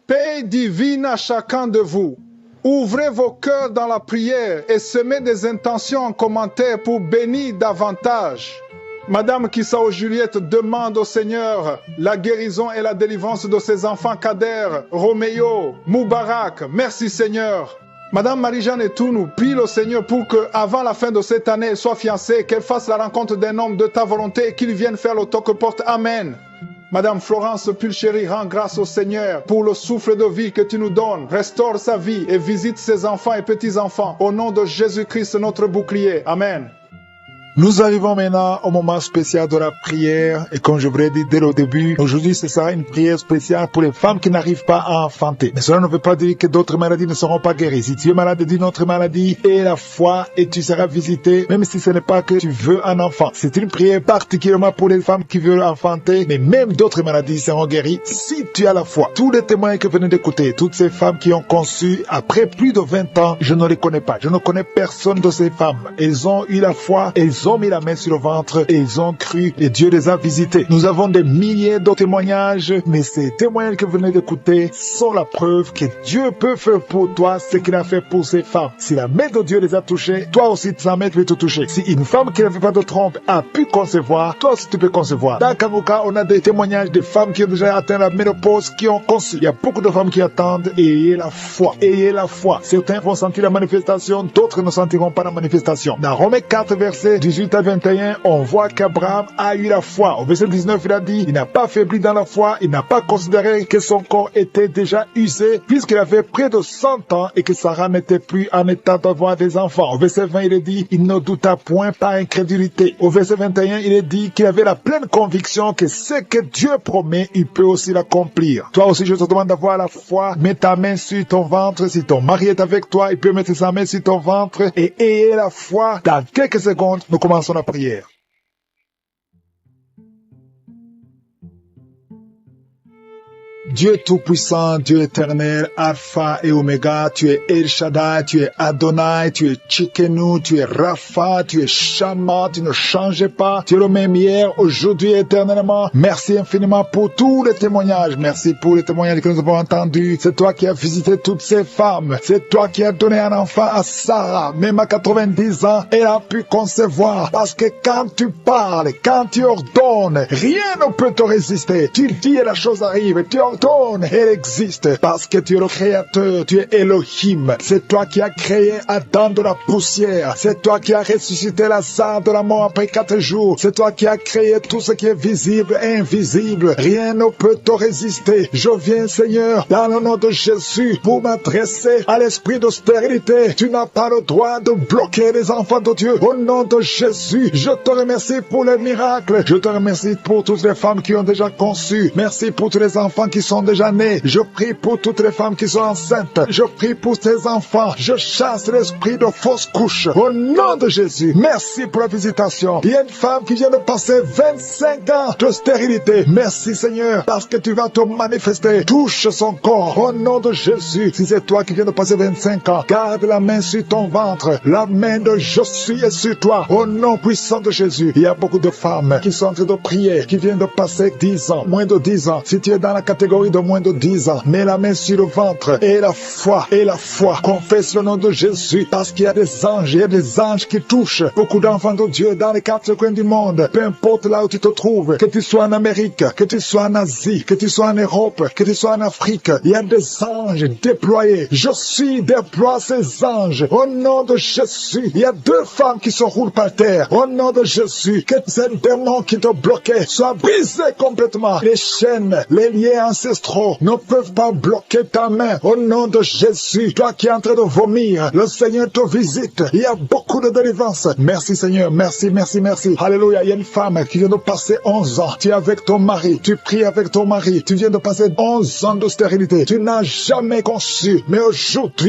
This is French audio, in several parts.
Paix divine à chacun de vous. Ouvrez vos cœurs dans la prière et semez des intentions en commentaire pour bénir davantage. Madame Kissao Juliette demande au Seigneur la guérison et la délivrance de ses enfants Kader, Roméo, Moubarak. Merci Seigneur. Madame Marie-Jeanne Etounou prie le Seigneur pour que, avant la fin de cette année, elle soit fiancée, qu'elle fasse la rencontre d'un homme de ta volonté et qu'il vienne faire le toque-porte. Amen. Madame Florence Pulchéry rend grâce au Seigneur pour le souffle de vie que tu nous donnes. Restaure sa vie et visite ses enfants et petits-enfants. Au nom de Jésus-Christ, notre bouclier. Amen. Nous arrivons maintenant au moment spécial de la prière et comme je vous l'ai dit dès le début, aujourd'hui ce sera une prière spéciale pour les femmes qui n'arrivent pas à enfanter. Mais cela ne veut pas dire que d'autres maladies ne seront pas guéries. Si tu es malade d'une autre maladie, aie la foi et tu seras visité, même si ce n'est pas que tu veux un enfant. C'est une prière particulièrement pour les femmes qui veulent enfanter, mais même d'autres maladies seront guéries si tu as la foi. Tous les témoins que vous venez d'écouter, toutes ces femmes qui ont conçu après plus de 20 ans, je ne les connais pas. Je ne connais personne de ces femmes. Elles ont eu la foi, elles ont mis la main sur le ventre et ils ont cru et Dieu les a visités. Nous avons des milliers de témoignages, mais ces témoignages que vous venez d'écouter sont la preuve que Dieu peut faire pour toi ce qu'il a fait pour ces femmes. Si la main de Dieu les a touchées, toi aussi sa main peut te toucher. Si une femme qui n'avait pas de trompe a pu concevoir, toi aussi tu peux concevoir. Dans Kanguka, on a des témoignages de femmes qui ont déjà atteint la ménopause, qui ont conçu. Il y a beaucoup de femmes qui attendent et ayez la foi. Ayez la foi. Certains vont sentir la manifestation, d'autres ne sentiront pas la manifestation. Dans Romains 4, versets 18 à 21, on voit qu'Abraham a eu la foi. Au verset 19, il a dit, il n'a pas faibli dans la foi, il n'a pas considéré que son corps était déjà usé, puisqu'il avait près de 100 ans et que Sarah n'était plus en état d'avoir des enfants. Au verset 20, il est dit, il ne douta point par incrédulité. Au verset 21, il est dit qu'il avait la pleine conviction que ce que Dieu promet, il peut aussi l'accomplir. Toi aussi, je te demande d'avoir la foi. Mets ta main sur ton ventre. Si ton mari est avec toi, il peut mettre sa main sur ton ventre et ayez la foi. Dans quelques secondes, nous commençons la prière. Dieu Tout-Puissant, Dieu éternel, Alpha et Oméga, tu es El Shaddai, tu es Adonai, tu es Tsidkenu, tu es Rapha, tu es Shammah, tu ne changes pas, tu es le même hier, aujourd'hui et éternellement. Merci infiniment pour tous les témoignages, merci pour les témoignages que nous avons entendus. C'est toi qui as visité toutes ces femmes, c'est toi qui as donné un enfant à Sarah, même à 90 ans, elle a pu concevoir, parce que quand tu parles, quand tu ordonnes, rien ne peut te résister. Tu dis et la chose arrive, tu ordonnes, elle existe parce que tu es le créateur, tu es Elohim. C'est toi qui as créé Adam de la poussière. C'est toi qui as ressuscité Lazare de la mort après 4 jours. C'est toi qui as créé tout ce qui est visible et invisible. Rien ne peut te résister. Je viens, Seigneur, dans le nom de Jésus, pour m'adresser à l'esprit de stérilité. Tu n'as pas le droit de bloquer les enfants de Dieu. Au nom de Jésus, je te remercie pour les miracles. Je te remercie pour toutes les femmes qui ont déjà conçu. Merci pour tous les enfants qui sont déjà nés. Je prie pour toutes les femmes qui sont enceintes. Je prie pour ces enfants. Je chasse l'esprit de fausse couche. Au nom de Jésus, merci pour la visitation. Il y a une femme qui vient de passer 25 ans de stérilité. Merci Seigneur, parce que tu vas te manifester. Touche son corps. Au nom de Jésus, si c'est toi qui viens de passer 25 ans, garde la main sur ton ventre. La main de je suis est sur toi. Au nom puissant de Jésus, il y a beaucoup de femmes qui sont en train de prier, qui viennent de passer 10 ans, moins de 10 ans. Si tu es dans la catégorie de moins de 10 ans, mets la main sur le ventre et la foi, confesse le nom de Jésus, parce qu'il y a des anges, il y a des anges qui touchent beaucoup d'enfants de Dieu dans les 4 coins du monde, peu importe là où tu te trouves, que tu sois en Amérique, que tu sois en Asie, que tu sois en Europe, que tu sois en Afrique, il y a des anges déployés. Je suis déploie ces anges au nom de Jésus. Il y a 2 femmes qui se roulent par terre au nom de Jésus. Que ces démons qui te bloquaient soient brisés complètement. Les chaînes, les liens ancestraux ne peuvent pas bloquer ta main au nom de Jésus. Toi qui es en train de vomir, le Seigneur te visite. Il y a beaucoup de délivrance. Merci Seigneur, merci. Alléluia. Il y a une femme qui vient de passer 11 ans. Tu es avec ton mari, tu pries avec ton mari. Tu viens de passer 11 ans de stérilité. Tu n'as jamais conçu. Mais aujourd'hui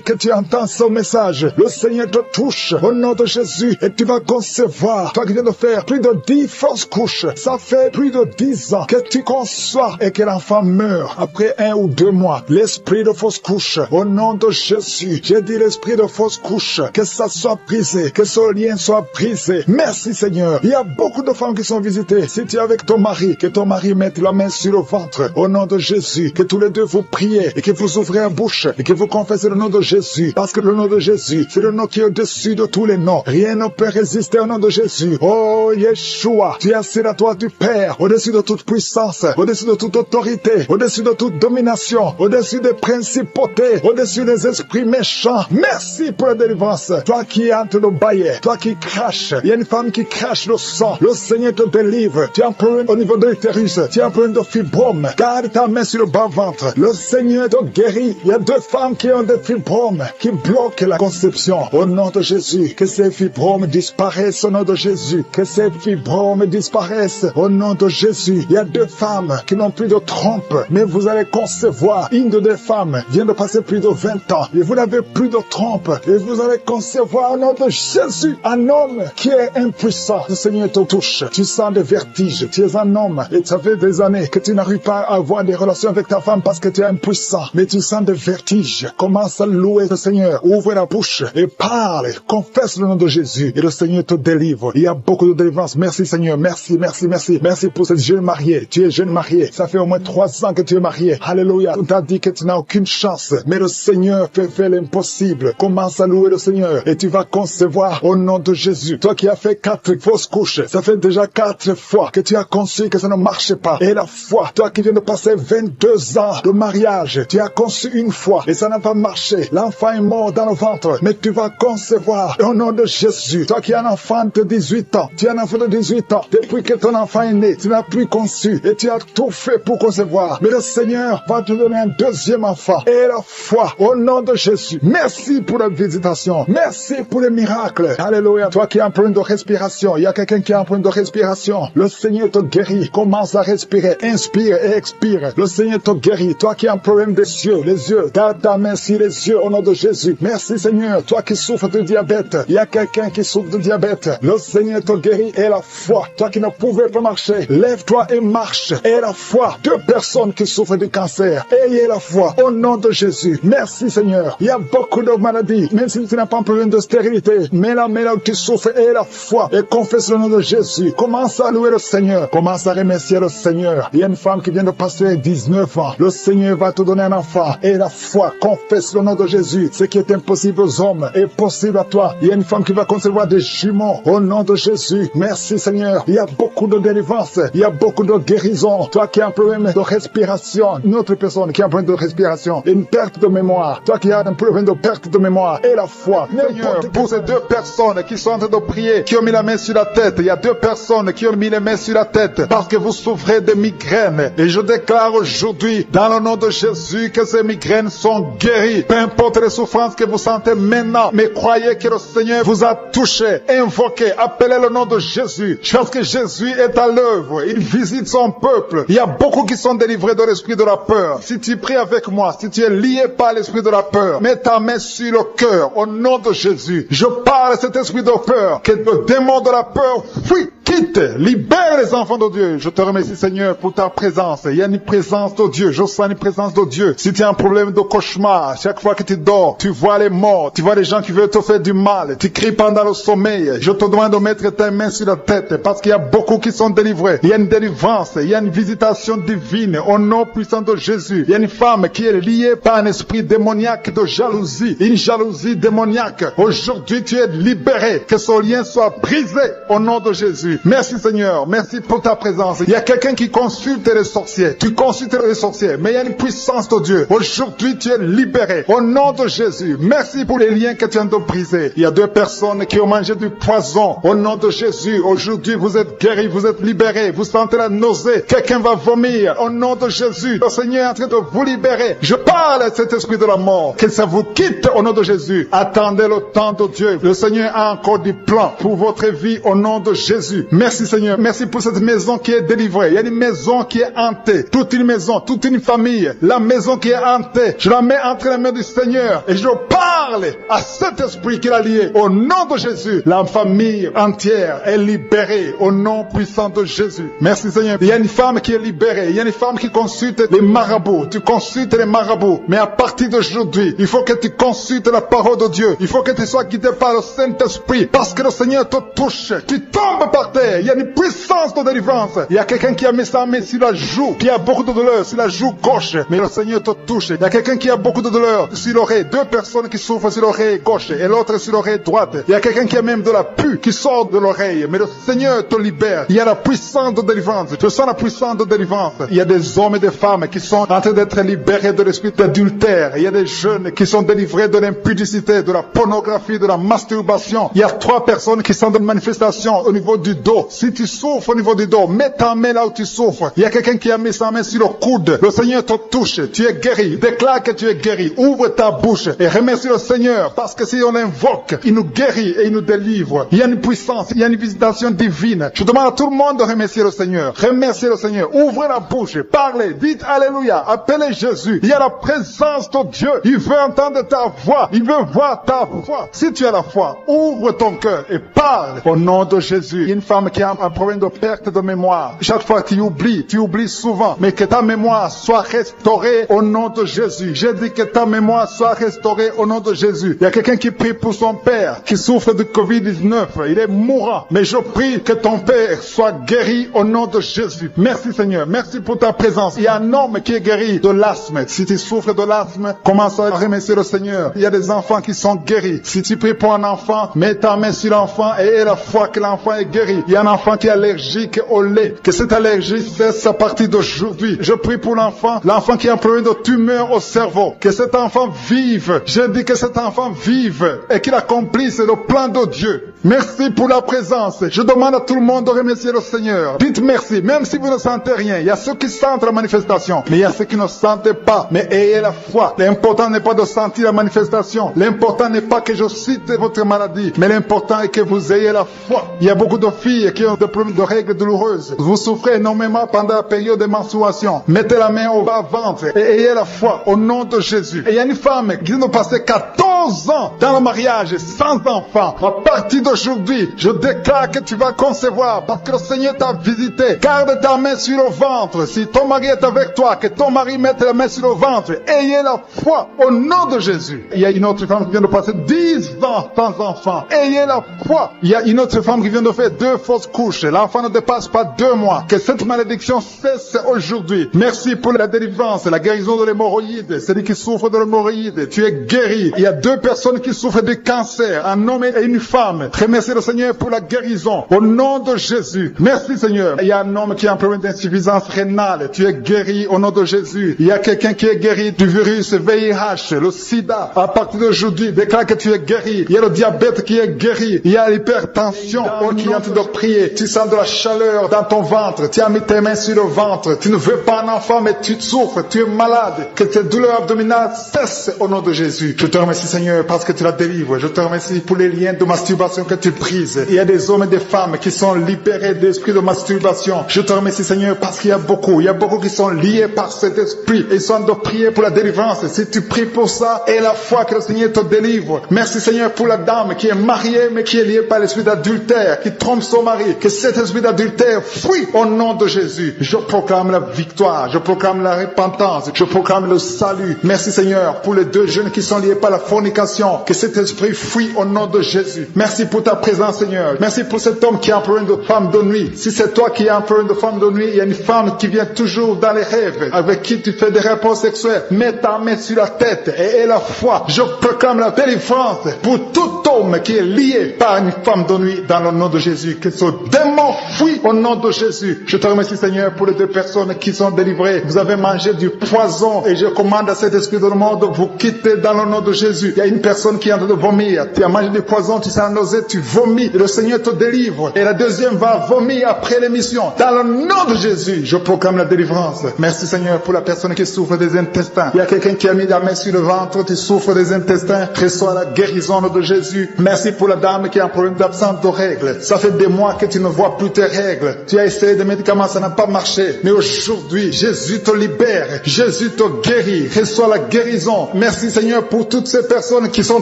que tu entends ce message, le Seigneur te touche au nom de Jésus et tu vas concevoir. Toi qui viens de faire plus de 10 fausses couches, ça fait plus de 10 ans que tu conçois soit et que l'enfant meure après 1 ou 2 mois. L'esprit de fausse couche, au nom de Jésus, j'ai dit l'esprit de fausse couche, que ça soit brisé, que ce lien soit brisé. Merci Seigneur. Il y a beaucoup de femmes qui sont visitées. Si tu es avec ton mari, que ton mari mette la main sur le ventre, au nom de Jésus, que tous les deux vous priez et que vous ouvrez la bouche et que vous confessez le nom de Jésus, parce que le nom de Jésus, c'est le nom qui est au-dessus de tous les noms. Rien ne peut résister au nom de Jésus. Oh Yeshua, tu es assis à toi du Père, au-dessus de toute puissance, au-dessus de toute autorité, au-dessus de toute domination, au-dessus des principautés, au-dessus des esprits méchants. Merci pour la délivrance. Toi qui es en train de bailler, toi qui craches, il y a une femme qui crache le sang. Le Seigneur te délivre. Tu as un problème au niveau de l'utérus, tu as un problème de fibrome. Garde ta main sur le bas-ventre. Le Seigneur te guérit. Il y a 2 femmes qui ont des fibromes, qui bloquent la conception. Au nom de Jésus, que ces fibromes disparaissent au nom de Jésus. Que ces fibromes disparaissent au nom de Jésus. Il y a 2 femmes qui n'ont plus de trompe, mais vous allez concevoir. Une de 2 femmes vient de passer plus de 20 ans et vous n'avez plus de trompe et vous allez concevoir au nom de Jésus un homme qui est impuissant. Le Seigneur te touche. Tu sens des vertiges. Tu es un homme et ça fait des années que tu n'arrives pas à avoir des relations avec ta femme parce que tu es impuissant, mais tu sens des vertiges. Commence à louer le Seigneur. Ouvre la bouche et parle. Confesse le nom de Jésus et le Seigneur te délivre. Il y a beaucoup de délivrance. Merci Seigneur. Merci, merci, merci. Merci pour cette jeune mariée. Tu es jeune mariée. Ça fait au moins 3 ans que tu es mariée. Alléluia. On t'a dit que tu n'as aucune chance, mais le Seigneur peut faire l'impossible. Commence à louer le Seigneur et tu vas concevoir au nom de Jésus. Toi qui as fait 4 fausses couches, ça fait déjà 4 fois que tu as conçu que ça ne marchait pas. Et la foi, toi qui viens de passer 22 ans de mariage, tu as conçu une fois et ça n'a pas marché. L'enfant est mort dans le ventre, mais tu vas concevoir au nom de Jésus. Toi qui as un enfant de 18 ans, tu as un enfant de 18 ans, depuis que ton enfant est né, tu n'as plus conçu et tu as tout fait pour concevoir. Mais le Seigneur va te donner un 2e enfant. Et la foi au nom de Jésus. Merci pour la visitation. Merci pour les miracles. Alléluia. Toi qui as un problème de respiration, il y a quelqu'un qui a un problème de respiration. Le Seigneur te guérit. Commence à respirer. Inspire et expire. Le Seigneur te guérit. Toi qui as un problème des yeux, les yeux, garde ta main sur les yeux au nom de Jésus. Merci Seigneur. Toi qui souffres de diabète, il y a quelqu'un qui souffre de diabète. Le Seigneur te guérit. Et la foi, toi qui ne pouvais pas marcher, lève-toi et marche. Et la foi, 2 personnes qui souffrent de cancer, ayez la foi au nom de Jésus. Merci Seigneur. Il y a beaucoup de maladies, même si tu n'as pas un problème de stérilité, mais là où tu souffres, aie la foi et confesse le nom de Jésus. Commence à louer le Seigneur. Commence à remercier le Seigneur. Il y a une femme qui vient de passer 19 ans. Le Seigneur va te donner un enfant. Et la foi, confesse le nom de Jésus. Ce qui est impossible aux hommes est possible à toi. Il y a une femme qui va concevoir des jumeaux au nom de Jésus. Merci Seigneur. Il y a beaucoup de délivrance. Il y a beaucoup de guérison. Toi qui as un problème de respiration, une autre personne qui a un problème de respiration, une perte de mémoire. Toi qui as un problème de perte de mémoire, et la foi. Seigneur, pour ces 2 personnes qui sont en train de prier, qui ont mis la main sur la tête, il y a 2 personnes qui ont mis les mains sur la tête parce que vous souffrez de migraines. Et je déclare aujourd'hui, dans le nom de Jésus, que ces migraines sont guéries. Peu importe les souffrances que vous sentez maintenant, mais croyez que le Seigneur vous a touché. Invoquez, appelez le nom de Jésus. Parce que Jésus est à l'œuvre. Il visite son peuple. Il y a beaucoup qui sont délivrés de l'esprit de la peur. Si tu pries avec moi, si tu es lié par l'esprit de la peur, mets ta main sur le cœur au nom de Jésus. Je parle à cet esprit de peur, que le démon de la peur fuit, quitte, libère les enfants de Dieu. Je te remercie Seigneur pour ta présence. Il y a une présence de Dieu. Je sens une présence de Dieu. Si tu as un problème de cauchemar, chaque fois que tu dors, tu vois les morts, tu vois les gens qui veulent te faire du mal, tu cries pendant le sommeil. Je te demande de mettre ta main sur la tête parce qu'il y a beaucoup qui sont délivrés. Il y a une délivrance, il y a une visitation divine au nom puissant de Jésus. Il y a une femme qui est liée par un esprit démoniaque de jalousie, une jalousie démoniaque. Aujourd'hui, tu es libéré. Que ce lien soit brisé au nom de Jésus. Merci Seigneur, merci pour ta présence. Il y a quelqu'un qui consulte les sorciers. Tu consultes les sorciers, mais il y a une puissance de Dieu. Aujourd'hui, tu es libéré au nom de Jésus. Merci pour les liens que tu viens de briser. Il y a 2 personnes qui ont mangé du poison au nom de Jésus. Aujourd'hui, vous êtes guéris, vous êtes libérés. Vous sentez la nausée. Quelqu'un va vomir au nom de Jésus. Le Seigneur est en train de vous libérer. Je parle à cet esprit de la mort. Que ça vous quitte au nom de Jésus. Attendez le temps de Dieu. Le Seigneur a encore du plan pour votre vie au nom de Jésus. Merci Seigneur. Merci pour cette maison qui est délivrée. Il y a une maison qui est hantée. Toute une maison, toute une famille. La maison qui est hantée. Je la mets entre les mains du Seigneur. Et je parle à cet esprit qui l'a lié. Au nom de Jésus. La famille entière est libérée au nom puissant de Jésus. Merci Seigneur. Il y a une femme femme qui est libérée. Il y a une femme qui consulte les marabouts. Tu consultes les marabouts. Mais à partir d'aujourd'hui, il faut que tu consultes la parole de Dieu. Il faut que tu sois guidé par le Saint-Esprit. Parce que le Seigneur te touche. Tu tombes par terre. Il y a une puissance de délivrance. Il y a quelqu'un qui a mis sa main sur la joue, qui a beaucoup de douleur sur la joue gauche. Mais le Seigneur te touche. Il y a quelqu'un qui a beaucoup de douleur sur l'oreille. Deux personnes qui souffrent sur l'oreille gauche et l'autre sur l'oreille droite. Il y a quelqu'un qui a même de la pus qui sort de l'oreille. Mais le Seigneur te libère. Il y a la puissance de délivrance. Je sens la puissance de délivrance. Il y a des hommes et des femmes qui sont en train d'être libérés de l'esprit d'adultère. Il y a des jeunes qui sont délivrés de l'impudicité, de la pornographie, de la masturbation. Il y a 3 personnes qui sont dans une manifestation au niveau du dos. Si tu souffres au niveau du dos, mets ta main là où tu souffres. Il y a quelqu'un qui a mis sa main sur le coude. Le Seigneur te touche. Tu es guéri. Déclare que tu es guéri. Ouvre ta bouche et remercie le Seigneur parce que si on l'invoque, il nous guérit et il nous délivre. Il y a une puissance, il y a une visitation divine. Je demande à tout le monde de remercier le Seigneur. Remerciez le Seigneur. Ouvrez la bouche. Parlez. Dites Alléluia. Appelez Jésus. Il y a la présence de Dieu. Il veut entendre ta voix. Il veut voir ta voix. Si tu as la foi, ouvre ton cœur et parle au nom de Jésus. Il y a une femme qui a un problème de perte de mémoire. Chaque fois tu oublies souvent. Mais que ta mémoire soit restaurée au nom de Jésus. J'ai dit que ta mémoire soit restaurée au nom de Jésus. Il y a quelqu'un qui prie pour son père qui souffre de Covid-19. Il est mourant. Mais je prie que ton père soit guéri au nom de Jésus. Merci Seigneur. Merci pour ta présence. Il y a un homme qui est guéri de l'asthme. Si tu souffres de l'asthme, commence à remercier le Seigneur. Il y a des enfants qui sont guéris. Si tu pries pour un enfant, mets ta main sur l'enfant et aie la foi que l'enfant est guéri. Il y a un enfant qui est allergique au lait. Que cette allergie cesse à partir d'aujourd'hui. Je prie pour l'enfant qui a un problème de tumeur au cerveau. Que cet enfant vive. Je dis que cet enfant vive et qu'il accomplisse le plan de Dieu. Merci pour la présence. Je demande à tout le monde de remercier le Seigneur. Dites merci, même si vous ne sentez rien. Il y a ceux qui sentent la manifestation, mais il y a ceux qui ne sentent pas. Mais ayez la foi. L'important n'est pas de sentir la manifestation. L'important n'est pas que je cite votre maladie, mais l'important est que vous ayez la foi. Il y a beaucoup de filles qui ont des problèmes de règles douloureuses. Vous souffrez énormément pendant la période de menstruation. Mettez la main au bas-ventre et ayez la foi au nom de Jésus. Et il y a une femme qui vient de passer 14 ans dans le mariage sans enfant. À partir d'aujourd'hui, je déclare que tu vas concevoir parce que le Seigneur t'a visité. Garde ta main sur le ventre. Si ton mari est avec toi, que ton mari mette la main sur le ventre. Ayez la foi au nom de Jésus. Il y a une autre femme qui vient de passer 10 ans sans enfant. Ayez la foi. Il y a une autre femme qui vient de faire 2 fausses couches. L'enfant ne dépasse pas 2 mois. Que cette malédiction cesse aujourd'hui. Merci pour la délivrance, la guérison de l'hémorroïde. Celui qui souffre de l'hémorroïde, tu es guéri. Il y a 2 personnes qui souffrent de cancer, un homme et une femme. Remerciez le Seigneur pour la guérison. Au nom de Jésus. Merci Seigneur. Il y a un homme qui a un problème d'insuffisance rénale. Tu es guéri au nom de Jésus. Il y a quelqu'un qui est guéri du virus VIH, le sida. À partir d'aujourd'hui, déclare que tu es guéri. Il y a le diabète qui est guéri. Il y a l'hypertension. Oh, qui est en train de prier. Tu sens de la chaleur dans ton ventre. Tu as mis tes mains sur le ventre. Tu ne veux pas un enfant, mais tu souffres. Tu es malade. Que tes douleurs abdominales cessent au nom de Jésus. Je te remercie Seigneur parce que tu la délivres. Je te remercie pour les liens de masturbation que tu brises. Il y a des hommes et des femmes qui sont libérés d'esprit de masturbation. Je te remercie Seigneur parce qu'il y a beaucoup qui sont liés par cet esprit et ils sont de prier pour la délivrance. Si tu pries pour ça, et la foi que le Seigneur te délivre. Merci Seigneur pour la dame qui est mariée mais qui est liée par l'esprit d'adultère, qui trompe son mari. Que cet esprit d'adultère fuit au nom de Jésus. Je proclame la victoire, je proclame la repentance, je proclame le salut. Merci Seigneur pour les 2 jeunes qui sont liés par la fornication. Que cet esprit fuit au nom de Jésus. Merci pour ta présence Seigneur. Merci pour cet homme qui a un problème de femme de nuit. Si c'est toi qui as un problème de femme de nuit, il y a une femme qui vient toujours dans les rêves, avec qui tu fais des rapports sexuels. Mets ta main sur la tête et aie la foi. Je proclame la délivrance pour tout homme qui est lié par une femme de nuit dans le nom de Jésus. Que ce démon fuit au nom de Jésus. Je te remercie Seigneur pour les 2 personnes qui sont délivrées. Vous avez mangé du poison et je commande à cet esprit de mort de vous quitter dans le nom de Jésus. Il y a une personne qui est en train de vomir. Tu as mangé du poison, tu sens nausée, tu vomis et le Seigneur te délivre. Et la deuxième va vomir après l'émission. Dans le nom de Jésus, je proclame la délivrance. Merci Seigneur pour la personne qui souffre des intestins. Il y a quelqu'un qui a mis la main sur le ventre, tu souffres des intestins. Reçois la guérison de Jésus. Merci pour la dame qui a un problème d'absence de règles. Ça fait des mois que tu ne vois plus tes règles. Tu as essayé des médicaments, ça n'a pas marché. Mais aujourd'hui, Jésus te libère. Jésus te guérit. Reçois la guérison. Merci Seigneur pour toutes ces personnes qui sont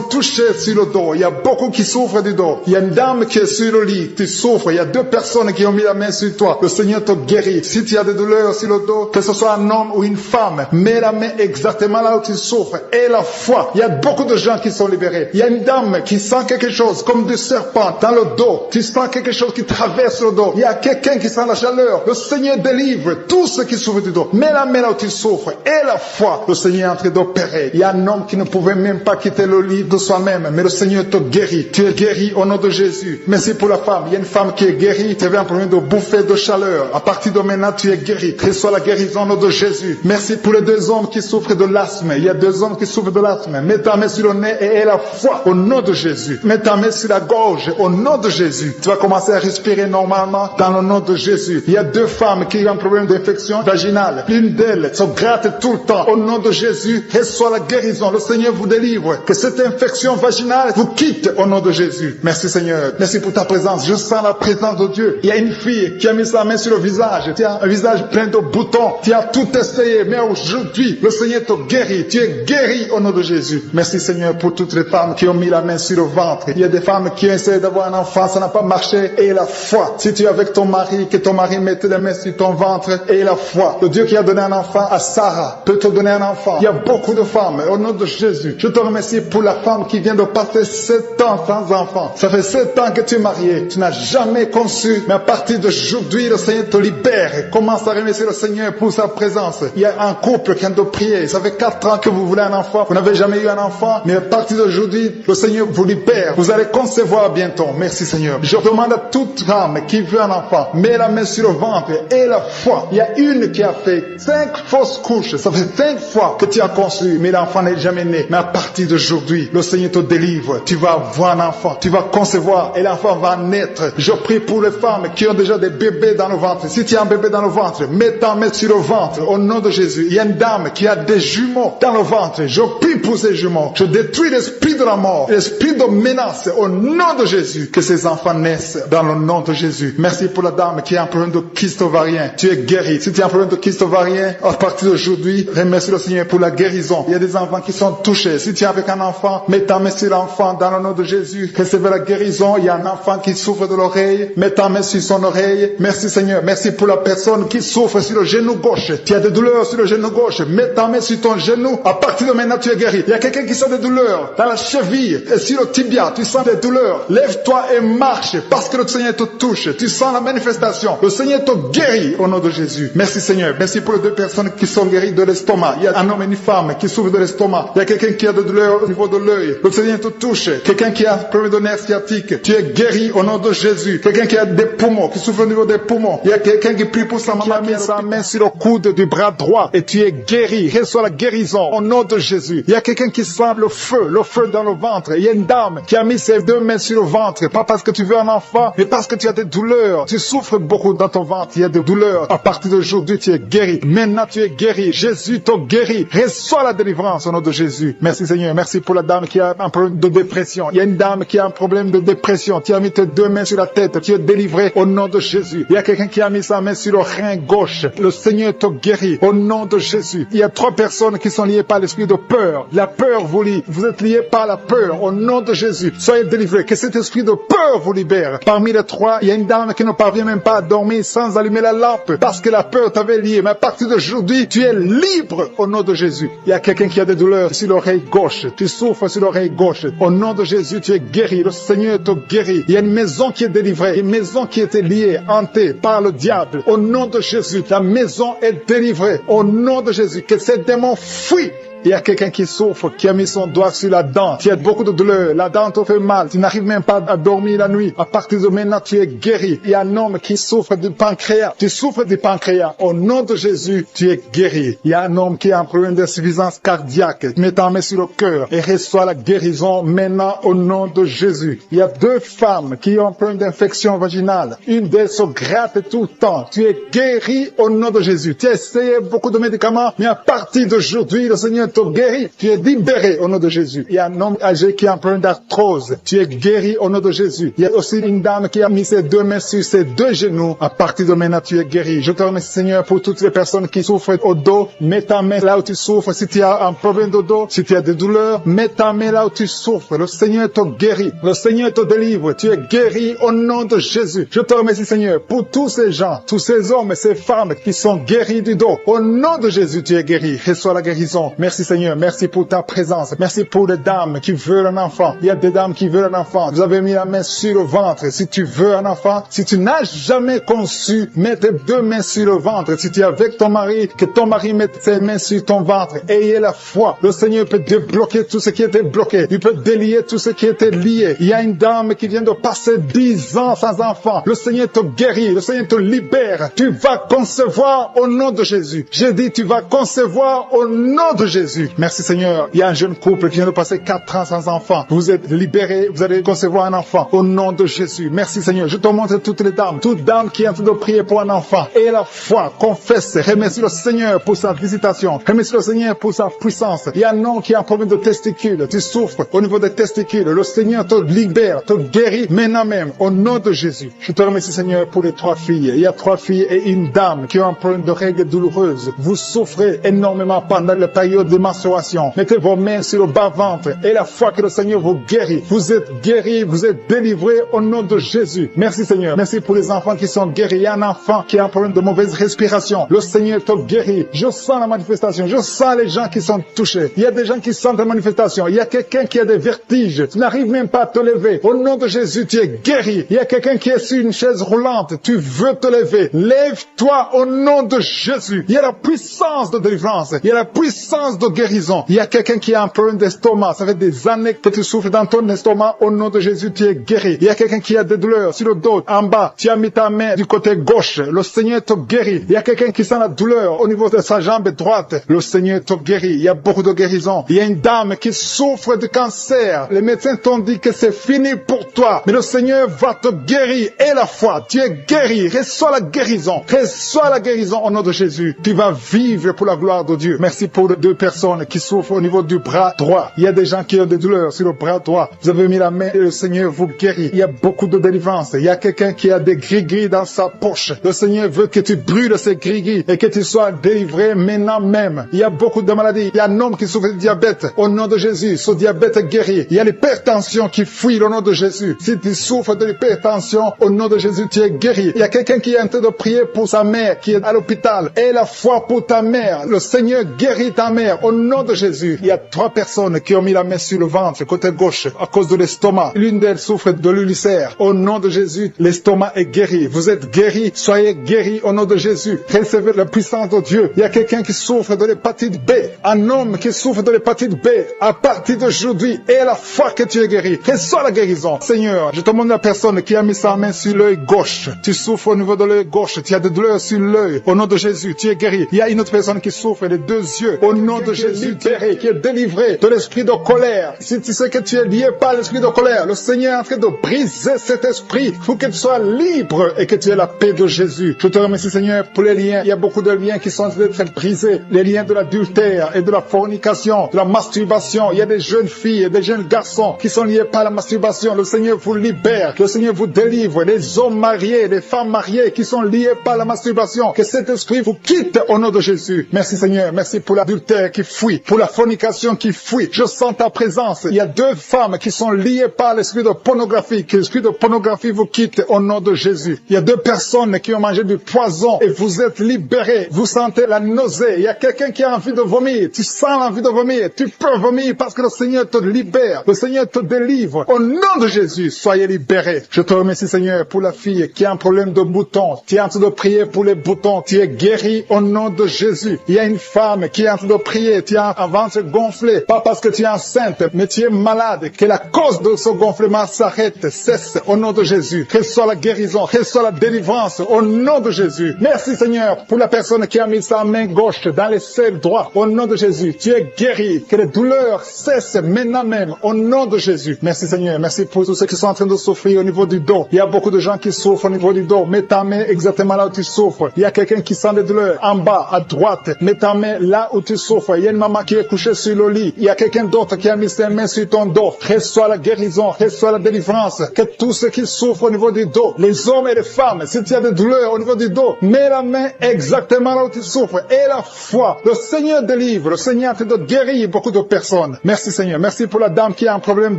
touchées sur le dos. Il y a beaucoup qui souffrent du dos. Il y a une dame qui est sur le lit. Tu souffres. Il y a 2 personnes qui ont mis la main sur toi. Le Seigneur te guérit. guéri. Si tu as des douleurs sur le dos, que ce soit un homme ou une femme, mets la main exactement là où tu souffres. Et la foi. Il y a beaucoup de gens qui sont libérés. Il y a une dame qui sent quelque chose comme du serpent dans le dos. Tu sens quelque chose qui traverse le dos. Il y a quelqu'un qui sent la chaleur. Le Seigneur délivre tous ceux qui souffrent du dos. Mets la main là où tu souffres. Et la foi. Le Seigneur est en train d'opérer. Il y a un homme qui ne pouvait même pas quitter le lit de soi-même. Mais le Seigneur te guérit. Tu es guéri au nom de Jésus. Merci pour la femme. Il y a une femme qui est guérie. Tu avais un problème de bouffée de chaleur. À partir de maintenant, tu es guéri. Reçois la guérison au nom de Jésus. Merci pour les 2 hommes qui souffrent de l'asthme. Il y a 2 hommes qui souffrent de l'asthme. Mets ta main sur le nez et aie la foi au nom de Jésus. Mets ta main sur la gorge au nom de Jésus. Tu vas commencer à respirer normalement dans le nom de Jésus. Il y a 2 femmes qui ont un problème d'infection vaginale. L'une d'elles se gratte tout le temps. Au nom de Jésus, reçois la guérison. Le Seigneur vous délivre. Que cette infection vaginale vous quitte au nom de Jésus. Merci Seigneur. Merci pour ta présence. Je sens la présence de Dieu. Il y a une fille qui a mis sa main sur le visage. Tu as un visage plein de boutons. Tu as tout essayé. Mais aujourd'hui, le Seigneur te guérit. Tu es guéri au nom de Jésus. Merci Seigneur pour toutes les femmes qui ont mis la main sur le ventre. Il y a des femmes qui ont essayé d'avoir un enfant. Ça n'a pas marché. Et la foi. Si tu es avec ton mari, que ton mari mette les mains sur ton ventre. Et la foi. Le Dieu qui a donné un enfant à Sarah peut te donner un enfant. Il y a beaucoup de femmes. Au nom de Jésus. Je te remercie pour la femme qui vient de passer 7 ans sans enfant. Ça fait 7 ans que tu es marié. Tu n'as jamais conçu. Mais à partir d'aujourd'hui, le Seigneur te libère. Commence à remercier le Seigneur pour sa présence. Il y a un couple qui vient de prier. Ça fait 4 ans que vous voulez un enfant. Vous n'avez jamais eu un enfant. Mais à partir d'aujourd'hui, le Seigneur vous libère. Vous allez concevoir bientôt. Merci Seigneur. Je demande à toute femme qui veut un enfant, mets la main sur le ventre et la foi. Il y a une qui a fait 5 fausses couches. Ça fait 5 fois que tu as conçu, mais l'enfant n'est jamais né. Mais à partir d'aujourd'hui, le Seigneur te délivre. Tu vas avoir un enfant. Tu vas concevoir et l'enfant va naître. Je prie pour les femmes qui ont déjà des bébés dans le ventre. Si tu as un bébé dans le ventre, mets ta main sur le ventre au nom de Jésus. Il y a une dame qui a des jumeaux dans le ventre. Je prie pour ces jumeaux. Je détruis l'esprit de la mort, l'esprit de menace au nom de Jésus. Que ces enfants naissent dans le nom de Jésus. Merci pour la dame qui a un problème de kyste ovarien. Tu es guéri. Si tu as un problème de kyste ovarien, à partir d'aujourd'hui, remercie le Seigneur pour la guérison. Il y a des enfants qui sont touchés. Si tu es avec un enfant, mets ta main sur l'enfant dans le nom de Jésus. Recevez la guérison. Il y a un enfant qui souffre de l'oreille. Mets ta main sur son oreille. Merci Seigneur. Merci pour la personne qui souffre sur le genou gauche. Tu as des douleurs sur le genou gauche. Mets ta main sur ton genou. À partir de maintenant, tu es guéri. Il y a quelqu'un qui sent des douleurs dans la cheville et sur le tibia. Tu sens des douleurs. Lève-toi et marche parce que le Seigneur te touche. Tu sens la manifestation. Le Seigneur te guérit au nom de Jésus. Merci Seigneur. Merci pour les 2 personnes qui sont guéries de l'estomac. Il y a un homme et une femme qui souffrent de l'estomac. Il y a quelqu'un qui a des douleurs au niveau de l'œil. Le Seigneur te touche. Quelqu'un qui a un problème de nerf sciatique. Tu es guéri au nom de Jésus. Quelqu'un qui a des poumons, qui souffre au niveau des poumons. Il y a quelqu'un qui prie pour sa maman. Tu as mis sa main sur le coude du bras droit et tu es guéri. Reçois la guérison au nom de Jésus. Il y a quelqu'un qui sent le feu dans le ventre. Il y a une dame qui a mis ses 2 mains sur le ventre. Pas parce que tu veux un enfant, mais parce que tu as des douleurs. Tu souffres beaucoup dans ton ventre. Il y a des douleurs. À partir d'aujourd'hui, tu es guéri. Maintenant, tu es guéri. Jésus te guérit. Reçois la délivrance au nom de Jésus. Merci Seigneur. Merci pour la dame qui a un problème de dépression. Il y a une dame qui a un problème de dépression. Tu as mis tes 2 mains sur la tête. Tu es délivré au nom de Jésus. Il y a quelqu'un qui a mis sa main sur le rein gauche. Le Seigneur te guérit au nom de Jésus. Il y a 3 personnes qui sont liées par l'esprit de peur. La peur vous lie. Vous êtes liés par la peur au nom de Jésus. Soyez délivrés. Que cet esprit de peur vous libère. Parmi les 3, il y a une dame qui ne parvient même pas à dormir sans allumer la lampe parce que la peur t'avait lié. Mais à partir d'aujourd'hui, tu es libre au nom de Jésus. Il y a quelqu'un qui a des douleurs sur l'oreille gauche. Tu souffres sur l'oreille gauche. Au nom de Jésus, tu es guéri. Le Seigneur te guérit. Il y a une maison qui est délivrée. Une maison qui était liée, hantée par le diable. Au nom de Jésus, la maison est délivrée. Au nom de Jésus, que ces démons fuient. Il y a quelqu'un qui souffre, qui a mis son doigt sur la dent. Tu as beaucoup de douleur. La dent te fait mal. Tu n'arrives même pas à dormir la nuit. À partir de maintenant, tu es guéri. Il y a un homme qui souffre du pancréas. Tu souffres du pancréas. Au nom de Jésus, tu es guéri. Il y a un homme qui a un problème d'insuffisance cardiaque. Mets ta main sur le cœur et reçois la guérison maintenant au nom de Jésus. Il y a 2 femmes qui ont un problème d'infection vaginale. Une d'elles se gratte tout le temps. Tu es guéri au nom de Jésus. Tu as essayé beaucoup de médicaments, mais à partir d'aujourd'hui, le Seigneur Seigneur te guérit. Tu es libéré au nom de Jésus. Il y a un homme âgé qui a un problème d'arthrose. Tu es guéri au nom de Jésus. Il y a aussi une dame qui a mis ses deux mains sur ses deux genoux. À partir de maintenant, tu es guéri. Je te remercie, Seigneur, pour toutes les personnes qui souffrent au dos. Mets ta main là où tu souffres. Si tu as un problème de dos, si tu as des douleurs, mets ta main là où tu souffres. Le Seigneur te guérit. Le Seigneur te délivre. Tu es guéri au nom de Jésus. Je te remercie, Seigneur, pour tous ces gens, tous ces hommes et ces femmes qui sont guéris du dos. Au nom de Jésus, tu es guéri. Reçois la guérison. Merci, Seigneur. Merci pour ta présence. Merci pour les dames qui veulent un enfant. Il y a des dames qui veulent un enfant. Vous avez mis la main sur le ventre. Si tu veux un enfant, si tu n'as jamais conçu, mets tes deux mains sur le ventre. Si tu es avec ton mari, que ton mari mette ses mains sur ton ventre. Ayez la foi. Le Seigneur peut débloquer tout ce qui était bloqué. Il peut délier tout ce qui était lié. Il y a une dame qui vient de passer 10 ans sans enfant. Le Seigneur te guérit. Le Seigneur te libère. Tu vas concevoir au nom de Jésus. J'ai dit, tu vas concevoir au nom de Jésus. Merci, Seigneur. Il y a un jeune couple qui vient de passer 4 ans sans enfant. Vous êtes libérés. Vous allez concevoir un enfant au nom de Jésus. Merci, Seigneur. Je te montre toutes les dames. Toute dame qui est en train de prier pour un enfant. Et la foi, confesse. Remercie le Seigneur pour sa visitation. Remercie le Seigneur pour sa puissance. Il y a un homme qui a un problème de testicules. Tu souffres au niveau des testicules. Le Seigneur te libère, te guérit maintenant même au nom de Jésus. Je te remercie, Seigneur, pour les 3 filles. Il y a 3 filles et une dame qui ont un problème de règles douloureuses. Vous souffrez énormément pendant la période de menstruation. Mettez vos mains sur le bas-ventre et la foi que le Seigneur vous guérit. Vous êtes guéris, vous êtes délivrés au nom de Jésus. Merci, Seigneur. Merci pour les enfants qui sont guéris. Il y a un enfant qui a un problème de mauvaise respiration. Le Seigneur te guérit. Je sens la manifestation. Je sens les gens qui sont touchés. Il y a des gens qui sentent la manifestation. Il y a quelqu'un qui a des vertiges. Tu n'arrives même pas à te lever. Au nom de Jésus, tu es guéri. Il y a quelqu'un qui est sur une chaise roulante. Tu veux te lever. Lève-toi au nom de Jésus. Il y a la puissance de délivrance. Il y a la puissance de guérison. Il y a quelqu'un qui a un problème d'estomac. Ça fait des années que tu souffres dans ton estomac. Au nom de Jésus, tu es guéri. Il y a quelqu'un qui a des douleurs sur le dos, en bas. Tu as mis ta main du côté gauche. Le Seigneur te guérit. Il y a quelqu'un qui sent la douleur au niveau de sa jambe droite. Le Seigneur te guérit. Il y a beaucoup de guérison. Il y a une dame qui souffre de cancer. Les médecins t'ont dit que c'est fini pour toi. Mais le Seigneur va te guérir. Et la foi, tu es guéri. Reçois la guérison. Reçois la guérison au nom de Jésus. Tu vas vivre pour la gloire de Dieu. Merci pour les 2 personnes qui souffrent au niveau du bras droit. Il y a des gens qui ont des douleurs sur le bras droit. Vous avez mis la main et le Seigneur vous guérit. Il y a beaucoup de délivrance. Il y a quelqu'un qui a des gris-gris dans sa poche. Le Seigneur veut que tu brûles ces gris-gris et que tu sois délivré maintenant même. Il y a beaucoup de maladies. Il y a un homme qui souffre de diabète. Au nom de Jésus, ce diabète est guéri. Il y a l'hypertension qui fuit au nom de Jésus. Si tu souffres de l'hypertension, au nom de Jésus, tu es guéri. Il y a quelqu'un qui est en train de prier pour sa mère qui est à l'hôpital. Aie la foi pour ta mère. Le Seigneur guérit ta mère au nom de Jésus. Il y a 3 personnes qui ont mis la main sur le ventre, côté gauche, à cause de l'estomac. L'une d'elles souffre de l'ulcère. Au nom de Jésus, l'estomac est guéri. Vous êtes guéris. Soyez guéris au nom de Jésus. Recevez la puissance de Dieu. Il y a quelqu'un qui souffre de l'hépatite B. Un homme qui souffre de l'hépatite B. À partir d'aujourd'hui, aie la foi que tu es guéri. Reçois la guérison. Seigneur, je te demande la personne qui a mis sa main sur l'œil gauche. Tu souffres au niveau de l'œil gauche. Tu as des douleurs sur l'œil. Au nom de Jésus, tu es guéri. Il y a une autre personne qui souffre des 2 yeux. Au nom de Jésus, tu es guéri, qui est délivré de l'esprit de colère. Si tu sais que tu es lié par l'esprit de colère, le Seigneur est en train de briser cet esprit pour que tu sois libre et que tu aies la paix de Jésus. Je te remercie, Seigneur, pour les liens. Il y a beaucoup de liens qui sont en train d'être brisés. Les liens de l'adultère et de la fornication, de la masturbation. Il y a des jeunes filles et des jeunes garçons qui sont liés par la masturbation. Le Seigneur vous libère. Le Seigneur vous délivre. Les hommes mariés, les femmes mariées qui sont liés par la masturbation. Que cet esprit vous quitte au nom de Jésus. Merci, Seigneur. Merci pour l'adultère qui fuit, pour la fornication qui fuit. Je sens ta présence. Il y a 2 femmes qui sont liées par l'esprit de pornographie. Que l'esprit de pornographie vous quitte au nom de Jésus. Il y a 2 personnes qui ont mangé du poison et vous êtes libérés. Vous sentez la nausée. Il y a quelqu'un qui a envie de vomir. Tu sens l'envie de vomir. Tu peux vomir parce que le Seigneur te libère. Le Seigneur te délivre. Au nom de Jésus, soyez libérés. Je te remercie, Seigneur, pour la fille qui a un problème de boutons. Tu es en train de prier pour les boutons. Tu es guéri au nom de Jésus. Il y a une femme qui est en train de prier. Tu as un ventre gonflé. Pas parce que tu es enceinte, mais tu es malade. Que la cause de ce gonflement s'arrête, cesse au nom de Jésus. Reçois la guérison, reçois la délivrance au nom de Jésus. Merci, Seigneur, pour la personne qui a mis sa main gauche dans les selles droits. Au nom de Jésus, tu es guéri. Que les douleurs cessent maintenant même au nom de Jésus. Merci, Seigneur. Merci pour tous ceux qui sont en train de souffrir au niveau du dos. Il y a beaucoup de gens qui souffrent au niveau du dos. Mets ta main exactement là où tu souffres. Il y a quelqu'un qui sent des douleurs en bas, à droite. Mets ta main là où tu souffres. Il y a une maman qui est couchée sur le lit. Il y a quelqu'un d'autre qui a mis ses mains sur ton dos. Reçois la guérison, reçois la délivrance. Que tous ceux qui souffrent au niveau du dos, les hommes et les femmes, si tu as des douleurs au niveau du dos, mets la main exactement là où tu souffres. Et la foi, le Seigneur délivre. Le Seigneur te guérit beaucoup de personnes. Merci Seigneur. Merci pour la dame qui a un problème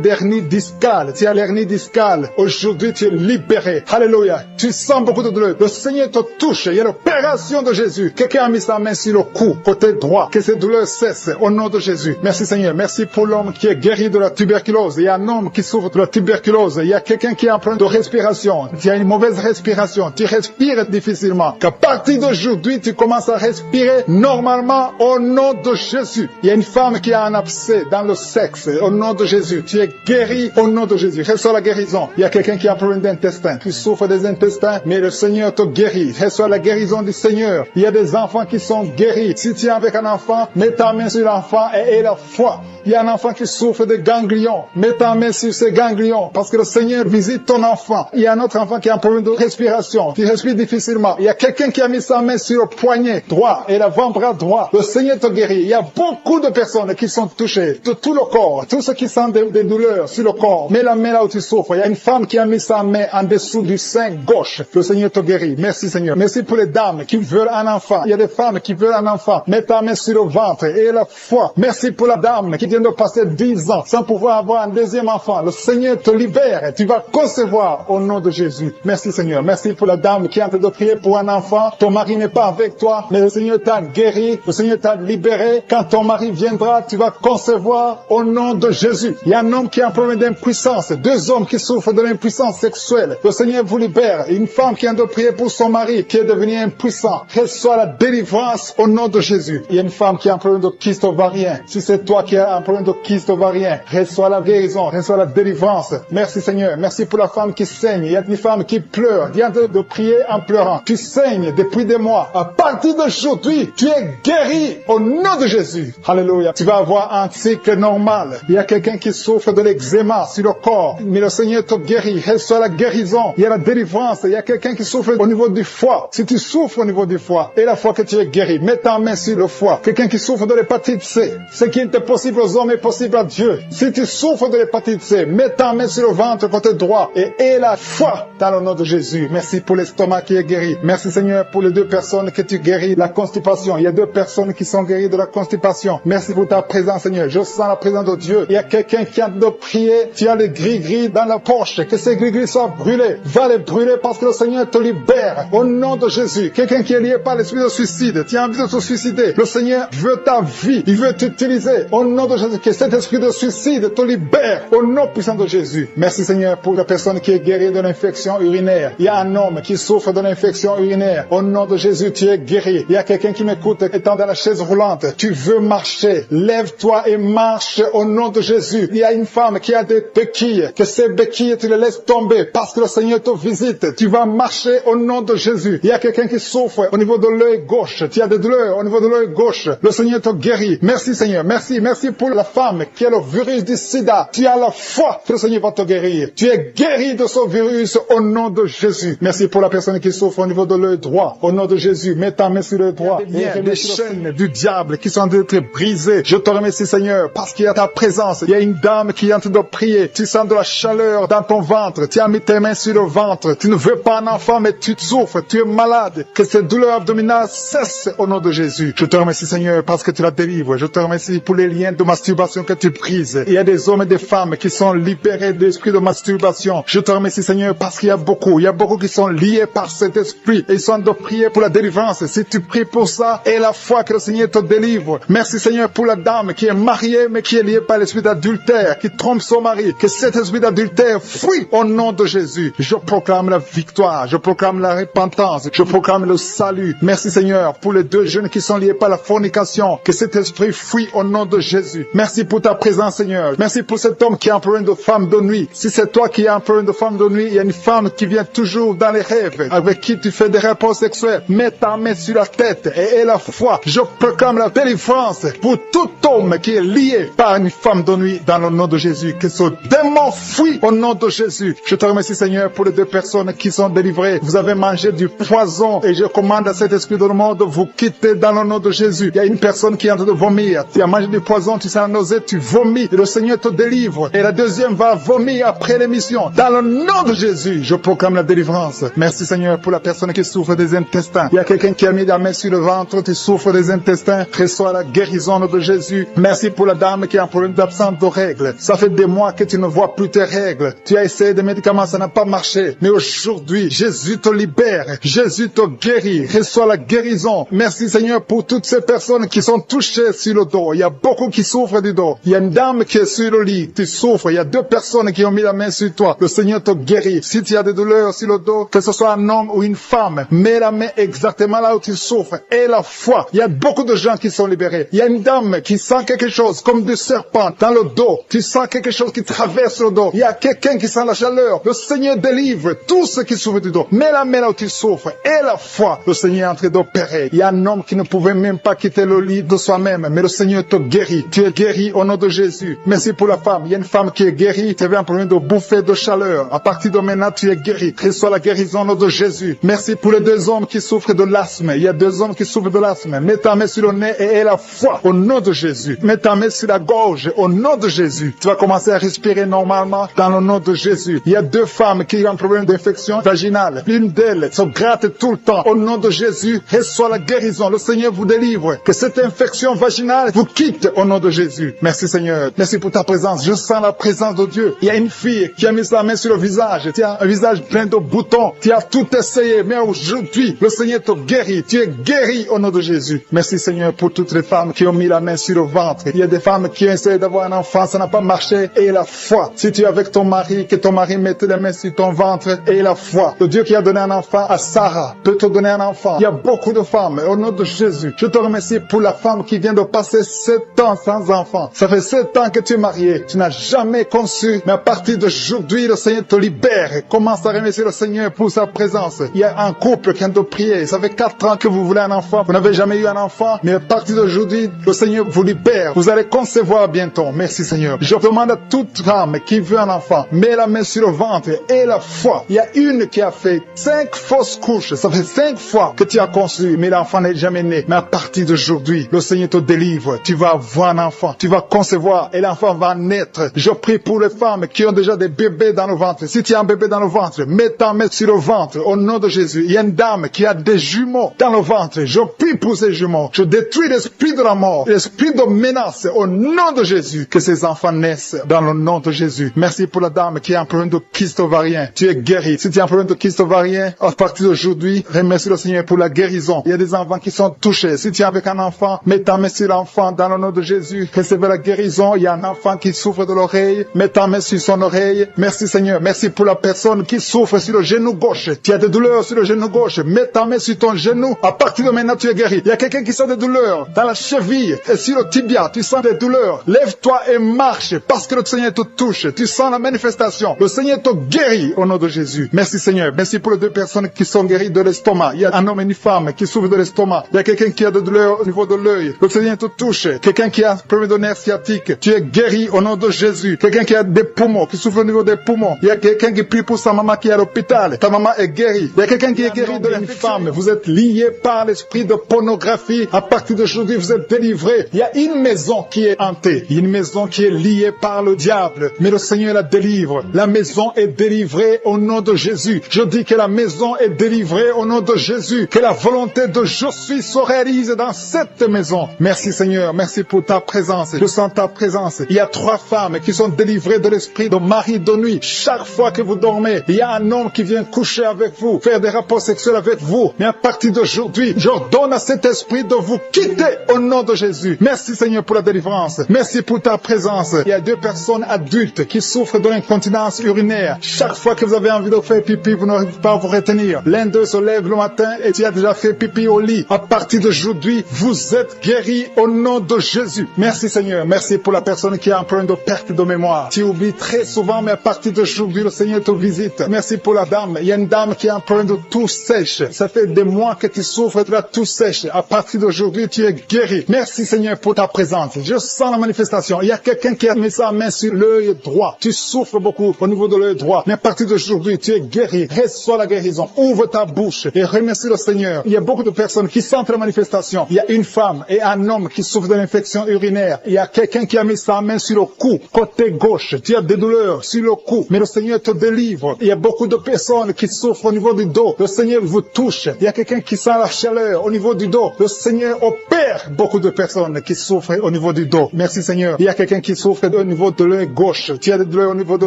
d'hernie discale. Tu as l'hernie discale. Aujourd'hui, tu es libéré. Alléluia. Tu sens beaucoup de douleur. Le Seigneur te touche. Il y a l'opération de Jésus. Quelqu'un a mis sa main sur le cou, côté droit. Que ces douleurs cessent au nom de Jésus. Merci Seigneur. Merci pour l'homme qui est guéri de la tuberculose. Il y a un homme qui souffre de la tuberculose. Il y a quelqu'un qui a un problème de respiration. Tu as une mauvaise respiration. Tu respires difficilement. Qu'à partir d'aujourd'hui, tu commences à respirer normalement au nom de Jésus. Il y a une femme qui a un abcès dans le sexe. Au nom de Jésus. Tu es guéri au nom de Jésus. Reçois la guérison. Il y a quelqu'un qui a un problème d'intestin. Tu souffres des intestins, mais le Seigneur te guérit. Reçois la guérison du Seigneur. Il y a des enfants qui sont guéris. Si tu es avec un enfant, mets ta main sur l'enfant et aie la foi. Il y a un enfant qui souffre de ganglions. Mets ta main sur ces ganglions parce que le Seigneur visite ton enfant. Il y a un autre enfant qui a un problème de respiration. Tu respires difficilement. Il y a quelqu'un qui a mis sa main sur le poignet droit et l'avant-bras droit. Le Seigneur te guérit. Il y a beaucoup de personnes qui sont touchées de tout le corps. Tous ceux qui sentent des douleurs sur le corps. Mets la main là où tu souffres. Il y a une femme qui a mis sa main en dessous du sein gauche. Le Seigneur te guérit. Merci Seigneur. Merci pour les dames qui veulent un enfant. Il y a des femmes qui veulent un enfant. Mets ta main sur le ventre et la foi. Merci pour la dame qui vient de passer 10 ans sans pouvoir avoir un deuxième enfant. Le Seigneur te libère. Tu vas concevoir au nom de Jésus. Merci Seigneur. Merci pour la dame qui est en train de prier pour un enfant. Ton mari n'est pas avec toi, mais le Seigneur t'a guéri. Le Seigneur t'a libéré. Quand ton mari viendra, tu vas concevoir au nom de Jésus. Il y a un homme qui a un problème d'impuissance. 2 hommes qui souffrent de l'impuissance sexuelle. Le Seigneur vous libère. Une femme qui a de prier pour son mari qui est devenu impuissant. Reçois la délivrance au nom de Jésus. Il y a une femme qui a un problème de kyste ovarien. Si c'est toi qui as un problème de kyste ovarien, reçois la guérison, reçois la délivrance. Merci Seigneur. Merci pour la femme qui saigne. Il y a une femme qui pleure. Viens de prier en pleurant. Tu saignes depuis des mois. À partir d'aujourd'hui, tu es guéri au nom de Jésus. Alléluia. Tu vas avoir un cycle normal. Il y a quelqu'un qui souffre de l'eczéma sur le corps. Mais le Seigneur te guérit. Reçois la guérison. Il y a la délivrance. Il y a quelqu'un qui souffre au niveau du foie. Si tu souffres au niveau du foie, et la fois que tu es guéri, mets ta main sur le foie. Quelqu'un qui souffre de l'hépatite C. Ce qui est impossible aux hommes est possible à Dieu. Si tu souffres de l'hépatite C, mets ta main sur le ventre côté droit et aie la foi dans le nom de Jésus. Merci pour l'estomac qui est guéri. Merci Seigneur pour les 2 personnes que tu guéris la constipation. Il y a 2 personnes qui sont guéries de la constipation. Merci pour ta présence Seigneur. Je sens la présence de Dieu. Il y a quelqu'un qui a de prier. Tu as les gris-gris dans la poche. Que ces gris-gris soient brûlés. Va les brûler parce que le Seigneur te libère. Au nom de Jésus. Quelqu'un qui est lié par l'esprit de suicide. Tu as envie de te suicider. Le Seigneur veut ta vie. Il veut t'utiliser. Au nom de Jésus. Que cet esprit de suicide te libère. Au nom puissant de Jésus. Merci Seigneur pour la personne qui est guérie de l'infection urinaire. Il y a un homme qui souffre de l'infection urinaire. Au nom de Jésus, tu es guéri. Il y a quelqu'un qui m'écoute étant dans la chaise roulante. Tu veux marcher. Lève-toi et marche au nom de Jésus. Il y a une femme qui a des béquilles. Que ces béquilles, tu les laisses tomber parce que le Seigneur te visite. Tu vas marcher au nom de Jésus. Il y a quelqu'un qui souffre au niveau de l'œil gauche. Tu as des douleurs au niveau de l'œil gauche. Le Seigneur te guérit. Merci Seigneur. Merci. Merci pour la femme qui a le virus du sida. Tu as la foi que le Seigneur va te guérir. Tu es guéri de ce virus au nom de Jésus. Merci pour la personne qui souffre au niveau de l'œil droit. Au nom de Jésus, mets ta main sur le droit. Il y a des chaînes du diable qui sont en train d'être brisées. Je te remercie Seigneur parce qu'il y a ta présence. Il y a une dame qui est en train de prier. Tu sens de la chaleur dans ton ventre. Tu as mis tes mains sur le ventre. Tu ne veux pas un enfant mais tu souffres. Tu es malade. Que cette douleur abdominale cesse au nom de Jésus. Je te remercie Seigneur parce que tu la délivres. Je te remercie pour les liens de masturbation que tu brises. Il y a des hommes et des femmes qui sont libérés de l'esprit de masturbation. Je te remercie Seigneur parce qu'il y a beaucoup qui sont liés par cet esprit et ils sont de prier pour la délivrance. Si tu pries pour ça, et la foi que le Seigneur te délivre. Merci Seigneur pour la dame qui est mariée mais qui est liée par l'esprit d'adultère, qui trompe son mari. Que cet esprit d'adultère fuit au nom de Jésus. Je proclame la victoire, je proclame la repentance, je proclame le salut. Merci Seigneur pour les 2 jeunes qui sont liés par la fornication. Que cet esprit fuit au nom de Jésus. Merci pour ta présence Seigneur. Merci pour cet homme qui a un problème de femme de nuit. Si c'est toi qui as un problème de femme de nuit, il y a une femme qui vient toujours dans les rêves, avec qui tu fais des rapports sexuels. Mets ta main sur la tête et aie la foi. Je proclame la délivrance pour tout homme qui est lié par une femme de nuit dans le nom de Jésus. Que ce démon fuit au nom de Jésus. Je te remercie Seigneur pour les 2 personnes qui sont délivrées. Vous avez mangé du poison et je commande à cet esprit de mort de vous quitter dans le nom de Jésus. Il y a une personne personne qui est en train de vomir. Tu as mangé du poison, tu sens la nausée, tu vomis. Et le Seigneur te délivre. Et la deuxième va vomir après l'émission. Dans le nom de Jésus, je proclame la délivrance. Merci Seigneur pour la personne qui souffre des intestins. Il y a quelqu'un qui a mis la main sur le ventre, tu souffres des intestins. Reçois la guérison au nom de Jésus. Merci pour la dame qui a un problème d'absence de règles. Ça fait des mois que tu ne vois plus tes règles. Tu as essayé des médicaments, ça n'a pas marché. Mais aujourd'hui, Jésus te libère. Jésus te guérit. Reçois la guérison. Merci Seigneur pour toutes ces personnes qui sont touchées sur le dos. Il y a beaucoup qui souffrent du dos. Il y a une dame qui est sur le lit. Tu souffres. Il y a 2 personnes qui ont mis la main sur toi. Le Seigneur te guérit. Si tu as des douleurs sur le dos, que ce soit un homme ou une femme, mets la main exactement là où tu souffres. Et la foi. Il y a beaucoup de gens qui sont libérés. Il y a une dame qui sent quelque chose comme du serpent dans le dos. Tu sens quelque chose qui traverse le dos. Il y a quelqu'un qui sent la chaleur. Le Seigneur délivre tous ceux qui souffrent du dos. Mets la main là où tu souffres. Et la foi. Le Seigneur est en train d'opérer. Il y a un homme qui ne pouvait même pas quitter le lit de soi-même. Mais le Seigneur te guérit. Tu es guéri au nom de Jésus. Merci pour la femme. Il y a une femme qui est guérie. Tu avais un problème de bouffée de chaleur. À partir de maintenant, tu es guéri. Reçois la guérison au nom de Jésus. Merci pour les 2 hommes qui souffrent de l'asthme. Il y a 2 hommes qui souffrent de l'asthme. Mets ta main sur le nez et aie la foi au nom de Jésus. Mets ta main sur la gorge au nom de Jésus. Tu vas commencer à respirer normalement dans le nom de Jésus. Il y a 2 femmes qui ont un problème d'infection vaginale. L'une d'elles se gratte tout le temps. Au nom de Jésus, reçois la guérison. Le Seigneur vous délivre. Que cette infection vaginale vous quitte au nom de Jésus. Merci Seigneur. Merci pour ta présence. Je sens la présence de Dieu. Il y a une fille qui a mis sa main sur le visage. Tu as un visage plein de boutons. Tu as tout essayé. Mais aujourd'hui, le Seigneur te guérit. Tu es guéri au nom de Jésus. Merci Seigneur pour toutes les femmes qui ont mis la main sur le ventre. Il y a des femmes qui ont essayé d'avoir un enfant. Ça n'a pas marché. Et la foi. Si tu es avec ton mari, que ton mari mette les mains sur ton ventre. Et la foi. Le Dieu qui a donné un enfant à Sarah peut te donner un enfant. Il y a beaucoup de femmes. Au nom de Jésus, je te remercie pour la femme qui vient de passer 7 ans sans enfant. Ça fait 7 ans que tu es marié. Tu n'as jamais conçu. Mais à partir d'aujourd'hui, le Seigneur te libère. Commence à remercier le Seigneur pour sa présence. Il y a un couple qui vient de prier. Ça fait 4 ans que vous voulez un enfant. Vous n'avez jamais eu un enfant. Mais à partir d'aujourd'hui, le Seigneur vous libère. Vous allez concevoir bientôt. Merci Seigneur. Je demande à toute femme qui veut un enfant, mets la main sur le ventre et la foi. Il y a une qui a fait 5 fausses couches. Ça fait 5 fois que tu as conçu, mais l'enfant n'est jamais né. Mais à partir d'aujourd'hui, le Seigneur te délivre. Tu vas avoir un enfant. Tu vas concevoir et l'enfant va naître. Je prie pour les femmes qui ont déjà des bébés dans le ventre. Si tu as un bébé dans le ventre, mets ta main sur le ventre au nom de Jésus. Il y a une dame qui a des jumeaux dans le ventre. Je prie pour ces jumeaux. Je détruis l'esprit de la mort, l'esprit de menace au nom de Jésus. Que ces enfants naissent dans le nom de Jésus. Merci pour la dame qui a un problème de kyste ovarien. Tu es guéri. Si tu as un problème de kyste ovarien, à partir d'aujourd'hui, remercie le Seigneur pour la guérison. Il y a des enfants qui sont touchés. Si tu es avec un enfant, mets ta main sur l'enfant dans le nom de Jésus. Recevez la guérison. Il y a un enfant qui souffre de l'oreille. Mets ta main sur son oreille. Merci Seigneur. Merci pour la personne qui souffre sur le genou gauche. Tu as des douleurs sur le genou gauche. Mets ta main sur ton genou. À partir de maintenant, tu es guéri. Il y a quelqu'un qui sent des douleurs dans la cheville et sur le tibia. Tu sens des douleurs. Lève-toi et marche parce que le Seigneur te touche. Tu sens la manifestation. Le Seigneur te guérit au nom de Jésus. Merci Seigneur. Merci pour les 2 personnes qui sont guéries de l'estomac. Il y a un homme et une femme qui souffrent de l'estomac. Il y a quelqu'un qui a des douleurs au niveau de l'œil. Le Seigneur te touche. Quelqu'un qui a un problème de nerf sciatique. Tu es guéri au nom de Jésus. Quelqu'un qui a des poumons, qui souffre au niveau des poumons. Il y a quelqu'un qui prie pour sa maman qui est à l'hôpital. Ta maman est guérie. Il y a quelqu'un qui est guéri de l'infection. Vous êtes lié par l'esprit de pornographie. À partir d'aujourd'hui, vous êtes délivré. Il y a une maison qui est hantée. Il y a une maison qui est liée par le diable. Mais le Seigneur la délivre. La maison est délivrée au nom de Jésus. Je dis que la maison est délivrée au nom de Jésus. Que la volonté de je suis se réalise dans cette maison. Merci Seigneur. Merci pour ta présence. Je sens ta présence. Il y a 3 femmes qui sont délivrées de l'esprit de mari de nuit. Chaque fois que vous dormez, il y a un homme qui vient coucher avec vous, faire des rapports sexuels avec vous. Mais à partir d'aujourd'hui, j'ordonne à cet esprit de vous quitter au nom de Jésus. Merci Seigneur pour la délivrance. Merci pour ta présence. Il y a 2 personnes adultes qui souffrent de l'incontinence urinaire. Chaque fois que vous avez envie de faire pipi, vous n'arrivez pas à vous retenir. L'un d'eux se lève le matin et tu as déjà fait pipi au lit. À partir d'aujourd'hui, vous êtes guéris au nom de Jésus. Merci Seigneur. Merci pour la personne qui a un problème de perte de mémoire. Tu oublies très souvent, mais à partir d'aujourd'hui, le Seigneur te visite. Merci pour la dame. Il y a une dame qui a un problème de toux sèche. Ça fait des mois que tu souffres de la toux sèche. À partir d'aujourd'hui, tu es guéri. Merci Seigneur pour ta présence. Je sens la manifestation. Il y a quelqu'un qui a mis sa main sur l'œil droit. Tu souffres beaucoup au niveau de l'œil droit. Mais à partir d'aujourd'hui, tu es guéri. Reçois la guérison. Ouvre ta bouche et remercie le Seigneur. Il y a beaucoup de personnes qui sentent la manifestation. Il y a une femme femme et un homme qui souffrent de l'infection urinaire. Il y a quelqu'un qui a mis sa main sur le cou, côté gauche. Tu as des douleurs sur le cou, mais le Seigneur te délivre. Il y a beaucoup de personnes qui souffrent au niveau du dos. Le Seigneur vous touche. Il y a quelqu'un qui sent la chaleur au niveau du dos. Le Seigneur opère beaucoup de personnes qui souffrent au niveau du dos. Merci Seigneur. Il y a quelqu'un qui souffre au niveau de l'œil gauche. Tu as des douleurs au niveau de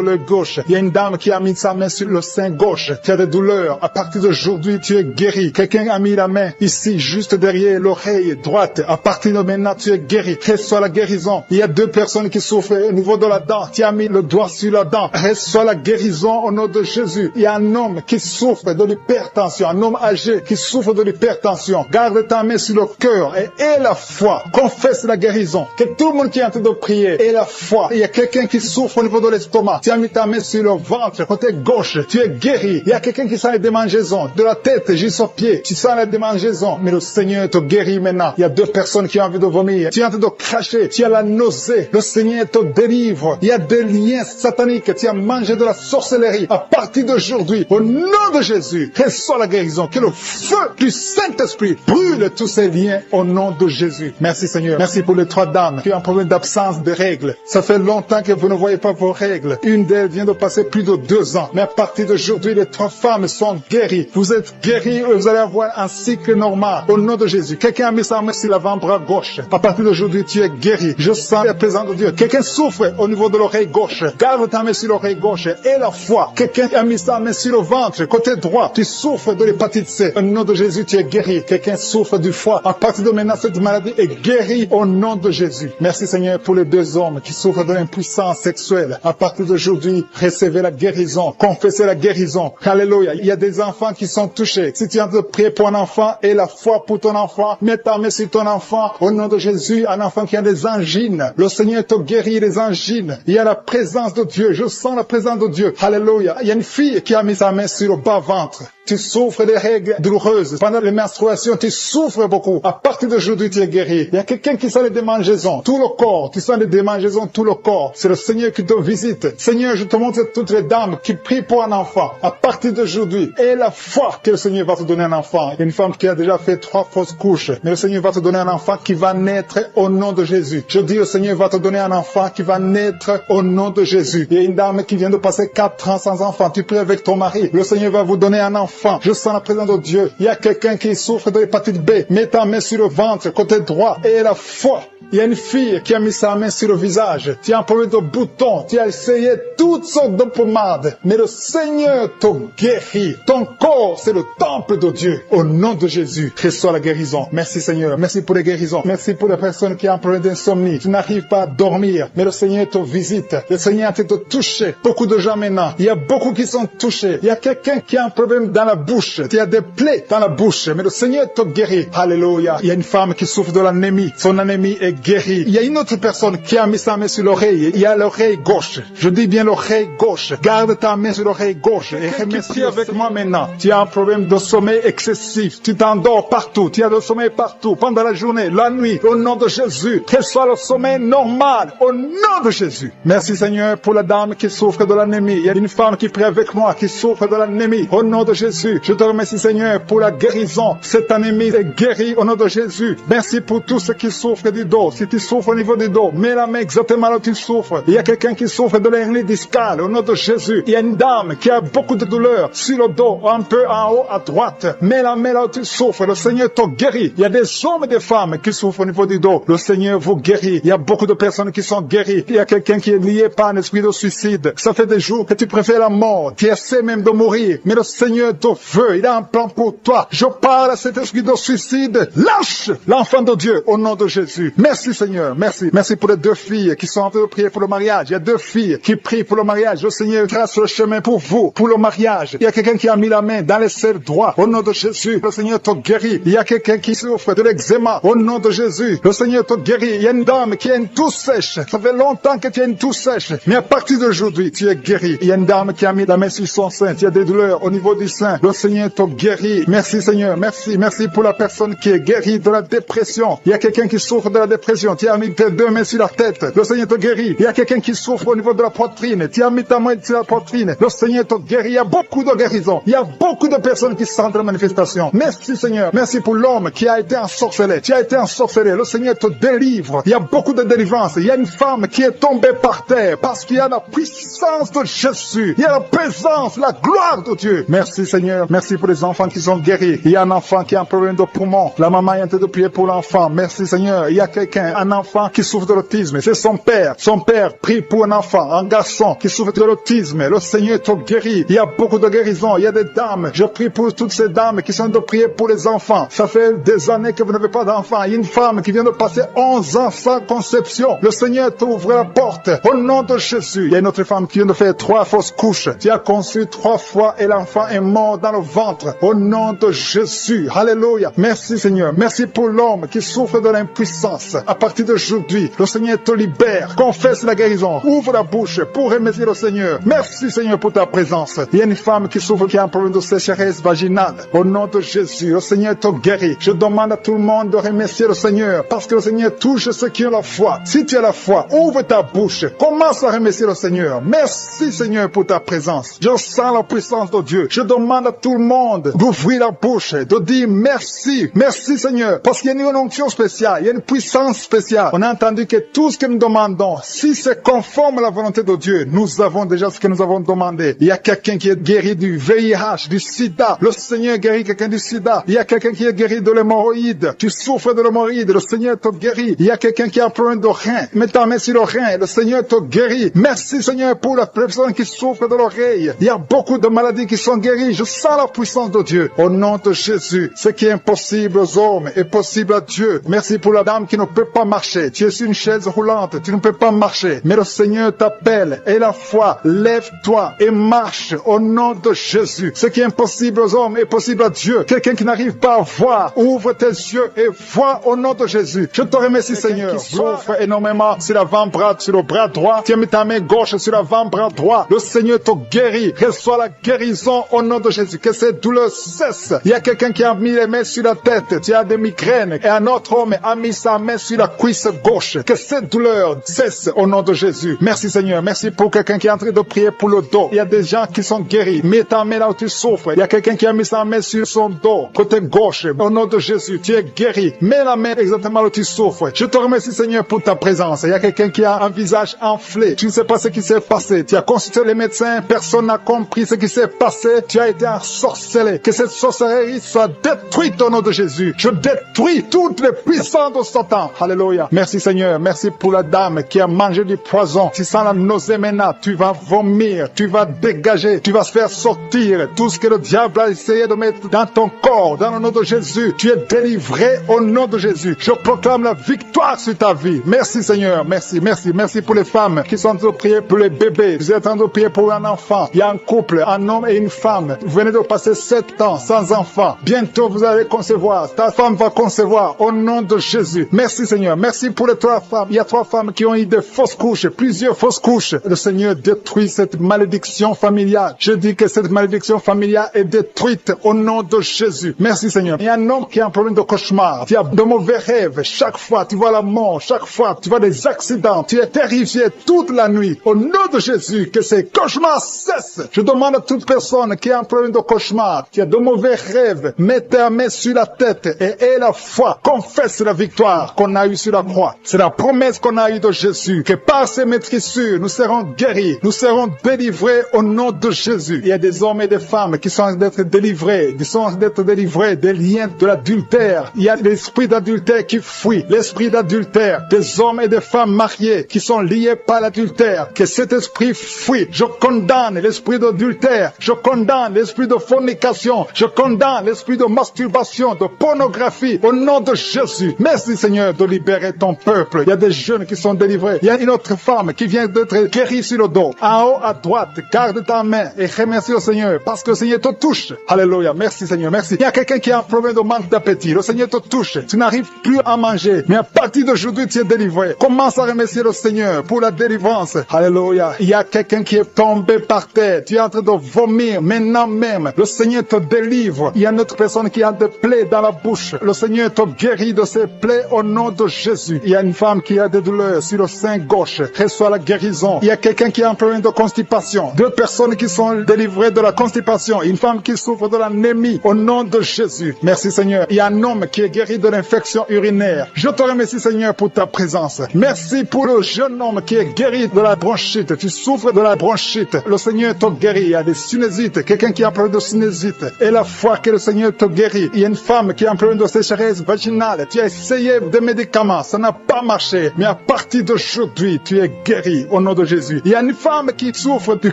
l'œil gauche. Il y a une dame qui a mis sa main sur le sein gauche. Tu as des douleurs. À partir d'aujourd'hui, tu es guéri. Quelqu'un a mis la main ici, juste derrière l'oreille droite. À partir de maintenant, tu es guéri. Reçois la guérison. Il y a 2 personnes qui souffrent au niveau de la dent. Tu as mis le doigt sur la dent. Reçois la guérison au nom de Jésus. Il y a un homme qui souffre de l'hypertension. Un homme âgé qui souffre de l'hypertension. Garde ta main sur le cœur et aie la foi. Confesse la guérison. Que tout le monde qui est en train de prier ait la foi. Il y a quelqu'un qui souffre au niveau de l'estomac. Tu as mis ta main sur le ventre, côté gauche. Tu es guéri. Il y a quelqu'un qui sent les démangeaisons. De la tête jusqu'aux pieds. Tu sens les démangeaisons. Mais le Seigneur te guérit maintenant. Il y a 2 personnes qui ont envie de vomir. Tu es en train de cracher. Tu as la nausée. Le Seigneur te délivre. Il y a des liens sataniques. Tu as mangé de la sorcellerie. À partir d'aujourd'hui, au nom de Jésus, reçois la guérison. Que le feu du Saint-Esprit brûle tous ces liens au nom de Jésus. Merci Seigneur. Merci pour les 3 dames qui ont un problème d'absence de règles. Ça fait longtemps que vous ne voyez pas vos règles. Une d'elles vient de passer plus de 2 ans. Mais à partir d'aujourd'hui, les 3 femmes sont guéries. Vous êtes guéris et vous allez avoir un cycle normal. Au nom de Jésus. Quelqu'un a mis sa main sur l'avant-bras gauche. À partir d'aujourd'hui, tu es guéri. Je sens la présence de Dieu. Quelqu'un souffre au niveau de l'oreille gauche. Garde ta main sur l'oreille gauche et la foi. Quelqu'un a mis sa main sur le ventre, côté droit. Tu souffres de l'hépatite C. Au nom de Jésus, tu es guéri. Quelqu'un souffre du foie. À partir de maintenant, cette maladie est guérie au nom de Jésus. Merci Seigneur pour les 2 hommes qui souffrent de l'impuissance sexuelle. À partir d'aujourd'hui, recevez la guérison. Confessez la guérison. Alléluia. Il y a des enfants qui sont touchés. Si tu es en train de prier pour un enfant et la foi pour ton enfant, mets ta main sur ton enfant. Au nom de Jésus, un enfant qui a des angines. Le Seigneur te guérit les angines. Il y a la présence de Dieu. Je sens la présence de Dieu. Alléluia. Il y a une fille qui a mis sa main sur le bas-ventre. Tu souffres des règles douloureuses. Pendant les menstruations, tu souffres beaucoup. À partir d'aujourd'hui, tu es guéri. Il y a quelqu'un qui sent les démangeaisons. Tout le corps. Tu sens les démangeaisons, tout le corps. C'est le Seigneur qui te visite. Seigneur, je te montre toutes les dames qui prient pour un enfant. À partir d'aujourd'hui, aie la foi que le Seigneur va te donner un enfant. Il y a une femme qui a déjà fait 3 fausses couches. Mais le Seigneur va te donner un enfant qui va naître au nom de Jésus. Je dis, le Seigneur va te donner un enfant qui va naître au nom de Jésus. Il y a une dame qui vient de passer 4 ans sans enfant. Tu pries avec ton mari. Le Seigneur va vous donner un enfant. Je sens la présence de Dieu. Il y a quelqu'un qui souffre de l'hépatite B. Mets ta main sur le ventre, côté droit, et la foi. Il y a une fille qui a mis sa main sur le visage. Tu as un problème de boutons. Tu as essayé toutes sortes de pommades. Mais le Seigneur te guérit. Ton corps, c'est le temple de Dieu. Au nom de Jésus, reçois la guérison. Merci Seigneur. Merci pour les guérisons. Merci pour les personnes qui ont un problème d'insomnie. Tu n'arrives pas à dormir. Mais le Seigneur te visite. Le Seigneur a te touché. Beaucoup de gens maintenant. Il y a beaucoup qui sont touchés. Il y a quelqu'un qui a un problème dans la bouche. Tu as des plaies dans la bouche. Mais le Seigneur te guérit. Alléluia. Il y a une femme qui souffre de l'anémie. Son anémie est guérie. Il y a une autre personne qui a mis sa main sur l'oreille. Il y a l'oreille gauche. Je dis bien l'oreille gauche. Garde ta main sur l'oreille gauche et remercie avec moi maintenant. Tu as un problème de sommeil excessif. Tu t'endors partout. Tu as le sommeil partout. Pendant la journée, la nuit. Au nom de Jésus. Quel soit le sommeil normal. Au nom de Jésus. Merci Seigneur pour la dame qui souffre de l'anémie. Il y a une femme qui prie avec moi qui souffre de l'anémie. Au nom de Jésus. Je te remercie Seigneur pour la guérison. Cette anémie est guérie au nom de Jésus. Merci pour tous ceux qui souffrent du dos. Si tu souffres au niveau du dos, mets la main exactement là où tu souffres. Il y a quelqu'un qui souffre de l'hernie discale au nom de Jésus. Il y a une dame qui a beaucoup de douleur sur le dos, un peu en haut à droite. Mets la main là où tu souffres. Le Seigneur te guérit. Il y a des hommes et des femmes qui souffrent au niveau du dos. Le Seigneur vous guérit. Il y a beaucoup de personnes qui sont guéries. Il y a quelqu'un qui est lié par un esprit de suicide. Ça fait des jours que tu préfères la mort. Tu essaies même de mourir. Mais le Seigneur te veut. Il a un plan pour toi. Je parle à cet esprit de suicide. Lâche l'enfant de Dieu au nom de Jésus. Merci Seigneur. Merci. Merci pour les 2 filles qui sont en train de prier pour le mariage. Il y a 2 filles qui prient pour le mariage. Le Seigneur trace le chemin pour vous, pour le mariage. Il y a quelqu'un qui a mis la main dans les selles droits. Au nom de Jésus, le Seigneur te guérit. Il y a quelqu'un qui souffre de l'eczéma. Au nom de Jésus, le Seigneur te guérit. Il y a une dame qui a une toux sèche. Ça fait longtemps que tu as une toux sèche. Mais à partir d'aujourd'hui, tu es guéri. Il y a une dame qui a mis la main sur son sein. Tu as des douleurs au niveau du sein. faim. Le Seigneur te guérit. Merci Seigneur, merci. Merci pour la personne qui est guérie de la dépression. Il y a quelqu'un qui souffre de la dépression. Tu as mis tes deux mains sur la tête. Le Seigneur te guérit. Il y a quelqu'un qui souffre au niveau de la poitrine. Tu as mis ta main sur la poitrine. Le Seigneur te guérit. Il y a beaucoup de guérisons. Il y a beaucoup de personnes qui sentent la manifestation. Merci Seigneur. Merci pour l'homme qui a été ensorcelé. Tu as été ensorcelé. Le Seigneur te délivre. Il y a beaucoup de délivrance. Il y a une femme qui est tombée par terre parce qu'il y a la puissance de Jésus. Il y a la présence, la gloire de Dieu. Merci Seigneur. Merci pour les enfants qui sont guéris. Il y a un enfant qui a un problème de poumon. La maman est en train de prier pour l'enfant. Merci Seigneur. Il y a quelqu'un, un enfant qui souffre de l'autisme. C'est son père. Son père prie pour un enfant, un garçon qui souffre de l'autisme. Le Seigneur te guérit. Il y a beaucoup de guérisons. Il y a des dames. Je prie pour toutes ces dames qui sont en train de prier pour les enfants. Ça fait des années que vous n'avez pas d'enfant. Il y a une femme qui vient de passer 11 ans sans conception. Le Seigneur t'ouvre la porte. Au nom de Jésus. Il y a une autre femme qui vient de faire 3 fausses couches. Tu as conçu 3 fois et l'enfant est mort dans le ventre. Au nom de Jésus. Alléluia. Merci Seigneur. Merci pour l'homme qui souffre de l'impuissance. À partir d'aujourd'hui, le Seigneur te libère. Confesse la guérison. Ouvre la bouche pour remercier le Seigneur. Merci Seigneur pour ta présence. Il y a une femme qui souffre, qui a un problème de sécheresse vaginale. Au nom de Jésus, le Seigneur te guérit. Je demande à tout le monde de remercier le Seigneur parce que le Seigneur touche ceux qui ont la foi. Si tu as la foi, ouvre ta bouche. Commence à remercier le Seigneur. Merci Seigneur pour ta présence. Je sens la puissance de Dieu. Je demande à tout le monde d'ouvrir la bouche, de dire merci. Merci Seigneur. Parce qu'il y a une onction spéciale. Il y a une puissance spéciale. On a entendu que tout ce que nous demandons, si c'est conforme à la volonté de Dieu, nous avons déjà ce que nous avons demandé. Il y a quelqu'un qui est guéri du VIH, du sida. Le Seigneur guérit quelqu'un du sida. Il y a quelqu'un qui est guéri de l'hémorroïde. Tu souffres de l'hémorroïde. Le Seigneur te guérit. Il y a quelqu'un qui a un problème de rein. Mets ta main sur le rein. Le Seigneur te guérit. Merci Seigneur pour la personne qui souffre de l'oreille. Il y a beaucoup de maladies qui sont guéries. Je sens la puissance de Dieu. Au nom de Jésus, ce qui est impossible aux hommes est possible à Dieu. Merci pour la dame qui ne peut pas marcher. Tu es sur une chaise roulante. Tu ne peux pas marcher. Mais le Seigneur t'appelle. Et la foi, lève-toi et marche au nom de Jésus. Ce qui est impossible aux hommes est possible à Dieu. Quelqu'un qui n'arrive pas à voir, ouvre tes yeux et vois au nom de Jésus. Je te remercie Seigneur. Souffre énormément sur l'avant-bras, sur le bras droit. Tu as mis ta main gauche sur l'avant-bras droit. Le Seigneur te guérit. Reçois la guérison au nom de Jésus. Que cette douleur cesse. Il y a quelqu'un qui a mis les mains sur la tête. Tu as des migraines. Et un autre homme a mis sa main sur la cuisse gauche. Que cette douleur cesse au nom de Jésus. Merci Seigneur. Merci pour quelqu'un qui est en train de prier pour le dos. Il y a des gens qui sont guéris. Mets ta main là où tu souffres. Il y a quelqu'un qui a mis sa main sur son dos. Côté gauche. Au nom de Jésus. Tu es guéri. Mets la main exactement là où tu souffres. Je te remercie Seigneur pour ta présence. Il y a quelqu'un qui a un visage enflé. Tu ne sais pas ce qui s'est passé. Tu as consulté les médecins. Personne n'a compris ce qui s'est passé. Tu as été ensorcelé. Que cette sorcellerie soit détruite au nom de Jésus. Je détruis toutes les puissances de Satan. Alléluia. Merci Seigneur. Merci pour la dame qui a mangé du poison. Tu sens la nausée maintenant. Tu vas vomir. Tu vas dégager. Tu vas se faire sortir tout ce que le diable a essayé de mettre dans ton corps. Dans le nom de Jésus. Tu es délivré au nom de Jésus. Je proclame la victoire sur ta vie. Merci Seigneur. Merci. Merci. Merci pour les femmes qui sont en train de prier pour les bébés. Vous êtes en train de prier pour un enfant. Il y a un couple, un homme et une femme. Vous venez de passer 7 ans sans enfant. Bientôt vous allez concevoir. Ta femme va concevoir au nom de Jésus. Merci Seigneur. Merci pour les 3 femmes. Il y a 3 femmes qui ont eu des fausses couches, plusieurs fausses couches. Le Seigneur détruit cette malédiction familiale. Je dis que cette malédiction familiale est détruite au nom de Jésus. Merci Seigneur. Il y a un homme qui a un problème de cauchemar. Tu as de mauvais rêves. Chaque fois tu vois la mort. Chaque fois tu vois des accidents. Tu es terrifié toute la nuit. Au nom de Jésus, que ces cauchemars cessent. Je demande à toute personne qui a un problème de cauchemar, qui a de mauvais rêves, mets ta main sur la tête et aie la foi. Confesse la victoire qu'on a eue sur la croix. C'est la promesse qu'on a eue de Jésus, que par ces maîtrissures, nous serons guéris, nous serons délivrés au nom de Jésus. Il y a des hommes et des femmes qui sont d'être délivrés, qui sont d'être délivrés des liens de l'adultère. Il y a l'esprit d'adultère qui fuit, l'esprit d'adultère, des hommes et des femmes mariés qui sont liés par l'adultère. Que cet esprit fuit. Je condamne l'esprit d'adultère. Je condamne l'esprit de fornication. Je condamne l'esprit de masturbation, de pornographie. Au nom de Jésus. Merci Seigneur de libérer ton peuple. Il y a des jeunes qui sont délivrés. Il y a une autre femme qui vient d'être guérie sur le dos. En haut à droite, garde ta main et remercie le Seigneur parce que le Seigneur te touche. Alléluia. Merci Seigneur. Merci. Il y a quelqu'un qui a un problème de manque d'appétit. Le Seigneur te touche. Tu n'arrives plus à manger. Mais à partir d'aujourd'hui, tu es délivré. Commence à remercier le Seigneur pour la délivrance. Alléluia. Il y a quelqu'un qui est tombé par terre. Tu es en train de vomir. Maintenant, même. Le Seigneur te délivre. Il y a une autre personne qui a des plaies dans la bouche. Le Seigneur te guérit de ses plaies au nom de Jésus. Il y a une femme qui a des douleurs sur le sein gauche. Reçois la guérison. Il y a quelqu'un qui a un problème de constipation. 2 personnes qui sont délivrées de la constipation. Une femme qui souffre de l'anémie au nom de Jésus. Merci Seigneur. Il y a un homme qui est guéri de l'infection urinaire. Je te remercie Seigneur pour ta présence. Merci pour le jeune homme qui est guéri de la bronchite. Tu souffres de la bronchite. Le Seigneur te guérit. Il y a des sinusites. Quelqu'un qui a un problème de sinusite. Et la foi que le Seigneur te guérit. Il y a une femme qui a un problème de sécheresse vaginale. Tu as essayé des médicaments. Ça n'a pas marché. Mais à partir d'aujourd'hui, tu es guéri au nom de Jésus. Il y a une femme qui souffre du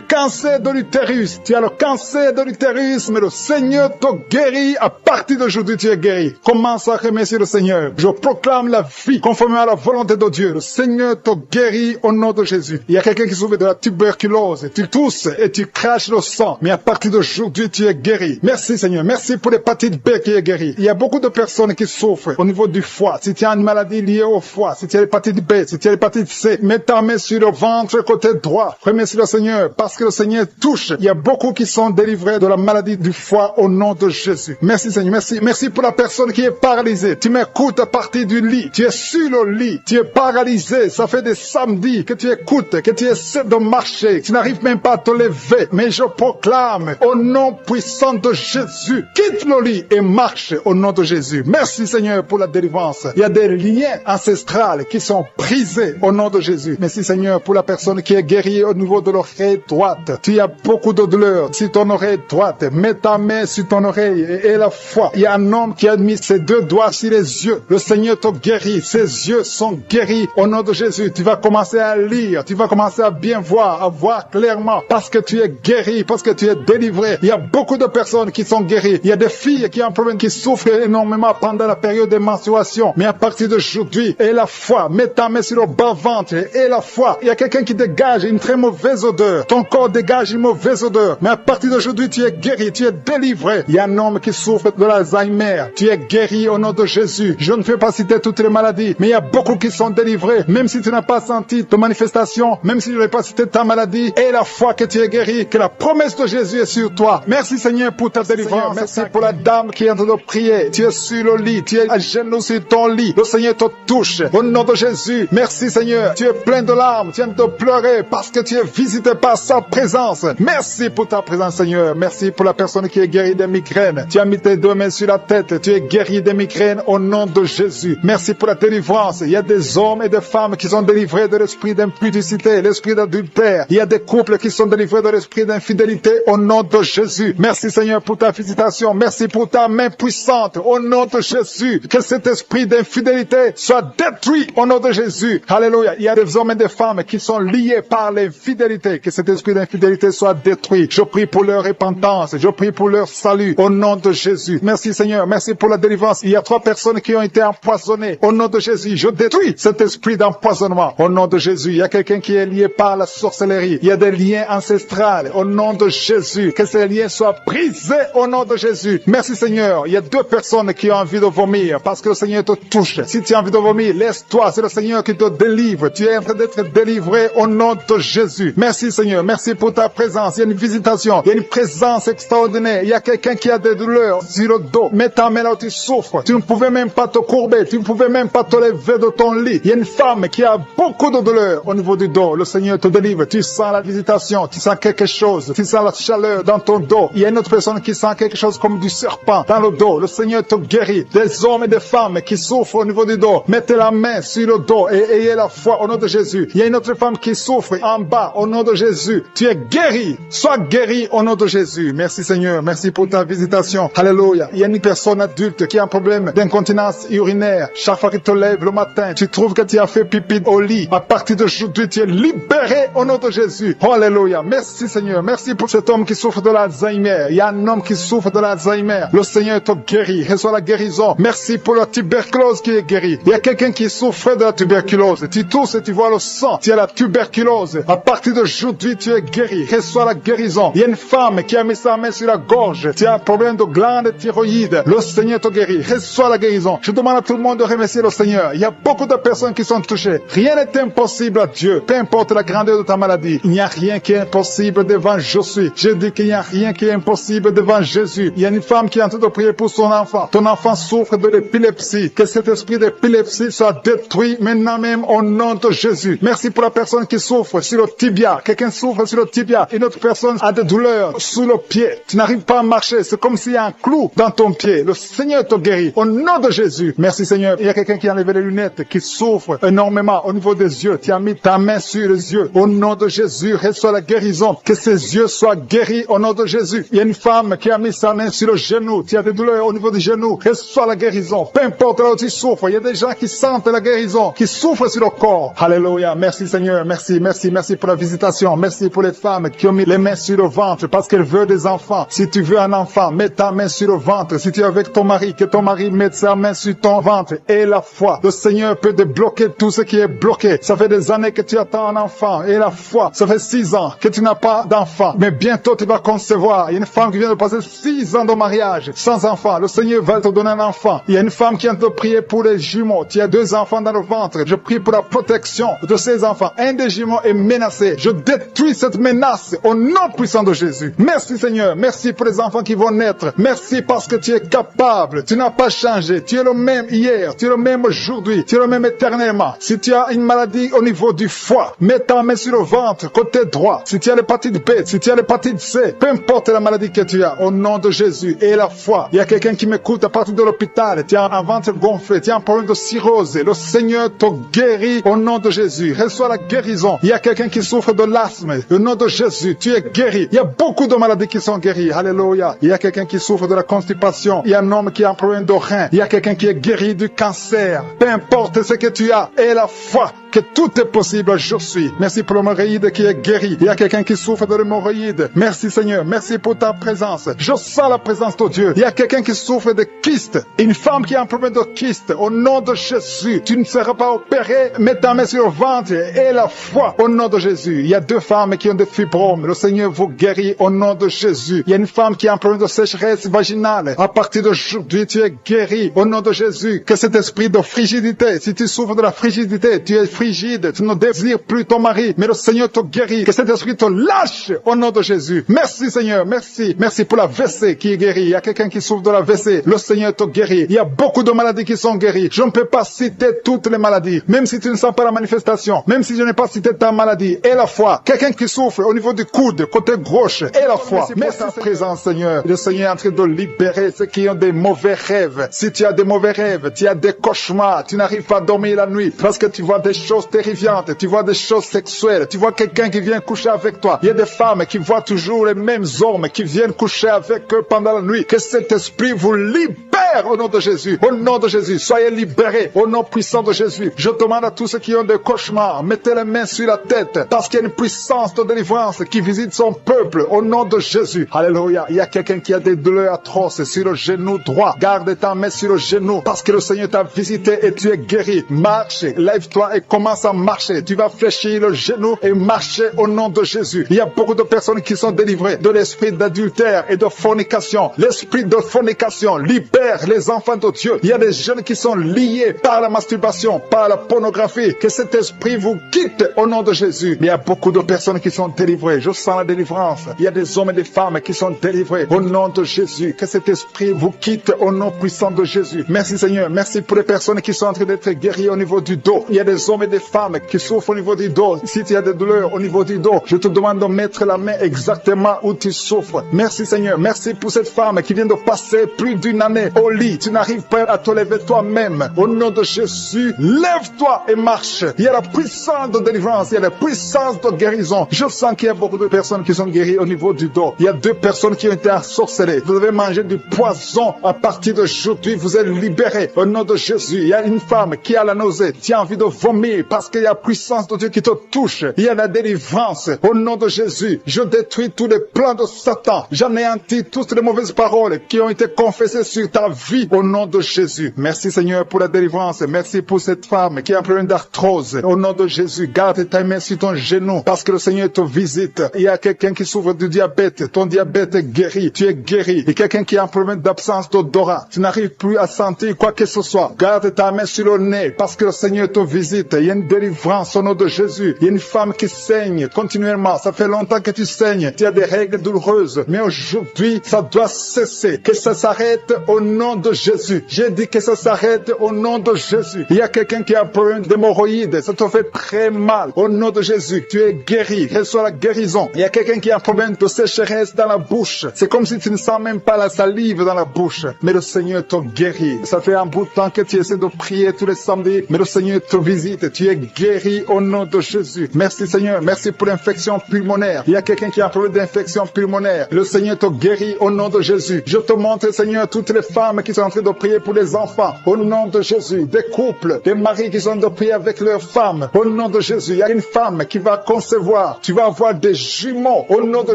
cancer de l'utérus. Tu as le cancer de l'utérus, mais le Seigneur te guérit. À partir d'aujourd'hui, tu es guéri. Commence à remercier le Seigneur. Je proclame la vie conformément à la volonté de Dieu. Le Seigneur te guérit au nom de Jésus. Il y a quelqu'un qui souffre de la tuberculose. Tu tousses et tu craches le sang. Mais à partir d'aujourd'hui, tu es guéri. Merci Seigneur. Merci pour l'hépatite B qui est guérie. Il y a beaucoup de personnes qui souffrent au niveau du foie. Si tu as une maladie liée au foie, si tu as l'hépatite B, si tu as l'hépatite C, mets ta main sur le ventre côté droit. Remercie le Seigneur parce que le Seigneur touche. Il y a beaucoup qui sont délivrés de la maladie du foie au nom de Jésus. Merci Seigneur. Merci. Merci pour la personne qui est paralysée. Tu m'écoutes à partir du lit. Tu es sur le lit. Tu es paralysé. Ça fait des samedis que tu écoutes, que tu essaies de marcher. Tu n'arrives même pas à te lever. Mais je proclame au nom puissant de Jésus. Quitte le lit et marche au nom de Jésus. Merci Seigneur pour la délivrance. Il y a des liens ancestrales qui sont brisés au nom de Jésus. Merci Seigneur pour la personne qui est guérie au niveau de l'oreille droite. Tu as beaucoup de douleur sur ton oreille droite. Mets ta main sur ton oreille et la foi. Il y a un homme qui a mis ses 2 doigts sur les yeux. Le Seigneur te guérit. Ses yeux sont guéris au nom de Jésus. Tu vas commencer à lire. Tu vas commencer à bien voir, à voir clairement parce que tu es guéri, parce que tu es délivré. Il y a beaucoup de personnes qui sont guéries. Il y a des filles qui ont un problème, qui souffrent énormément pendant la période de menstruation. Mais à partir d'aujourd'hui, et la foi, mets ta main sur le bas-ventre et la foi. Il y a quelqu'un qui dégage une très mauvaise odeur. Ton corps dégage une mauvaise odeur. Mais à partir d'aujourd'hui, tu es guéri, tu es délivré. Il y a un homme qui souffre de l'Alzheimer. Tu es guéri au nom de Jésus. Je ne fais pas citer toutes les maladies, mais il y a beaucoup qui sont délivrés. Même si tu n'as pas senti de manifestation, même si je n'ai pas cité ta maladie, et la foi que tu es guéri, que la promesse de Jésus est sur toi. Merci Seigneur pour ta délivrance. Merci pour la dame qui est en train de prier. Tu es sur le lit, tu es à genoux sur ton lit. Le Seigneur te touche. Au nom de Jésus, merci Seigneur. Tu es plein de larmes, tu viens de pleurer parce que tu es visité par sa présence. Merci pour ta présence Seigneur. Merci pour la personne qui est guérie des migraines. Tu as mis tes 2 mains sur la tête. Tu es guéri des migraines au nom de Jésus. Merci pour la délivrance. Il y a des hommes et des femmes qui sont délivrés de l'esprit d'impudicité, l'esprit d'adultère. Il y a des couples qui sont délivrés de l'esprit d'infidélité au nom de Jésus. Merci Seigneur pour ta visitation. Merci pour ta main puissante au nom de Jésus. Que cet esprit d'infidélité soit détruit au nom de Jésus. Alléluia. Il y a des hommes et des femmes qui sont liés par l'infidélité. Que cet esprit d'infidélité soit détruit. Je prie pour leur repentance. Je prie pour leur salut au nom de Jésus. Merci Seigneur. Merci pour la délivrance. Il y a 3 personnes qui ont été empoisonnées au nom de Jésus. Je détruis cet esprit d'empoisonnement au nom de Jésus. Il y a quelqu'un qui est lié par la sorcellerie. Il y a des liens ancestrales au nom de Jésus. Que ces liens soient brisés au nom de Jésus. Merci Seigneur. Il y a 2 personnes qui ont envie de vomir parce que le Seigneur te touche. Si tu as envie de vomir, laisse-toi. C'est le Seigneur qui te délivre. Tu es en train d'être délivré au nom de Jésus. Merci Seigneur. Merci pour ta présence. Il y a une visitation. Il y a une présence extraordinaire. Il y a quelqu'un qui a des douleurs sur le dos. Mets ta main là où tu souffres. Tu ne pouvais même pas te courber. Tu ne pouvais même pas te lever de ton lit. Il y a une femme qui a beaucoup de douleurs au niveau du dos. Le Seigneur te délivre. Tu sens la visitation. Tu sens quelque chose. Tu sens la chaleur dans ton dos. Il y a une autre personne qui sent quelque chose comme du serpent dans le dos. Le Seigneur te guérit. Des hommes et des femmes qui souffrent au niveau du dos. Mettez la main sur le dos et ayez la foi au nom de Jésus. Il y a une autre femme qui souffre en bas au nom de Jésus. Tu es guéri. Sois guéri au nom de Jésus. Merci Seigneur. Merci pour ta visitation. Alléluia. Il y a une personne adulte qui a un problème d'incontinence urinaire. Chaque fois que tu te lèves le matin, tu trouves que tu as fait pipi au lit. À partir d'aujourd'hui, tu es libéré au nom de Jésus. Oh, alléluia. Merci Seigneur. Merci pour cet homme qui souffre de l'Alzheimer. Il y a un homme qui souffre de l'Alzheimer. Le Seigneur te guérit. Reçois la guérison. Merci pour la tuberculose qui est guérie. Il y a quelqu'un qui souffre de la tuberculose. Tu tousses et tu vois le sang. Tu as la tuberculose. À partir d'aujourd'hui, tu es guéri. Reçois la guérison. Il y a une femme qui a mis sa main sur la gorge. Tu as un problème de glande thyroïde. Le Seigneur te guérit. Reçois la guérison. Je demande à tout le monde de remercier le Seigneur. Il y a beaucoup de personnes qui sont touchées. Rien n'est impossible à Dieu. Peu importe la grandeur de ta maladie. Il n'y a rien qui est impossible devant je suis. Je dis qu'il n'y a rien qui est impossible devant Jésus. Il y a une femme qui est en train de prier pour son enfant. Ton enfant souffre de l'épilepsie. Que cet esprit d'épilepsie soit détruit maintenant même au nom de Jésus. Merci pour la personne qui souffre sur le tibia. Quelqu'un souffre sur le tibia. Une autre personne a des douleurs sous le pied. Tu n'arrives pas à marcher. C'est comme s'il y a un clou dans ton pied. Le Seigneur te guérit. Au nom de Jésus. Merci Seigneur. Il y a quelqu'un qui a enlevé les lunettes, qui souffre énormément au niveau des yeux. Tu as mis ta main sur les yeux. Au nom de Jésus, reçois la guérison. Que ses yeux soient guéris au nom de Jésus. Il y a une femme qui a mis sa main sur le genou. Tu as des douleurs au niveau du genou. Reçois la guérison. Peu importe là où tu souffres. Il y a des gens qui sentent la guérison, qui souffrent sur le corps. Alléluia. Merci Seigneur. Merci pour la visitation. Merci pour les femmes qui ont mis les mains sur le ventre parce qu'elles veulent des enfants. Si tu veux un enfant, mets ta main sur le ventre. Si tu es avec ton mari, que ton mari mette sa main sur ton ventre. Et la foi. Le Seigneur peut débloquer tout ce qui est bloqué. Ça fait des années que tu attends un enfant. Et la foi. Ça fait 6 ans que tu n'as pas d'enfant. Mais bientôt tu vas concevoir. Il y a une femme qui vient de passer 6 ans de mariage sans enfant. Le Seigneur va te donner un enfant. Il y a une femme qui vient de prier pour les jumeaux. Tu as 2 enfants dans le ventre. Je prie pour la protection de ces enfants. Un des jumeaux est menacé. Je détruis cette menace au nom puissant de Jésus. Merci Seigneur. Merci pour les enfants qui vont naître. Merci parce que tu es capable. Tu n'as pas changé. Tu es le même hier. Tu es le même aujourd'hui. Tu es le même éternellement. Si tu as une maladie au niveau du foie, mets ta main sur le ventre, côté droit. Si tu as l'hépatite B, si tu as l'hépatite C, peu importe la maladie que tu as, au nom de Jésus et la foi. Il y a quelqu'un qui m'écoute à partir de l'hôpital. Tu as un ventre gonflé. Tu as un problème de cirrhose. Le Seigneur te guérit au nom de Jésus. Reçois la guérison. Il y a quelqu'un qui souffre de l'asthme. Au nom de Jésus, tu es guéri. Il y a beaucoup de maladies qui sont guéries. Alléluia. Il y a quelqu'un qui souffre de la constipation. Il y a un homme qui a un problème de rein. Il y a quelqu'un qui est guéri du cancer. Peu importe ce que tu as, et la foi que tout est possible, je suis. Merci pour l'hémorroïde qui est guéri. Il y a quelqu'un qui souffre de l'hémorroïde. Merci Seigneur. Merci pour ta présence. Je sens la présence de Dieu. Il y a quelqu'un qui souffre de kyste. Une femme qui a un problème de kyste. Au nom de Jésus, tu ne seras pas opéré. Mets ta main sur le ventre et la foi. Au nom de Jésus. Il y a 2 femmes qui ont des fibromes. Le Seigneur vous guérit au nom de Jésus. Il y a une femme qui a un problème de sécheresse vaginale. À partir d'aujourd'hui, tu es guéri au nom de Jésus. Que cet esprit de frigidité, si tu souffres de la frigidité, tu es frigide, tu ne désires plus ton mari, mais le Seigneur te guérit. Que cet esprit te lâche au nom de Jésus. Merci Seigneur, merci. Merci pour la WC qui est guérie. Il y a quelqu'un qui souffre de la WC. Le Seigneur te guérit. Il y a beaucoup de maladies qui sont guéries. Je ne peux pas citer toutes les maladies. Même si tu ne sens pas la manifestation, même si je n'ai pas cité ta maladie, et la foi. Quelqu'un qui souffre au niveau du coude, côté gauche, et la foi. Merci pour ta présence Seigneur. Le Seigneur est en train de libérer ceux qui ont des mauvais rêves. Si tu as des mauvais rêves, tu as des cauchemars, tu n'arrives pas à dormir la nuit parce que tu vois des choses terrifiantes, tu vois des choses sexuelles, tu vois quelqu'un qui vient coucher avec toi. Il y a des femmes qui voient toujours les mêmes hommes qui viennent coucher avec eux pendant la nuit. Que cet esprit vous libère au nom de Jésus. Au nom de Jésus, soyez libérés au nom puissant de Jésus. Je demande à tous ceux qui ont des cauchemars, mettez les mains sur la tête parce qu'il y a une puissance de délivrance qui visite son peuple au nom de Jésus. Alléluia. Il y a quelqu'un qui a des douleurs atroces sur le genou droit. Garde ta main sur le genou parce que le Seigneur t'a visité et tu es guéri. Marche, lève-toi et commence à marcher. Tu vas fléchir le genou et marcher au nom de Jésus. Il y a beaucoup de personnes qui sont délivrées de l'esprit d'adultère et de fornication. L'esprit de fornication libère les enfants de Dieu. Il y a des jeunes qui sont liés par la masturbation, par la pornographie. Que cet esprit vous quitte au nom de Jésus. Il y a beaucoup de personnes qui sont délivrées. Je sens la délivrance. Il y a des hommes et des femmes qui sont délivrés au nom de Jésus. Que cet esprit vous quitte au nom puissant de Jésus. Merci Seigneur. Merci pour les personnes qui sont en train d'être guéries au niveau du dos. Il y a des hommes et des femmes qui souffrent au niveau du dos. Si tu as des douleurs au niveau du dos, je te demande de mettre la main exactement où tu souffres. Merci Seigneur. Merci pour cette femme qui vient de passer plus d'une année au lit. Tu n'arrives pas à te lever toi-même. Au nom de Jésus, lève-toi et marche. Il y a la puissance de délivrance. Il y a la puissance de guérison. Je sens qu'il y a beaucoup de personnes qui sont guéries au niveau du dos. Il y a 2 personnes qui ont été ensorcelées. Vous devez manger du poison. À partir d'aujourd'hui, vous êtes libérés. Au nom de Jésus, il y a une femme qui a la nausée. Tu as envie de vomir parce qu'il y a la puissance de Dieu qui te touche. Il y a la délivrance. Au nom de Jésus, je détruis tous les plans de Satan. J'anéantis toutes les mauvaises paroles qui ont été confessées sur ta ta vie au nom de Jésus. Merci Seigneur pour la délivrance. Merci pour cette femme qui a un problème d'arthrose. Au nom de Jésus, garde ta main sur ton genou parce que le Seigneur te visite. Il y a quelqu'un qui souffre du diabète. Ton diabète est guéri. Tu es guéri. Et quelqu'un qui a un problème d'absence d'odorat. Tu n'arrives plus à sentir quoi que ce soit. Garde ta main sur le nez parce que le Seigneur te visite. Il y a une délivrance au nom de Jésus. Il y a une femme qui saigne continuellement. Ça fait longtemps que tu saignes. Tu as des règles douloureuses. Mais aujourd'hui, ça doit cesser. Que ça s'arrête au nom de Jésus. J'ai dit que ça s'arrête au nom de Jésus. Il y a quelqu'un qui a un problème d'hémorroïdes. Ça te fait très mal. Au nom de Jésus, tu es guéri. Reçois la guérison. Il y a quelqu'un qui a un problème de sécheresse dans la bouche. C'est comme si tu ne sens même pas la salive dans la bouche. Mais le Seigneur te guérit. Ça fait un bout de temps que tu essaies de prier tous les samedis. Mais le Seigneur te visite. Tu es guéri au nom de Jésus. Merci Seigneur. Merci pour l'infection pulmonaire. Il y a quelqu'un qui a un problème d'infection pulmonaire. Le Seigneur te guérit au nom de Jésus. Je te montre Seigneur toutes les femmes qui sont en train de prier pour les enfants. Au nom de Jésus. Des couples, des maris qui sont en train de prier avec leurs femmes. Au nom de Jésus. Il y a une femme qui va concevoir. Tu vas avoir des jumeaux. Au nom de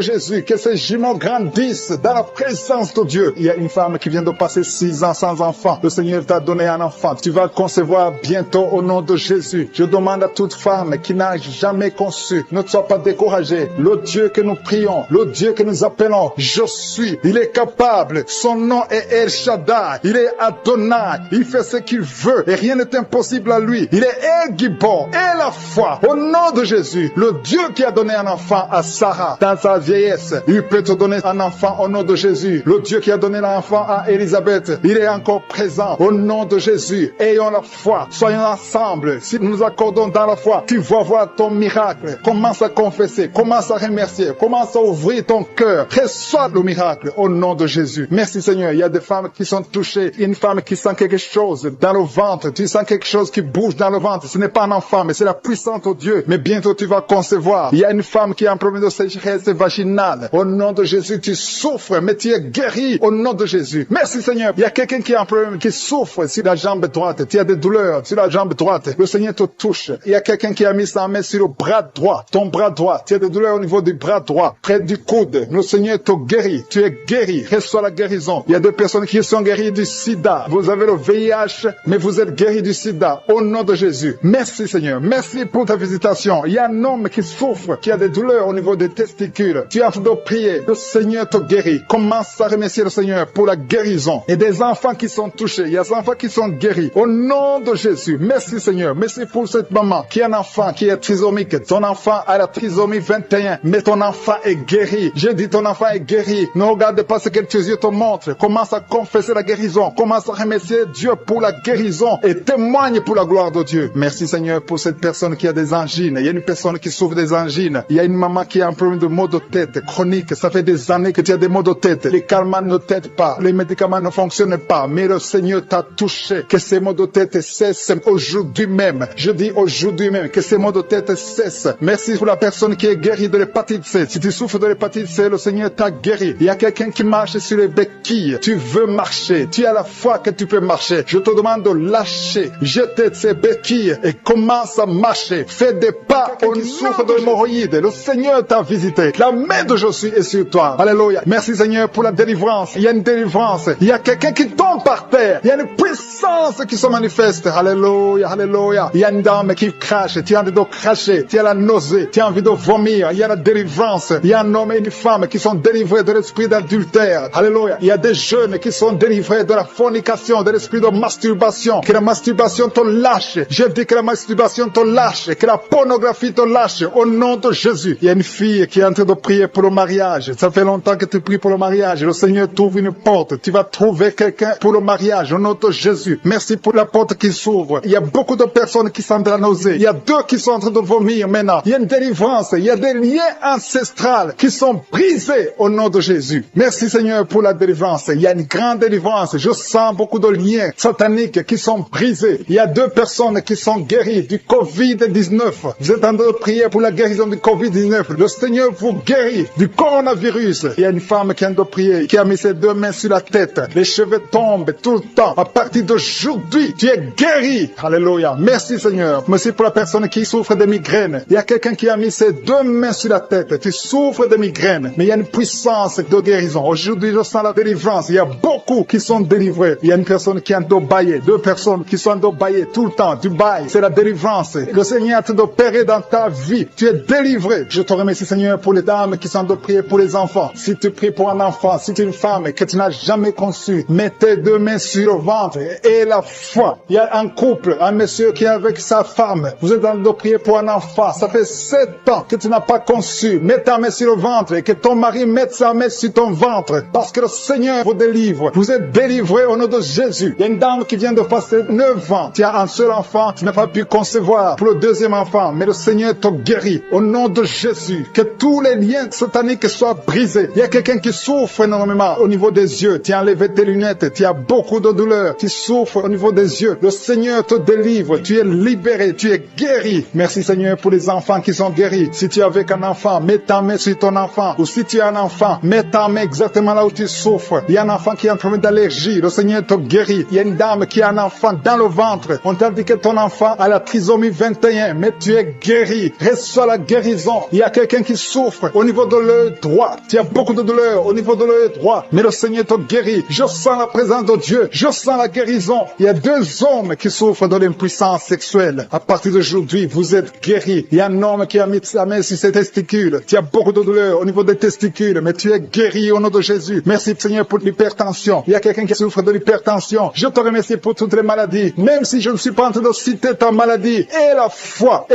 Jésus. Que ces jumeaux grandissent dans la présence de Dieu. Il y a une femme qui vient de passer 6 ans sans enfant. Le Seigneur t'a donné un enfant. Tu vas concevoir bientôt au nom de Jésus. Je demande à toute femme qui n'a jamais conçu, ne sois pas découragée. Le Dieu que nous prions, le Dieu que nous appelons, je suis. Il est capable. Son nom est El Shaddai. Il est Adonai. Il fait ce qu'il veut et rien n'est impossible à lui. Il est El Gibor et la foi. Au nom de Jésus, le Dieu qui a donné un enfant à Sarah dans sa vieillesse, il peut te donner un enfant au nom de Jésus. Le Dieu qui a donné l'enfant à Élisabeth, il est encore présent au nom de Jésus. Ayons la foi. Soyons ensemble. Si nous nous accordons dans la foi, tu vas voir ton miracle. Commence à confesser. Commence à remercier. Commence à ouvrir ton cœur. Reçois le miracle au nom de Jésus. Merci Seigneur. Il y a des femmes qui sont touchées. Il y a une femme qui sent quelque chose dans le ventre. Tu sens quelque chose qui bouge dans le ventre. Ce n'est pas un enfant, mais c'est la puissance de Dieu. Mais bientôt tu vas concevoir. Il y a une femme qui a un problème de sécheresse vaginale. Au nom de Jésus, tu souffres, mais tu es guéri au nom de Jésus. Merci Seigneur. Il y a quelqu'un qui a un problème, qui souffre sur la jambe droite. Tu as des douleurs sur la jambe droite. Le Seigneur te touche. Il y a quelqu'un qui a mis sa main sur le bras droit. Ton bras droit. Tu as des douleurs au niveau du bras droit, près du coude. Le Seigneur te guérit. Tu es guéri. Reçois la guérison. Il y a des personnes qui sont guéries du sida. Vous avez le VIH, mais vous êtes guéris du sida. Au nom de Jésus. Merci Seigneur. Merci pour ta visitation. Il y a un homme qui souffre, qui a des douleurs au niveau des testicules. Tu es en train de prier. Le Seigneur te guérit. Commence à remercier le Seigneur pour la guérison. Et des enfants qui sont touchés. Il y a des enfants qui sont guéris. Au nom de Jésus. Merci Seigneur. Merci pour cette maman qui a un enfant qui est trisomique. Ton enfant a la trisomie 21. Mais ton enfant est guéri. J'ai dit ton enfant est guéri. Ne regarde pas ce que tes yeux te montrent. Commence à confesser la guérison. Commence à remercier Dieu pour la guérison. Et témoigne pour la gloire de Dieu. Merci Seigneur pour cette personne qui a des angines. Il y a une personne qui souffre des angines. Il y a une maman qui a un problème de maux de tête chronique. Ça fait des années que tu as des maux de tête. Les calmants ne t'aident pas. Les médicaments ne fonctionnent pas. Mais le Seigneur t'a touché. Que ces maux de tête cessent aujourd'hui même. Je dis aujourd'hui même que ces maux de tête cessent. Merci pour la personne qui est guérie de l'hépatite C. Si tu souffres de l'hépatite C, le Seigneur t'a guéri. Il y a quelqu'un qui marche sur les béquilles. Tu veux marcher. Tu as la foi que tu peux marcher. Je te demande de lâcher. Jeter ces béquilles et commence à marcher. Fais des pas au souffre de l'hémorroïde. Le Seigneur t'a visité. La main de Jésus est sur toi. Alléluia. Merci Seigneur pour la délivrance. Il y a une délivrance. Il y a quelqu'un qui tombe par terre. Il y a une puissance qui se manifeste. Alléluia. Alléluia. Il y a une dame qui crache. Tu as envie de cracher. Tu as la nausée. Tu as envie de vomir. Il y a la délivrance. Il y a un homme et une femme qui sont délivrés de l'esprit d'adultère. Alléluia. Il y a des jeunes qui sont délivrés de la fornication, de l'esprit de masturbation. Que la masturbation te lâche. Je dis que la masturbation te lâche. Que la pornographie te lâche. Au nom de Jésus. Il y a une fille qui est en train de prier pour le mariage. Ça fait longtemps que tu pries pour le mariage. Le Seigneur t'ouvre une porte. Tu vas trouver quelqu'un pour le mariage. Au nom de Jésus. Merci pour la porte qui s'ouvre. Il y a beaucoup de personnes qui sont dans la nausée. Il y a 2 qui sont en train de vomir maintenant. Il y a une délivrance. Il y a des liens ancestrales qui sont brisés au nom de Jésus. Merci Seigneur pour la délivrance. Il y a une grande délivrance. Je sens beaucoup de liens sataniques qui sont brisés. Il y a 2 personnes qui sont guéries du Covid-19. Vous êtes en train de prier pour la guérison du Covid-19. Le Seigneur vous guérit du coronavirus. Il y a une femme qui est en train de prier, qui a mis ses 2 mains sur la tête. Les cheveux tombent tout le temps. À partir d'aujourd'hui, tu es guéri. Alléluia. Merci Seigneur. Merci pour la personne qui souffre de migraines. Il y a quelqu'un qui a mis ses 2 mains sur la tête. Tu souffres de migraines. Mais il y a une puissance de guérison. Aujourd'hui, je sens la délivrance. Il y a beaucoup partout qui sont délivrés. Il y a une personne qui est en Dubaï, 2 personnes qui sont en Dubaï tout le temps. Dubaï, c'est la délivrance. Le Seigneur a opéré dans ta vie. Tu es délivré. Je te remercie, Seigneur, pour les dames qui sont de prier pour les enfants. Si tu pries pour un enfant, si tu es une femme que tu n'as jamais conçue, mets tes 2 mains sur le ventre et la foi. Il y a un couple, un monsieur qui est avec sa femme. Vous êtes en train de prier pour un enfant. Ça fait 7 ans que tu n'as pas conçu. Mets ta main sur le ventre et que ton mari mette sa main sur ton ventre. Parce que le Seigneur vous délivre. Vous êtes délivré au nom de Jésus. Il y a une dame qui vient de passer 9 ans. Tu as un seul enfant, tu n'as pas pu concevoir pour le 2e enfant. Mais le Seigneur te guérit au nom de Jésus. Que tous les liens sataniques soient brisés. Il y a quelqu'un qui souffre énormément au niveau des yeux. Tu as enlevé tes lunettes. Tu as beaucoup de douleur. Tu souffres au niveau des yeux. Le Seigneur te délivre. Tu es libéré. Tu es guéri. Merci Seigneur pour les enfants qui sont guéris. Si tu es avec un enfant, mets ta main sur ton enfant. Ou si tu as un enfant, mets ta main exactement là où tu souffres. Il y a un enfant qui a un problème d'allergie. Le Seigneur te guérit. Il y a une dame qui a un enfant dans le ventre. On t'a dit que ton enfant a la trisomie 21. Mais tu es guéri. Reçois la guérison. Il y a quelqu'un qui souffre au niveau de l'œil droit. Tu as beaucoup de douleur au niveau de l'œil droit. Mais le Seigneur te guérit. Je sens la présence de Dieu. Je sens la guérison. Il y a 2 hommes qui souffrent de l'impuissance sexuelle. À partir d'aujourd'hui, vous êtes guéris. Il y a un homme qui a mis sa main sur ses testicules. Tu as beaucoup de douleur au niveau des testicules. Mais tu es guéri au nom de Jésus. Merci Seigneur pour l'hypertension. Il y a quelqu'un qui souffre de l'hypertension. Je te remercie pour toutes les maladies. Même si je ne suis pas en train de citer ta maladie. Et la foi,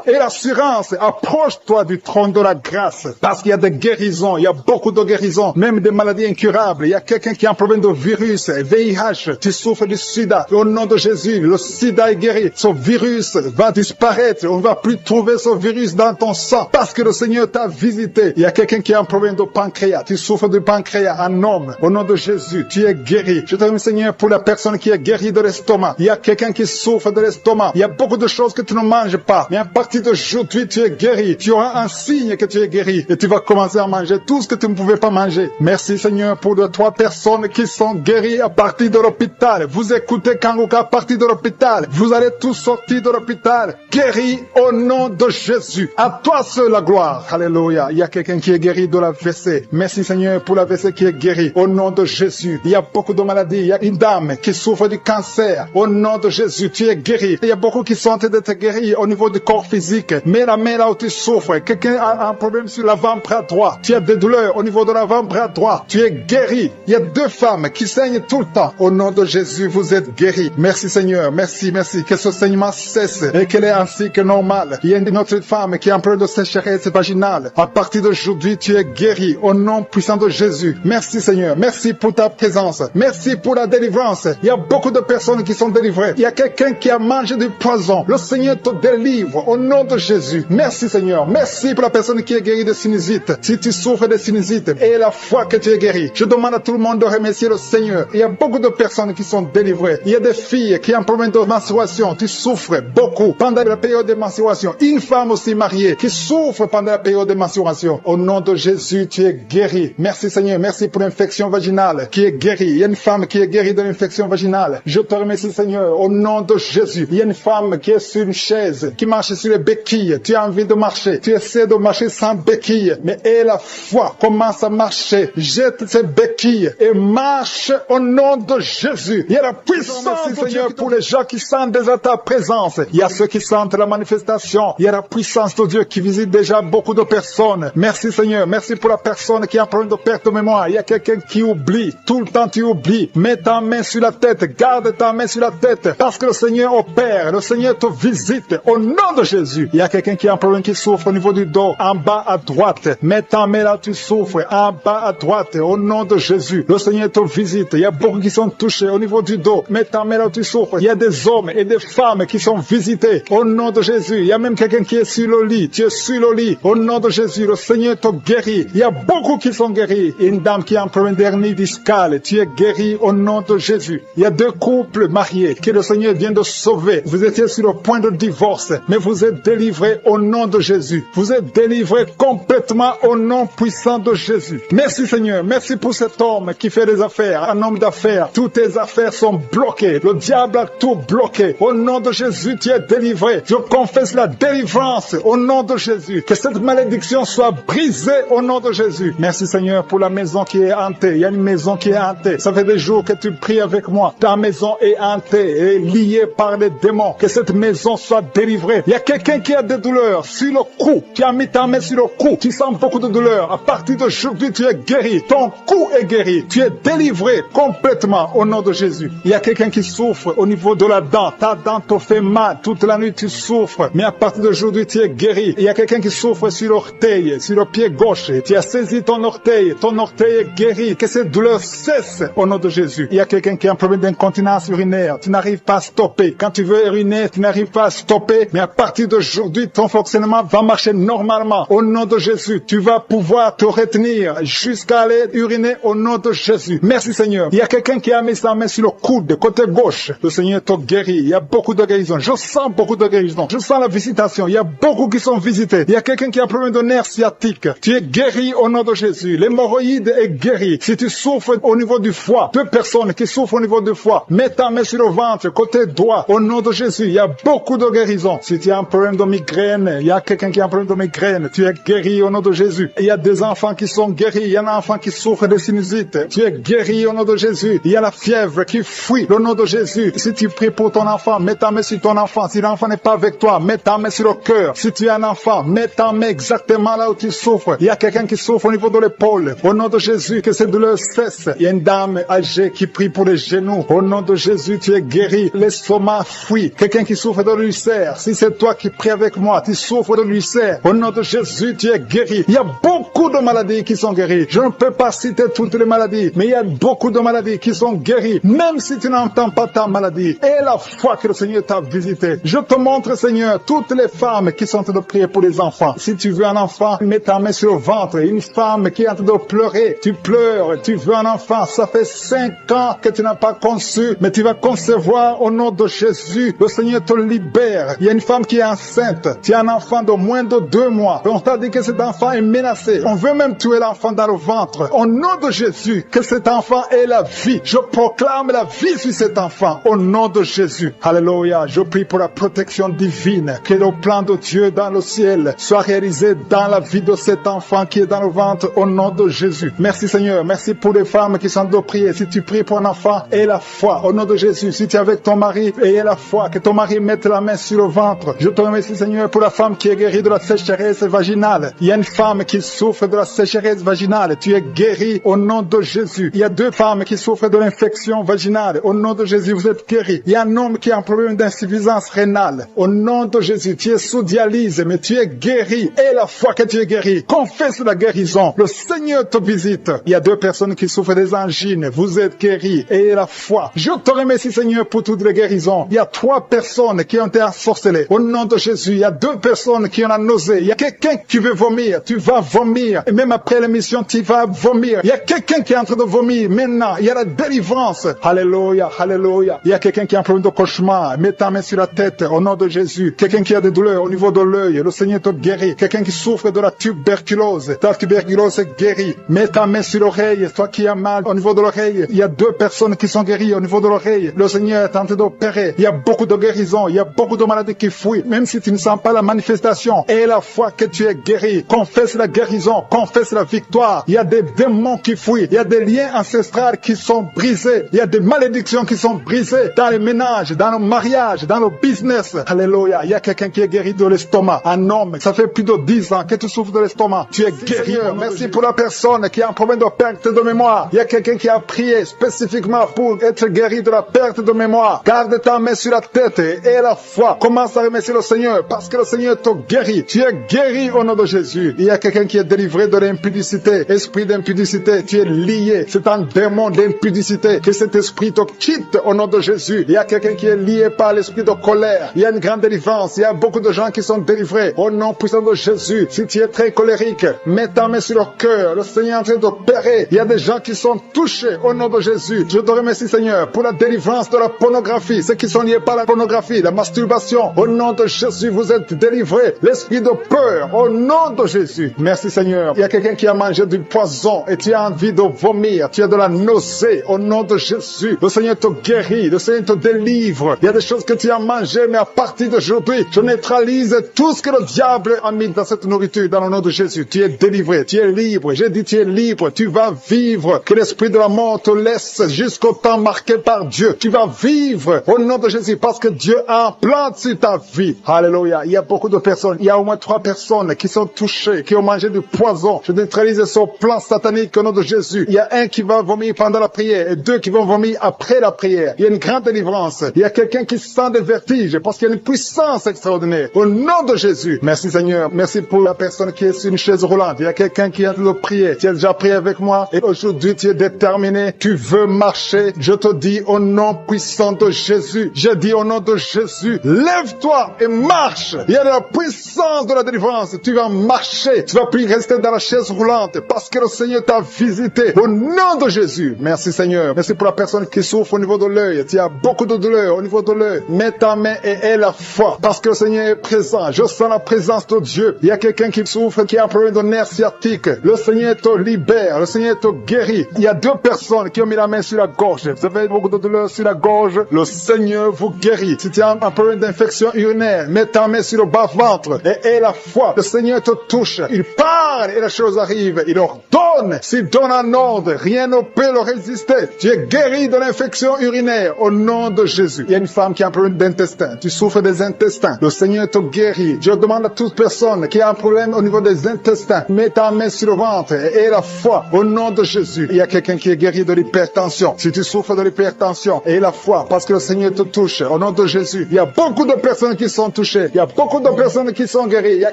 et l'assurance. Approche-toi du trône de la grâce. Parce qu'il y a des guérisons. Il y a beaucoup de guérisons. Même des maladies incurables. Il y a quelqu'un qui a un problème de virus, VIH. Tu souffres du sida. Au nom de Jésus, le sida est guéri. Ce virus va disparaître. On ne va plus trouver ce virus dans ton sang. Parce que le Seigneur t'a visité. Il y a quelqu'un qui a un problème de pancréas. Tu souffres du pancréas, un homme. Au nom de Jésus, tu es guéri. Je te remercie Seigneur pour la personne qui est guérie de l'estomac. Il y a quelqu'un qui souffre de l'estomac. Il y a beaucoup de choses que tu ne manges pas. Mais à partir d'aujourd'hui, tu es guéri. Tu auras un signe que tu es guéri. Et tu vas commencer à manger tout ce que tu ne pouvais pas manger. Merci Seigneur pour les 3 personnes qui sont guéries à partir de l'hôpital. Vous écoutez Kangoka à partir de l'hôpital. Vous allez tous sortir de l'hôpital. Guéris au nom de Jésus. À toi seul la gloire. Alléluia. Il y a quelqu'un qui est guéri de l'AVC. Merci Seigneur pour l'AVC qui est guéri. Au nom de Jésus. Il y a beaucoup de maladies. Il y a une dame qui souffre du cancer. Au nom de Jésus, tu es guéri. Il y a beaucoup qui sont en train d'être guéris au niveau du corps physique. Mets la main là où tu souffres. Quelqu'un a un problème sur l'avant-bras droit. Tu as des douleurs au niveau de l'avant-bras droit. Tu es guéri. Il y a 2 femmes qui saignent tout le temps. Au nom de Jésus, vous êtes guéris. Merci Seigneur. Merci. Que ce saignement cesse et qu'elle est ainsi que normal. Il y a une autre femme qui a un problème de sécheresse vaginale. À partir d'aujourd'hui, tu es guéri au nom puissant de Jésus. Merci Seigneur. Merci pour ta présence. Merci pour la délivrance. Il y a beaucoup de personnes qui sont délivrées. Il y a quelqu'un qui a mangé du poison. Le Seigneur te délivre au nom de Jésus. Merci Seigneur. Merci pour la personne qui est guérie de sinusite. Si tu souffres de sinusite et la foi que tu es guéri, je demande à tout le monde de remercier le Seigneur. Il y a beaucoup de personnes qui sont délivrées. Il y a des filles qui ont un problème de menstruation. Tu souffres beaucoup pendant la période de menstruation. Une femme aussi mariée qui souffre pendant la période de menstruation. Au nom de Jésus, tu es guéri. Merci Seigneur. Merci pour l'infection vaginale qui est guérie. Il y a une femme qui est guérie de l'infection vaginale. Je te remercie Seigneur. Au nom de Jésus. Il y a une femme qui est sur une chaise, qui marche sur les béquilles. Tu as envie de marcher. Tu essaies de marcher sans béquilles. Mais aie la foi. Commence à marcher. Jette ces béquilles et marche au nom de Jésus. Il y a la puissance du Seigneur pour les gens qui sentent déjà ta présence. Il y a ceux qui sentent la manifestation. Il y a la puissance de Dieu qui visite déjà beaucoup de personnes. Merci Seigneur. Merci pour la personne qui a un problème de perte de mémoire. Il y a quelqu'un qui oublie. Tout le temps tu oublies. Mets ta main sur la tête. Garde ta main sur la tête. Parce que le Seigneur opère. Le Seigneur te visite. Au nom de Jésus. Il y a quelqu'un qui a un problème qui souffre au niveau du dos. En bas à droite. Mets ta main là tu souffres. En bas à droite. Au nom de Jésus. Le Seigneur te visite. Il y a beaucoup qui sont touchés au niveau du dos. Mets ta main là tu souffres. Il y a des hommes et des femmes qui sont visités. Au nom de Jésus. Il y a même quelqu'un qui est sur le lit. Tu es sur le lit. Au nom de Jésus. Le Seigneur te guérit. Il y a beaucoup qui sont guéris. Une dame qui a un problème d'hernie discale. Tu es guéri au nom de Jésus. Il y a 2 couples mariés que le Seigneur vient de sauver. Vous étiez sur le point de divorce. Mais vous êtes délivrés au nom de Jésus. Vous êtes délivrés complètement au nom puissant de Jésus. Merci Seigneur. Merci pour cet homme qui fait des affaires. Un homme d'affaires. Toutes tes affaires sont bloquées. Le diable a tout bloqué. Au nom de Jésus, tu es délivré. Je confesse la délivrance au nom de Jésus. Que cette malédiction soit brisée au nom de Jésus. Merci Seigneur pour la maison qui est hantée. Il y a une maison qui est hantée. Ça fait des jours que tu pries avec moi. Ta maison est hantée et liée par les démons. Que cette maison soit délivrée. Il y a quelqu'un qui a des douleurs sur le cou. Tu as mis ta main sur le cou. Tu sens beaucoup de douleurs. À partir d'aujourd'hui, tu es guéri. Ton cou est guéri. Tu es délivré complètement au nom de Jésus. Il y a quelqu'un qui souffre au niveau de la dent. Ta dent te fait mal. Toute la nuit, tu souffres. Mais à partir d'aujourd'hui, tu es guéri. Il y a quelqu'un qui souffre sur l'orteil, sur le pied gauche. Tu as saisi ton orteil est guéri. Que cette douleur cesse au nom de Jésus. Il y a quelqu'un qui a un problème d'incontinence urinaire. Tu n'arrives pas à stopper. Quand tu veux uriner, tu n'arrives pas à stopper. Mais à partir d'aujourd'hui, ton fonctionnement va marcher normalement. Au nom de Jésus, tu vas pouvoir te retenir jusqu'à aller uriner au nom de Jésus. Merci Seigneur. Il y a quelqu'un qui a mis sa main sur le coude, côté gauche. Le Seigneur te guérit. Il y a beaucoup de guérisons. Je sens beaucoup de guérisons. Je sens la visitation. Il y a beaucoup qui sont visités. Il y a quelqu'un qui a un problème de nerf sciatique. Tu es guéri au nom de Jésus. L'hémorroïde est guéri. Si tu souffres au niveau du foie, 2 personnes qui souffrent au niveau du foie, mets ta main sur le ventre, côté droit, au nom de Jésus. Il y a beaucoup de guérisons. Si tu as un problème de migraine, il y a quelqu'un qui a un problème de migraine, tu es guéri au nom de Jésus. Il y a des enfants qui sont guéris. Il y a un enfant qui souffre de sinusite. Tu es guéri au nom de Jésus. Il y a la fièvre qui fuit au nom de Jésus. Si tu pries pour ton enfant, mets ta main sur ton enfant. Si l'enfant n'est pas avec toi, mets ta main sur le cœur. Si tu es un enfant, mets ta main exactement là où tu souffres. Il y a quelqu'un qui souffre au niveau de l'épaule. Au nom de Jésus, que cette douleur cesse. Il y a une dame âgée qui prie pour les genoux. Au nom de Jésus, tu es guéri. L'estomac fuit. Quelqu'un qui souffre de l'ulcère. Si c'est toi qui pries avec moi, tu souffres de l'ulcère. Au nom de Jésus, tu es guéri. Il y a beaucoup de maladies qui sont guéries. Je ne peux pas citer toutes les maladies, mais il y a beaucoup de maladies qui sont guéries. Même si tu n'entends pas ta maladie. Et la foi que le Seigneur t'a visité. Je te montre, Seigneur, toutes les femmes qui sont en train de prier pour les enfants. Si tu veux un enfant, mets ta main sur le ventre. Une femme qui est en train de pleurer. Tu pleures, tu veux un enfant. Ça fait 5 ans que tu n'as pas conçu, mais tu vas concevoir au nom de Jésus. Le Seigneur te libère. Il y a une femme qui est enceinte. Tu as un enfant de moins de 2 mois. On t'a dit que cet enfant est menacé. On veut même tuer l'enfant dans le ventre. Au nom de Jésus, que cet enfant ait la vie. Je proclame la vie sur cet enfant. Au nom de Jésus. Alléluia. Je prie pour la protection divine. Que le plan de Dieu dans le ciel soit réalisé dans la vie de cet enfant qui est dans le ventre. Au nom de Jésus. Merci Seigneur. Merci pour les femmes qui sont de prier. Si tu pries pour un enfant, aie la foi. Au nom de Jésus. Si tu es avec ton mari, aie la foi. Que ton mari mette la main sur le ventre. Je te remercie Seigneur pour la femme qui est guérie de la sécheresse vaginale. Il y a une femme qui souffre de la sécheresse vaginale. Tu es guéri au nom de Jésus. Il y a 2 femmes qui souffrent de l'infection vaginale. Au nom de Jésus, vous êtes guéris. Il y a un homme qui a un problème d'insuffisance rénale. Au nom de Jésus, tu es sous dialyse, mais tu es guéri. Et la foi que tu es guéri, confesse la guérison. Le Seigneur te visite. Il y a 2 personnes qui souffrent des angines. Vous êtes guéris. Et la foi. Je te remercie Seigneur pour toutes les guérisons. Il y a 3 personnes qui ont été ensorcelées. Au nom de Jésus, il y a 2 personnes qui ont la nausée. Il y a quelqu'un qui veut vomir. Tu vas vomir. Et même après l'émission, tu vas vomir. Il y a quelqu'un qui est en train de vomir. Maintenant, il y a la délivrance. Alléluia, alléluia. Il y a quelqu'un qui a un problème de cauchemar. Mets ta main sur la tête au nom de Jésus. Quelqu'un qui a des douleurs au niveau de l'œil. Le Seigneur te guérit. Quelqu'un qui souffre de la tuberculose. Ta tuberculose est guérie. Mets ta main sur l'oreille. Toi qui as mal au niveau de l'oreille. Il y a 2 personnes qui sont guéries au niveau de l'oreille. Le Seigneur est en train d'opérer. Il y a beaucoup de guérisons. Il y a beaucoup de maladies qui fuient. Même si tu ne sens pas la manifestation. Et la foi que tu es guéri. Confesse la guérison. Confesse la victoire. Il y a des démons qui fuient. Il y a des liens ancestrales qui sont brisés. Il y a des malédictions qui sont brisées dans les ménages, dans le mariage, dans le business. Alléluia. Il y a quelqu'un qui est guéri de l'estomac. Un homme. Ça fait plus de 10 ans que tu souffres de l'estomac. Tu es guéri. Merci pour la personne qui a un problème de perte de mémoire. Il y a quelqu'un qui a prié spécifiquement pour être guéri de la perte de mémoire. Garde ta main sur la tête et la foi. Commence à remercier le Seigneur parce que le Seigneur te guérit. Tu es guéri au nom de Jésus. Il y a quelqu'un qui est délivré de l'impudicité. Esprit d'impudicité, tu es lié. C'est un démon d'impudicité. Que cet esprit te quitte au nom de Jésus. Il y a quelqu'un qui est lié par l'esprit de colère. Il y a une grande délivrance. Il y a beaucoup de gens qui sont délivrés au nom puissant de Jésus. Si tu es très colérique, mets ta main sur le cœur. Le Seigneur est en train d'opérer. Il y a des gens qui sont touchés au nom de Jésus. Je te remercie Seigneur pour la délivrance de la pornographie. Ceux qui sont liés par la pornographie, la masturbation. Au nom de Jésus, vous êtes délivrés. L'esprit de peur, au nom de Jésus. Merci Seigneur. Il y a quelqu'un qui a mangé du poison et tu as envie de vomir. Tu as de la nausée. Au nom de Jésus, le Seigneur te guérit. Le Seigneur te délivre. Il y a des choses que tu as mangées, mais à partir d'aujourd'hui, je neutralise tout ce que le diable a mis dans cette nourriture. Dans le nom de Jésus, tu es délivré. Tu es libre. J'ai dit tu es libre. Tu vas vivre. Que que l'esprit de la mort te laisse jusqu'au temps marqué par Dieu. Tu vas vivre au nom de Jésus parce que Dieu a un plan sur ta vie. Alléluia. Il y a beaucoup de personnes. Il y a au moins 3 personnes qui sont touchées, qui ont mangé du poison. Je neutralise son plan satanique au nom de Jésus. Il y a un qui va vomir pendant la prière et 2 qui vont vomir après la prière. Il y a une grande délivrance. Il y a quelqu'un qui sent des vertiges parce qu'il y a une puissance extraordinaire. Au nom de Jésus. Merci Seigneur. Merci pour la personne qui est sur une chaise roulante. Il y a quelqu'un qui est en train de prier. Tu as déjà prié avec moi et aujourd'hui tu es déterminé. Tu veux marcher. Je te dis au nom puissant de Jésus. Je dis au nom de Jésus. Lève-toi et marche. Il y a de la puissance de la délivrance. Tu vas marcher. Tu vas plus rester dans la chaise roulante parce que le Seigneur t'a visité. Au nom de Jésus. Merci Seigneur. Merci pour la personne qui souffre au niveau de l'œil. Tu as beaucoup de douleur au niveau de l'œil. Mets ta main et aie la foi parce que le Seigneur est présent. Je sens la présence de Dieu. Il y a quelqu'un qui souffre, qui a un problème de nerf sciatique. Le Seigneur te libère. Le Seigneur te guérit. Il y a 2 personnes qui ont mis la main sur la gorge. Vous avez beaucoup de douleur sur la gorge. Le Seigneur vous guérit. Si tu as un problème d'infection urinaire, mets ta main sur le bas-ventre et aie la foi. Le Seigneur te touche. Il parle et la chose arrive. Il ordonne. S'il donne un ordre, rien ne peut le résister. Tu es guéri de l'infection urinaire au nom de Jésus. Il y a une femme qui a un problème d'intestin. Tu souffres des intestins. Le Seigneur te guérit. Je demande à toute personne qui a un problème au niveau des intestins, mets ta main sur le ventre et aie la foi au nom de Jésus. Il y a quelqu'un qui est guéri de l'hypertension. Si tu souffres de l'hypertension, aie la foi parce que le Seigneur te touche au nom de Jésus. Il y a beaucoup de personnes qui sont touchées. Il y a beaucoup de personnes qui sont guéries. Il y a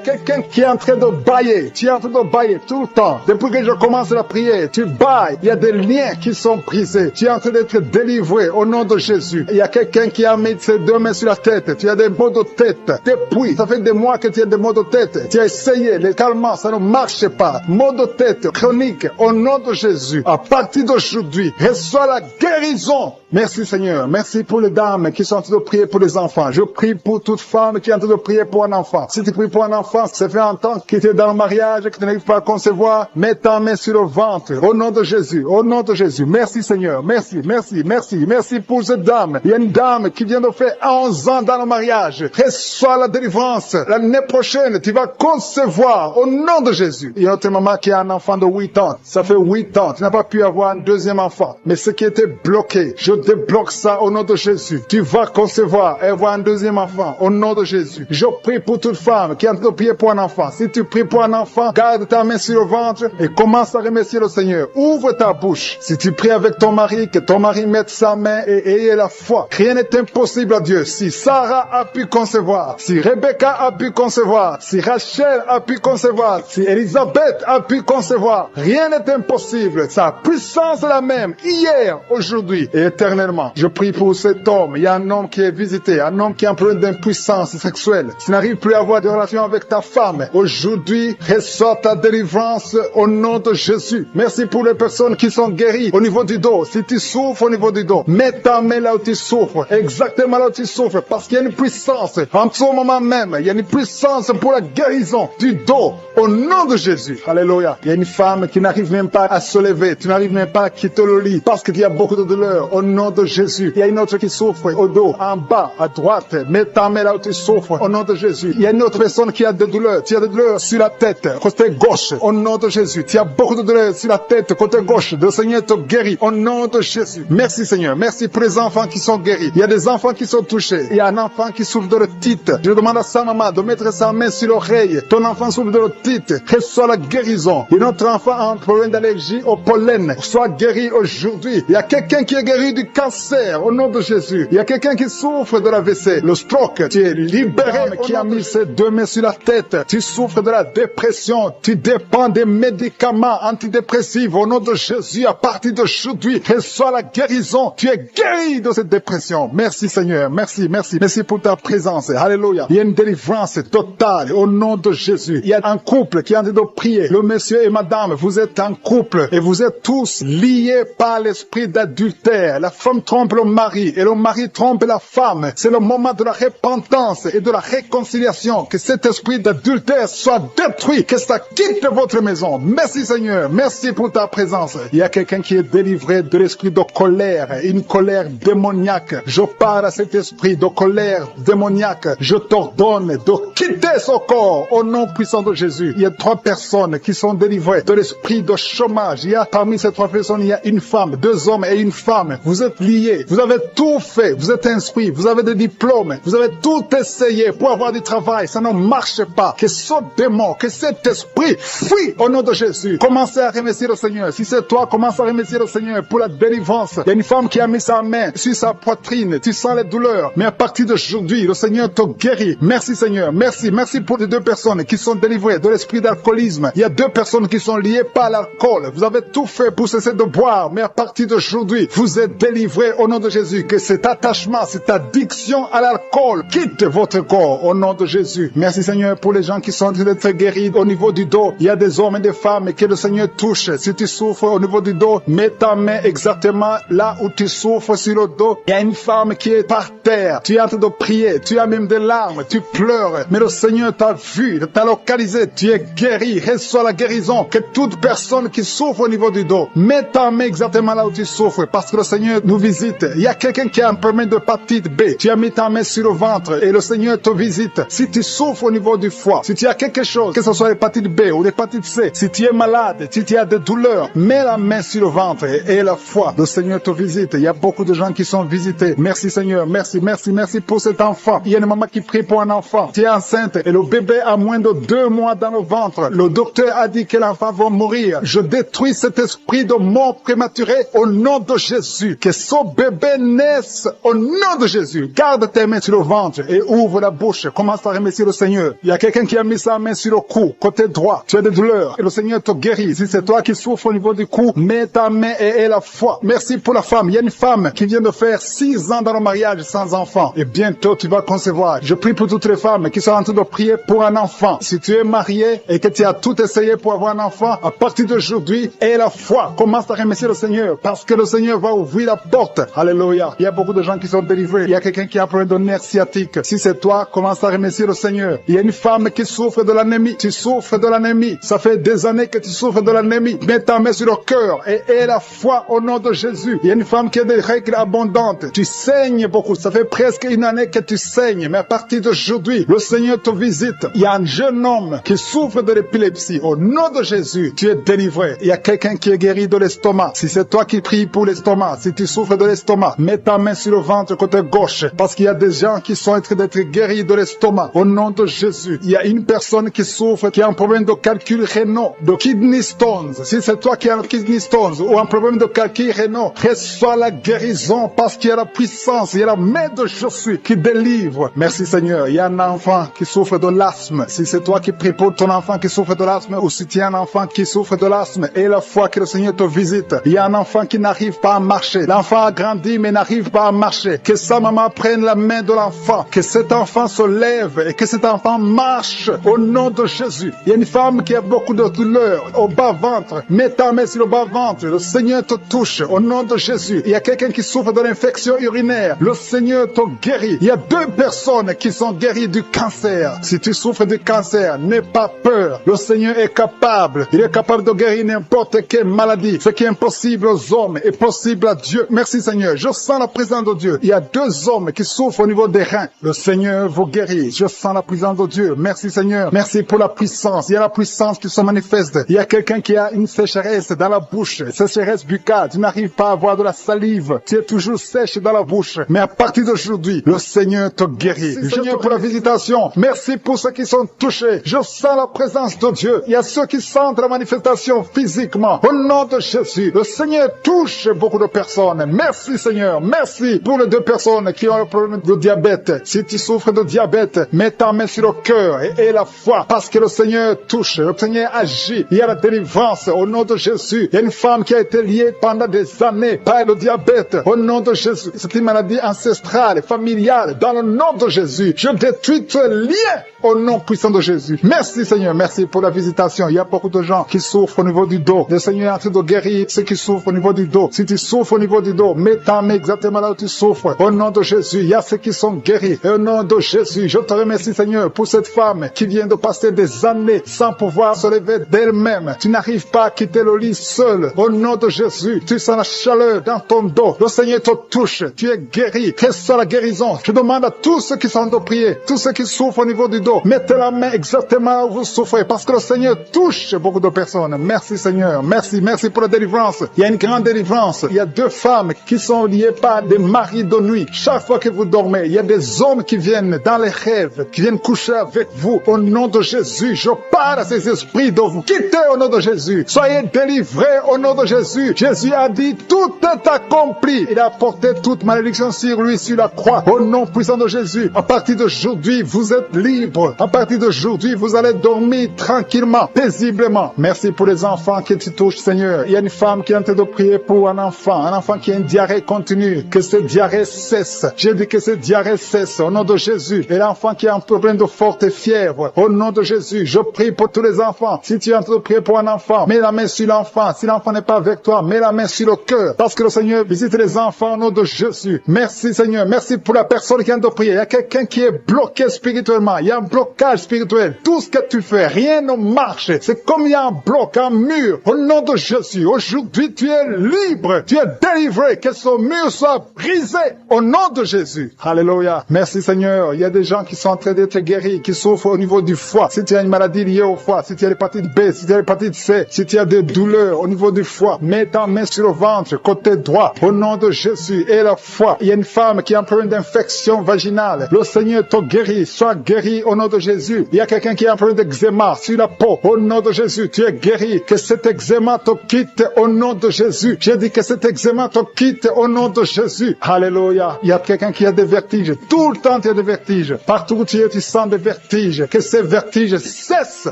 quelqu'un qui est en train de bailler. Tu es en train de bailler tout le temps. Depuis que je commence la prière, tu bailles. Il y a des liens qui sont brisés. Tu es en train d'être délivré au nom de Jésus. Il y a quelqu'un qui a mis ses 2 mains sur la tête. Tu as des maux de tête. Depuis, ça fait des mois que tu as des maux de tête. Tu as essayé les calmants, ça ne marche pas. Maux de tête chronique au nom de Jésus. À partir d'aujourd'hui, reçois la guérison. Merci Seigneur. Merci pour les dames qui sont en train de prier pour les enfants. Je prie pour toute femme qui est en train de prier pour un enfant. Si tu pries pour un enfant, ça fait un temps que tu es dans le mariage et que tu n'arrives pas à concevoir, mets ta main sur le ventre. Au nom de Jésus. Au nom de Jésus. Merci Seigneur. Merci, merci, merci. Merci pour cette dame. Il y a une dame qui vient de faire 11 ans dans le mariage. Reçois la délivrance. L'année prochaine, tu vas concevoir au nom de Jésus. Il y a notre maman qui a un enfant de 8 ans. Ça fait 8 ans. Tu n'as pas pu avoir un 2e enfant. Mais ce qui était bloqué, je débloque ça au nom de Jésus. Tu vas concevoir et avoir un 2e enfant au nom de Jésus. Je prie pour toute femme qui est en train de prier pour un enfant. Si tu pries pour un enfant, garde ta main sur le ventre et commence à remercier le Seigneur. Ouvre ta bouche. Si tu pries avec ton mari, que ton mari mette sa main et ait la foi. Rien n'est impossible à Dieu. Si Sarah a pu concevoir, si Rebecca a pu concevoir, si Rachel a pu concevoir, si Elisabeth a pu concevoir, rien n'est impossible. Sa puissance est la même hier, aujourd'hui et éternellement. Je prie pour cet homme. Il y a un homme qui est visité, un homme qui a un problème d'impuissance sexuelle. Tu n'arrives plus à avoir de relation avec ta femme. Aujourd'hui, reçois ta délivrance au nom de Jésus. Merci pour les personnes qui sont guéries au niveau du dos. Si tu souffres au niveau du dos, mets ta main là où tu souffres, exactement là où tu souffres, parce qu'il y a une puissance. En ce moment même, il y a une puissance pour la guérison du dos au nom de Jésus. Alléluia. Il y a une femme qui n'arrive même pas à se lever. Tu n'arrives même pas à quitter le lit parce qu'il y a beaucoup de douleur au nom de Jésus. Il y a une autre qui souffre au dos, en bas, à droite. Mets ta main là où tu souffres au nom de Jésus. Il y a une autre personne qui a des douleurs. Tu as des douleurs sur la tête, côté gauche, au nom de Jésus. Tu as beaucoup de douleurs sur la tête, côté gauche. Le Seigneur te guérit au nom de Jésus. Merci Seigneur. Merci pour les enfants qui sont guéris. Il y a des enfants qui sont touchés. Il y a un enfant qui souffre de l'otite. Je demande à sa maman de mettre sa main sur l'oreille. Ton enfant souffre de l'otite. Reçois la guérison. Et notre enfant a un problème d'allergie au pollen. Sois guéri aujourd'hui. Il y a quelqu'un qui est guéri du cancer au nom de Jésus. Il y a quelqu'un qui souffre de l'AVC, le stroke. Tu es libéré. Qui a mis ses 2 mains sur la tête. Tu souffres de la dépression. Tu dépends des médicaments antidépressifs au nom de Jésus. À partir d'aujourd'hui, reçois la guérison. Tu es guéri de cette dépression. Merci Seigneur. Merci, merci. Merci pour ta présence. Alléluia. Il y a une délivrance totale au nom de Jésus. Il y a un couple qui est en train de prier. Le monsieur et madame, vous êtes un couple et vous êtes tous liés par l'esprit d'adultère. La femme trompe le mari et le mari trompe la femme. C'est le moment de la repentance et de la réconciliation. Que cet esprit d'adultère soit détruit. Que ça quitte votre maison. Merci Seigneur. Seigneur. Merci pour ta présence. Il y a quelqu'un qui est délivré de l'esprit de colère, une colère démoniaque. Je parle à cet esprit de colère démoniaque. Je t'ordonne de quitter son corps au nom puissant de Jésus. Il y a 3 personnes qui sont délivrées de l'esprit de chômage. Il y a parmi ces 3 personnes, il y a une femme, 2 hommes et une femme. Vous êtes liés. Vous avez tout fait. Vous êtes instruits. Vous avez des diplômes. Vous avez tout essayé pour avoir du travail. Ça ne marche pas. Que ce démon, que cet esprit fuit au nom de Jésus. Commencez à remercier le Seigneur. Si c'est toi, commence à remercier le Seigneur pour la délivrance. Il y a une femme qui a mis sa main sur sa poitrine. Tu sens les douleurs. Mais à partir d'aujourd'hui, le Seigneur te guérit. Merci Seigneur. Merci. Merci pour les 2 personnes qui sont délivrées de l'esprit d'alcoolisme. Il y a 2 personnes qui sont liées par l'alcool. Vous avez tout fait pour cesser de boire. Mais à partir d'aujourd'hui, vous êtes délivrés au nom de Jésus. Que cet attachement, cette addiction à l'alcool quitte votre corps au nom de Jésus. Merci Seigneur pour les gens qui sont en train d'être guéris au niveau du dos. Il y a des hommes et des femmes que le Seigneur touche. Si tu souffres au niveau du dos, mets ta main exactement là où tu souffres sur le dos. Il y a une femme qui est par terre. Tu es en train de prier. Tu as même des larmes. Tu pleures. Mais le Seigneur t'a vu, t'a localisé. Tu es guéri. Reçois la guérison. Que toute personne qui souffre au niveau du dos, mets ta main exactement là où tu souffres parce que le Seigneur nous visite. Il y a quelqu'un qui a un problème de hépatite B. Tu as mis ta main sur le ventre et le Seigneur te visite. Si tu souffres au niveau du foie, si tu as quelque chose, que ce soit l'hépatite B ou l'hépatite C, si tu es malade, si tu as des douleurs, mets la main sur le ventre et la foi. Le Seigneur te visite. Il y a beaucoup de gens qui sont visités. Merci Seigneur. Merci, merci, merci pour cet enfant. Il y a une maman qui prie pour un enfant. Tu es enceinte et le bébé a moins de 2 mois dans le ventre. Le docteur a dit que l'enfant va mourir. Je détruis cet esprit de mort prématurée au nom de Jésus. Que ce bébé naisse au nom de Jésus. Garde tes mains sur le ventre et ouvre la bouche. Commence à remercier le Seigneur. Il y a quelqu'un qui a mis sa main sur le cou, côté droit. Tu as des douleurs et le Seigneur te guérit. Si c'est toi qui souffres au niveau du cou, mets ta main et la foi. Merci pour la femme. Il y a une femme qui vient de faire 6 ans dans le mariage sans enfant. Et bientôt tu vas concevoir. Je prie pour toutes les femmes qui sont en train de prier pour un enfant. Si tu es marié et que tu as tout essayé pour avoir un enfant, à partir d'aujourd'hui, aie la foi. Commence à remercier le Seigneur parce que le Seigneur va ouvrir la porte. Alléluia. Il y a beaucoup de gens qui sont délivrés. Il y a quelqu'un qui a un problème de nerf sciatique. Si c'est toi, commence à remercier le Seigneur. Il y a une femme qui souffre de l'anémie. Tu souffres de l'anémie. Ça fait des années que tu souffres de l'anémie. Mets ta main sur le cœur et aie la foi au nom de Jésus. Il y a une femme qui a des règles abondantes. Tu saignes beaucoup. Ça fait presque 1 année que tu saignes. Mais à partir d'aujourd'hui, le Seigneur te visite. Il y a un jeune homme qui souffre de l'épilepsie. Au nom de Jésus, tu es délivré. Il y a quelqu'un qui est guéri de l'estomac. Si c'est toi qui pries pour l'estomac, si tu souffres de l'estomac, mets ta main sur le ventre côté gauche. Parce qu'il y a des gens qui sont en train d'être guéris de l'estomac. Au nom de Jésus. Il y a une personne qui souffre, qui a un problème de calcul rénal, de kidney stones. Si c'est toi qui as un kidney stones ou un problème de calcul rénal, reçois la guérison parce qu'il y a la puissance, il y a la main de Jésus qui délivre. Merci Seigneur. Il y a un enfant qui souffre de l'asthme. Si c'est toi qui pries pour ton enfant qui souffre de l'asthme ou si tu as un enfant qui souffre de l'asthme et la foi que le Seigneur te visite. Il y a un enfant qui n'arrive pas à marcher. L'enfant a grandi mais n'arrive pas à marcher. Que sa maman prenne la main de l'enfant. Que cet enfant se lève et que cet enfant marche au nom de Jésus. Il y a une femme qui a beaucoup de douleurs au bas-ventre. Mets ta main sur le bas-ventre. Le Seigneur te touche au nom de Jésus. Il y a quelqu'un qui souffre de l'infection urinaire. Le Seigneur te guérit. Il y a 2 personnes qui sont guéries du cancer. Si tu souffres du cancer, n'aie pas peur. Le Seigneur est capable. Il est capable de guérir n'importe quelle maladie. Ce qui est impossible aux hommes est possible à Dieu. Merci Seigneur. Je sens la présence de Dieu. Il y a 2 hommes qui souffrent au niveau des reins. Le Seigneur vous guérit. Je sens la présence de Dieu. Merci Seigneur. Merci pour la puissance. Il y a la puissance qui se manifeste. Il y a quelqu'un qui a une sécheresse dans la bouche. Sécheresse buccale. Tu n'arrives pas à avoir de la salive. Tu es toujours sèche dans la bouche. Mais à partir d'aujourd'hui, le Seigneur te guérit. Merci Seigneur pour la visitation. Merci pour ceux qui sont touchés. Je sens la présence de Dieu. Il y a ceux qui sentent la manifestation physiquement. Au nom de Jésus, le Seigneur touche beaucoup de personnes. Merci Seigneur. Merci pour les 2 personnes qui ont le problème de diabète. Si tu souffres de diabète, mets ta main sur le cœur et la foi. Parce que le Seigneur touche. Le Seigneur agit. Il y a la délivrance au nom de Jésus. Il y a une femme qui a été liée pendant des années par le diabète. Au nom de Jésus. C'est une maladie ancestrale, familiale. Dans le nom de Jésus, je détruis ce lien au nom puissant de Jésus. Merci Seigneur. Merci pour la visitation. Il y a beaucoup de gens qui souffrent au niveau du dos. Le Seigneur est en train de guérir ceux qui souffrent au niveau du dos. Si tu souffres au niveau du dos, mets ta main exactement là où tu souffres. Au nom de Jésus, il y a ceux qui sont guéris. Et au nom de Jésus, je te remercie Seigneur pour cette femme qui vient de passer des années sans pouvoir se lever d'elle-même. femme, tu n'arrives pas à quitter le lit seul. Au nom de Jésus, tu sens la chaleur dans ton dos. Le Seigneur te touche. Tu es guéri. Reçois la guérison. Je demande à tous ceux qui sont de prier, tous ceux qui souffrent au niveau du dos, mettez la main exactement là où vous souffrez, parce que le Seigneur touche beaucoup de personnes. Merci Seigneur. Merci pour la délivrance. Il y a une grande délivrance. Il y a 2 femmes qui sont liées par des maris de nuit. Chaque fois que vous dormez, il y a des hommes qui viennent dans les rêves, qui viennent coucher avec vous. Au nom de Jésus, je parle à ces esprits de vous quitter au nom de Jésus. Soyez délivrés au nom de Jésus. Jésus a dit, tout est accompli. Il a porté toute malédiction sur lui, sur la croix. Au nom puissant de Jésus, à partir d'aujourd'hui, vous êtes libres. À partir d'aujourd'hui, vous allez dormir tranquillement, paisiblement. Merci pour les enfants qui te touchent, Seigneur. Il y a une femme qui est en train de prier pour un enfant qui a une diarrhée continue. Que cette diarrhée cesse. J'ai dit que cette diarrhée cesse au nom de Jésus. Et l'enfant qui a un problème de forte fièvre, au nom de Jésus, je prie pour tous les enfants. Si tu es en train de prier pour un enfant, mets la main sur l'enfant. Si l'enfant n'est pas avec toi, mets la main sur le cœur. Parce que le Seigneur visite les enfants au nom de Jésus. Merci Seigneur. Merci pour la personne qui vient de prier. Il y a quelqu'un qui est bloqué spirituellement. Il y a un blocage spirituel. Tout ce que tu fais, rien ne marche. C'est comme il y a un bloc, un mur. Au nom de Jésus, aujourd'hui tu es libre. Tu es délivré. Que ce mur soit brisé au nom de Jésus. Alléluia. Merci Seigneur. Il y a des gens qui sont en train d'être guéris, qui souffrent au niveau du foie. Si tu as une maladie liée au foie, si tu as l'hépatite B, si tu as l'hépatite C, si tu as des douleurs au niveau du foie, mets ta main sur le ventre, côté droit, au nom de Jésus. Et la foie. Il y a une femme qui a un problème d'infection vaginale. Le Seigneur te guérit. Sois guéri au nom de Jésus. Il y a quelqu'un qui a un problème d'eczéma sur la peau. Au nom de Jésus, tu es guéri. Que cet eczéma te quitte au nom de Jésus. J'ai dit que cet eczéma te quitte au nom de Jésus. Alléluia. Il y a quelqu'un qui a des vertiges. Tout le temps, tu as des vertiges. Partout où tu es, tu sens des vertiges. Que ces vertiges cessent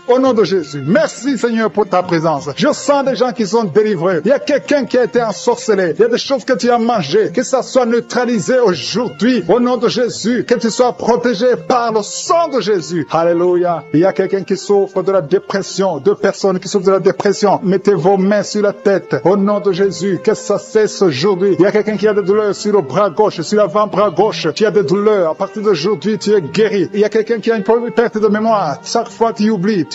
au nom de Jésus. Merci Seigneur pour ta présence. Je sens des gens qui sont délivrés. Il y a quelqu'un qui a été ensorcelé. Il y a des choses que tu as mangées. Que ça soit neutralisé aujourd'hui au nom de Jésus. Que tu sois protégé par le sang de Jésus. Alléluia. Il y a quelqu'un qui souffre de la dépression. 2 personnes qui souffrent de la dépression. Mettez vos mains sur la tête au nom de Jésus. Que ça cesse aujourd'hui. Il y a quelqu'un qui a des douleurs sur le bras gauche, sur l'avant-bras gauche. Tu as des douleurs. À partir d'aujourd'hui, tu es guéri. Il y a quelqu'un qui a une perte de mémoire. Chaque fois, tu oublies